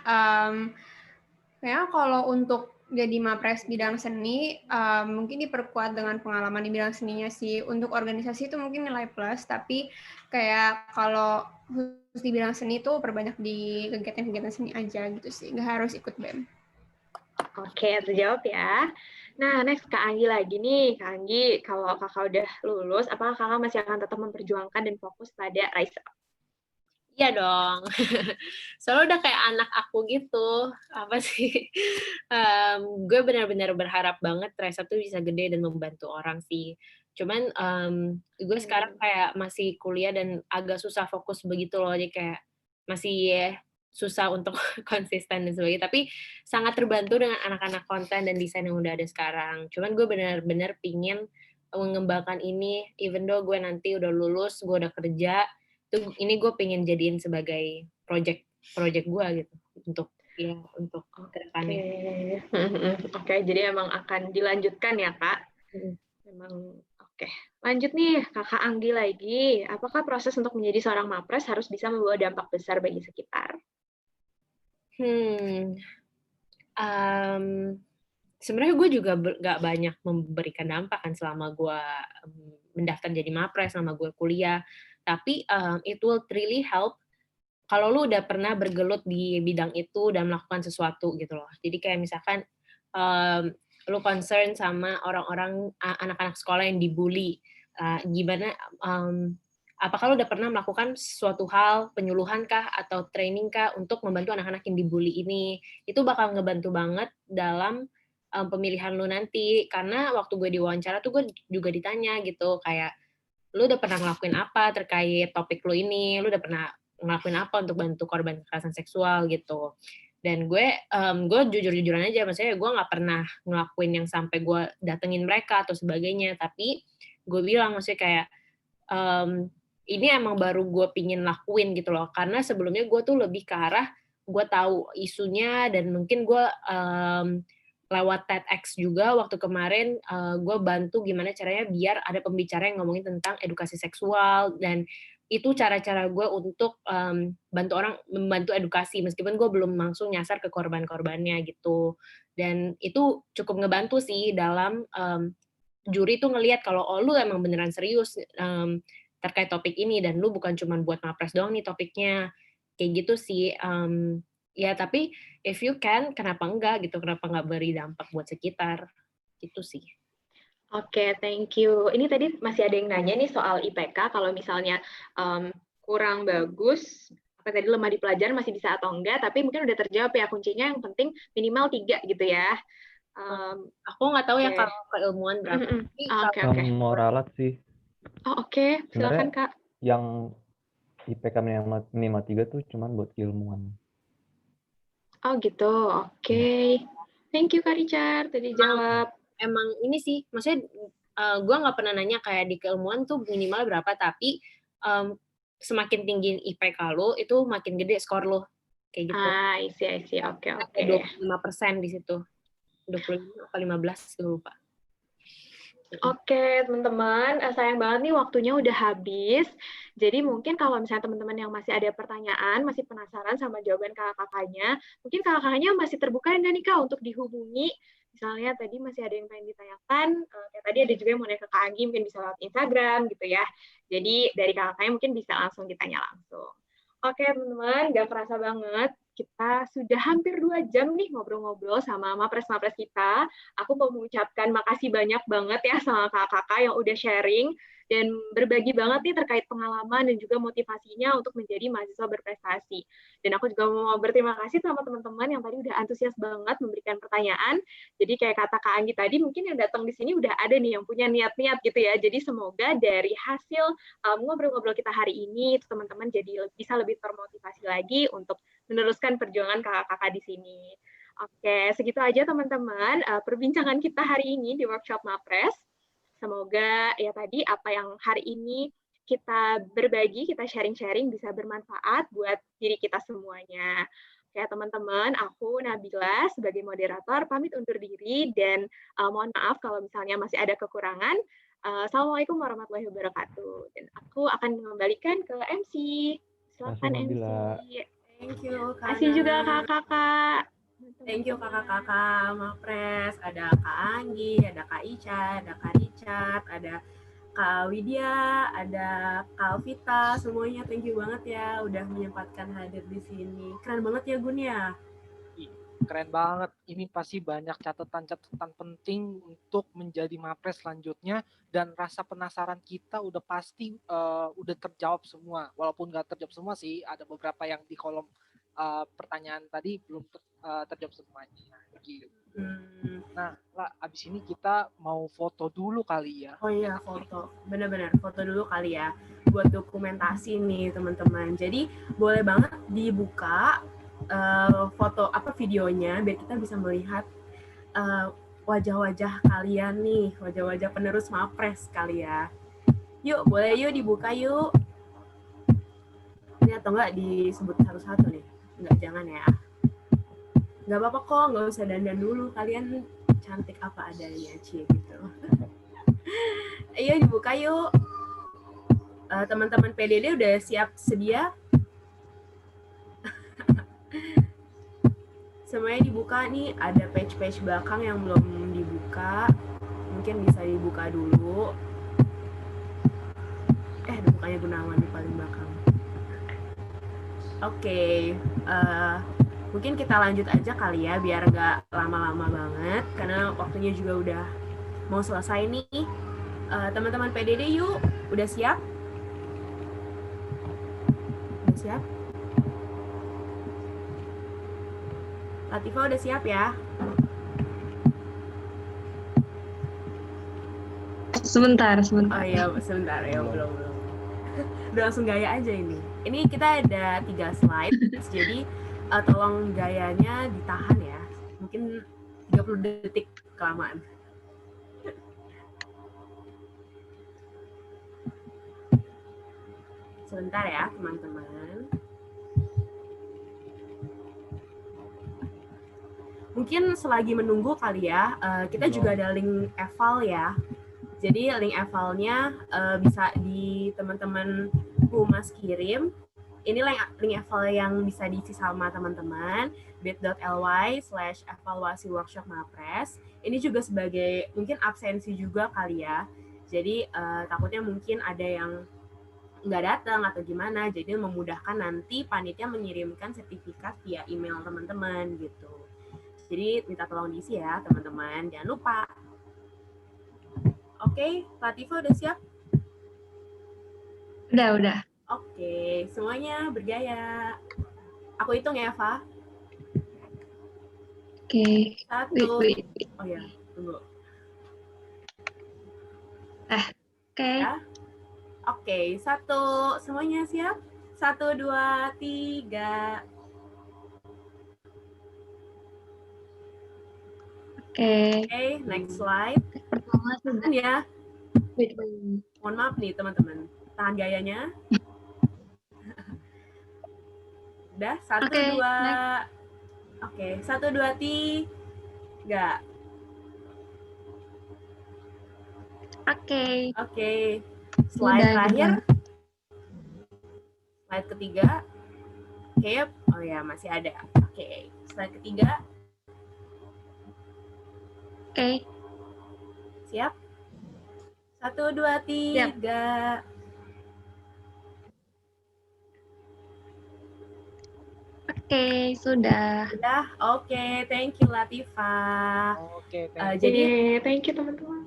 kayaknya kalau untuk jadi Mapres bidang seni, mungkin diperkuat dengan pengalaman di bidang seninya sih. Untuk organisasi itu mungkin nilai plus, tapi kayak kalau khusus di bidang seni itu perbanyak di kegiatan-kegiatan seni aja gitu sih, nggak harus ikut BEM. Oke, terjawab ya. Nah, next Kak Anggi lagi nih. Kak Anggi, kalau Kakak udah lulus, apakah Kakak masih akan tetap memperjuangkan dan fokus pada Rise Up? Iya dong. Soalnya udah kayak anak aku gitu. Apa sih? Gue benar-benar berharap banget Rise Up tuh bisa gede dan membantu orang sih. Cuman gue sekarang kayak masih kuliah dan agak susah fokus begitu loh. Jadi kayak masih susah untuk konsisten dan sebagainya. Tapi sangat terbantu dengan anak-anak konten dan desain yang udah ada sekarang. Cuman gue benar-benar pingin mengembangkan ini, even though gue nanti udah lulus, gue udah kerja, ini gue pengen jadiin sebagai project gue gitu untuk ya untuk kedepannya. Oke, jadi emang akan dilanjutkan ya Kak? Memang oke. Lanjut nih Kakak Anggi lagi. Apakah proses untuk menjadi seorang mapres harus bisa membawa dampak besar bagi sekitar? Sebenarnya gue juga gak banyak memberikan dampak kan selama gue mendaftar jadi mapres, selama gue kuliah. Tapi it will really help kalau lu udah pernah bergelut di bidang itu dan melakukan sesuatu gitu loh. Jadi kayak misalkan lu concern sama orang-orang, anak-anak sekolah yang dibully. Gimana, apakah lu udah pernah melakukan suatu hal, penyuluhan kah, atau training kah untuk membantu anak-anak yang dibully ini? Itu bakal ngebantu banget dalam pemilihan lu nanti. Karena waktu gue diwawancara tuh gue juga ditanya gitu, kayak, lu udah pernah ngelakuin apa terkait topik lu ini? Lu udah pernah ngelakuin apa untuk bantu korban kekerasan seksual gitu. Dan gue jujur-jujuran aja, maksudnya gue nggak pernah ngelakuin yang sampai gue datengin mereka atau sebagainya, tapi gue bilang maksudnya kayak ini emang baru gue pingin lakuin gitu loh, karena sebelumnya gue tuh lebih ke arah gue tahu isunya dan mungkin gue lewat TEDx juga waktu kemarin gue bantu gimana caranya biar ada pembicara yang ngomongin tentang edukasi seksual, dan itu cara-cara gue untuk membantu edukasi meskipun gue belum langsung nyasar ke korban-korbannya gitu. Dan itu cukup ngebantu sih dalam juri tuh ngelihat kalau lu emang beneran serius terkait topik ini dan lu bukan cuma buat mapres doang nih topiknya, kayak gitu sih. Ya tapi if you can, kenapa enggak gitu, kenapa nggak beri dampak buat sekitar gitu sih. Oke, thank you. Ini tadi masih ada yang nanya nih soal IPK, kalau misalnya kurang bagus, apa tadi lemah di pelajaran masih bisa atau enggak, tapi mungkin udah terjawab ya, kuncinya yang penting minimal 3 gitu ya. Aku nggak tahu ya kalau keilmuan berapa. Oke. Moralat sih. Oh oke, silakan Kak. Yang IPK minimal 3 tuh cuman buat keilmuan. Oh gitu, oke. Thank you Kak Richard, tadi jawab. Emang ini sih, maksudnya gue nggak pernah nanya kayak di keilmuan tuh minimal berapa, tapi semakin tinggi IPK lo, itu makin gede skor lo. Kayak gitu. I see. Oke. 25% di situ. 25 atau 15, gue lupa. Oke, teman-teman, sayang banget nih waktunya udah habis. Jadi mungkin kalau misalnya teman-teman yang masih ada pertanyaan, masih penasaran sama jawaban kakak-kakaknya, mungkin kakak-kakaknya masih terbuka enggak nih Kak untuk dihubungi? Misalnya tadi masih ada yang pengen ditanyakan, kayak tadi ada juga yang mau nanya ke Kak Anggi, mungkin bisa lewat Instagram gitu ya. Jadi dari kakak-kakaknya mungkin bisa langsung ditanya langsung. Oke teman-teman, gak kerasa banget. Kita sudah hampir 2 jam nih ngobrol-ngobrol sama mapres-mapres kita. Aku mau mengucapkan makasih banyak banget ya sama kakak-kakak yang udah sharing dan berbagi banget nih terkait pengalaman dan juga motivasinya untuk menjadi mahasiswa berprestasi. Dan aku juga mau berterima kasih sama teman-teman yang tadi udah antusias banget memberikan pertanyaan. Jadi kayak kata Kak Anggi tadi, mungkin yang datang di sini udah ada nih yang punya niat-niat gitu ya. Jadi semoga dari hasil ngobrol-ngobrol kita hari ini, teman-teman jadi bisa lebih termotivasi lagi untuk meneruskan perjuangan kakak-kakak di sini. Oke, segitu aja teman-teman perbincangan kita hari ini di workshop Mapres. Semoga ya tadi apa yang hari ini kita berbagi, kita sharing-sharing bisa bermanfaat buat diri kita semuanya. Oke teman-teman, aku Nabila sebagai moderator pamit undur diri dan mohon maaf kalau misalnya masih ada kekurangan. Assalamualaikum warahmatullahi wabarakatuh. Dan aku akan mengembalikan ke MC. Silakan MC. Thank you, Kak. Kasih juga kakak-kakak. Thank you kakak-kakak Mapres. Ada Kak Anggi, ada Kak Ica, ada Kak Richard, ada Kak Widya, ada Kak Vita, semuanya thank you banget ya udah menyempatkan hadir di sini. Keren banget ya Gun ya. Keren banget. Ini pasti banyak catatan-catatan penting untuk menjadi mapres selanjutnya, dan rasa penasaran kita udah pasti udah terjawab semua. Walaupun nggak terjawab semua sih, ada beberapa yang di kolom pertanyaan tadi belum terjawab semuanya. Gitu. Nah, lah, abis ini kita mau foto dulu kali ya. Oh iya, foto. Bener-bener, foto dulu kali ya. Buat dokumentasi nih teman-teman. Jadi boleh banget dibuka foto videonya biar kita bisa melihat wajah-wajah kalian nih, wajah-wajah penerus Mapres kali ya. Yuk, boleh yuk dibuka yuk. Ini atau enggak disebut satu-satu nih? Enggak, jangan ya. nggak apa-apa kok, nggak usah dandan dulu, kalian cantik apa adanya, cie gitu. Ayo dibuka yuk. Teman-teman PDD udah siap sedia? Semuanya dibuka nih, ada page-page belakang yang belum dibuka, mungkin bisa dibuka dulu. Bukanya Gunawan di paling belakang. Oke, mungkin kita lanjut aja kali ya, biar nggak lama-lama banget, karena waktunya juga udah mau selesai nih. Teman-teman PDD yuk, udah siap? Udah siap? Latifa udah siap ya? Sebentar. Oh iya, sebentar ya, belum. Udah langsung gaya aja ini. Ini kita ada 3 slide, jadi tolong gayanya ditahan ya. Mungkin 30 detik kelamaan. Sebentar ya, teman-teman. Mungkin selagi menunggu kali ya, kita juga ada link eval ya. Jadi link evalnya bisa di teman-teman Humas kirim. Ini link eval yang bisa diisi sama teman-teman, bit.ly/evaluasi workshop Mapres. Ini juga sebagai mungkin absensi juga kali ya. Jadi takutnya mungkin ada yang nggak datang atau gimana, jadi memudahkan nanti panitia mengirimkan sertifikat via email teman-teman gitu. Jadi minta tolong diisi ya teman-teman, jangan lupa. Oke, Latifa udah siap? Udah. Oke, semuanya bergaya. Aku hitung ya, Eva. Oke. 1. Wait. Oh ya, tunggu. Oke. Ya. Oke, 1. Semuanya siap? 1, 2, 3. Oke, next slide. Pertama Tahan ya. Wait. Mohon maaf nih teman-teman. Tahan gayanya. Udah, 1, 2. Oke, 1, 2, 3. Oke. Slide terakhir. Slide ketiga. Oke, oh ya masih ada. Oke, slide ketiga. Oke. Siap? 1, 2, 3. Oke, sudah. Oke, thank you Latifa. Oke, jadi thank you teman-teman.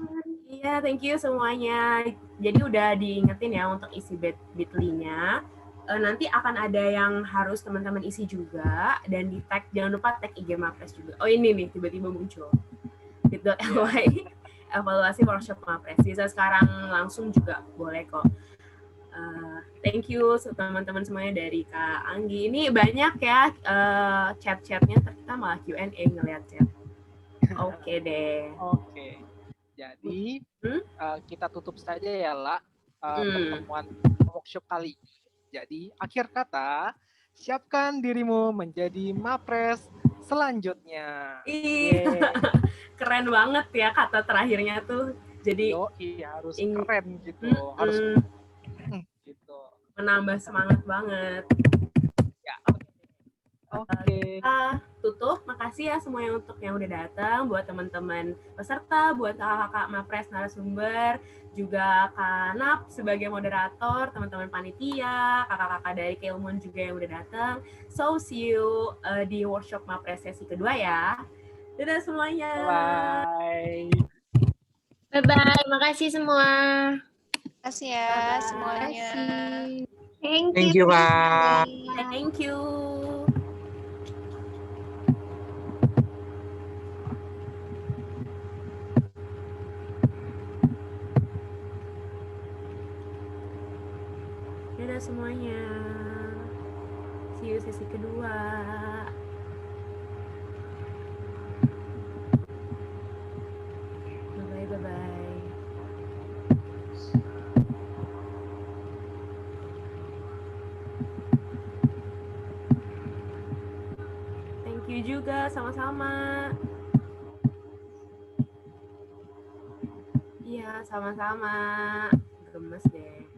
Iya, thank you semuanya. Jadi udah diingetin ya untuk isi bit.ly-nya. Nanti akan ada yang harus teman-teman isi juga, dan di tag, jangan lupa tag IG Mapres juga. Oh ini nih, tiba-tiba muncul. bit.ly evaluasi workshop Mapres. Bisa sekarang langsung juga boleh kok. Thank you teman-teman semuanya dari Kak Anggi. Ini banyak ya chat-chatnya, kita malah Q&A ngeliat chat. Oke deh. Oke. Jadi kita tutup saja ya lah pertemuan workshop kali. Jadi akhir kata, siapkan dirimu menjadi Mapres selanjutnya. Keren banget ya kata terakhirnya tuh. Jadi harus keren gitu. Harus gitu. Menambah semangat banget. Ya. Oke. Tutup. Makasih ya semuanya untuk yang udah datang, buat teman-teman peserta, buat kakak-kakak Mapres narasumber, juga Kak Nap sebagai moderator, teman-teman panitia, kakak-kakak dari Keilmuan juga yang udah datang. So see you di workshop Mapres sesi kedua ya. Dadah semuanya. Bye. Bye-bye. Makasih semua. Makasih ya semuanya. Thank you, Kak. Thank you. Dadah semuanya. See you sesi kedua. Bye-bye. Thank you juga. juga, sama-sama. Iya, sama-sama. Gemes deh.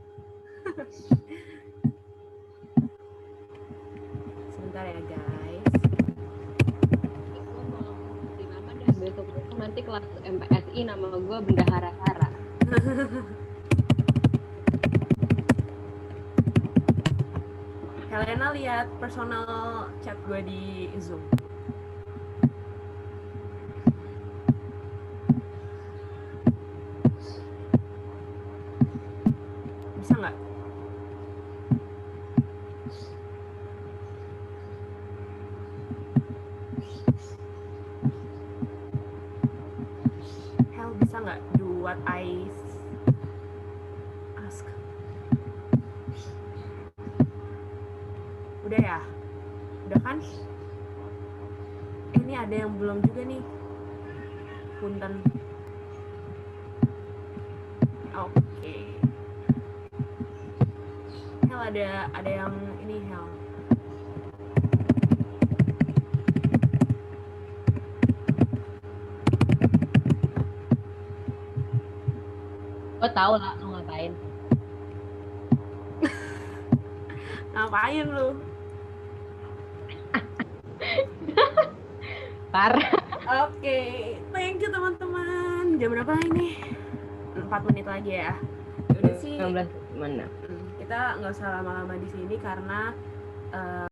Sebentar ya, guys. Gue mau ganti nama deh, besok nanti kelas MPSI nama gue Bendahara Hara. Helena lihat personal chat gue di Zoom. Bisa nggak? Hel, bisa nggak do what I ask? Udah ya? Udah kan? Ini ada yang belum juga nih. Punten. Oke. Hel, ada yang ini, Hel. Gue tau lah lo ngapain. Ngapain lu? Parah. Oke, thank you teman-teman. Jam berapa ini? 4 menit lagi ya. Udah sih. 19 mana? Kita nggak usah lama-lama di sini karena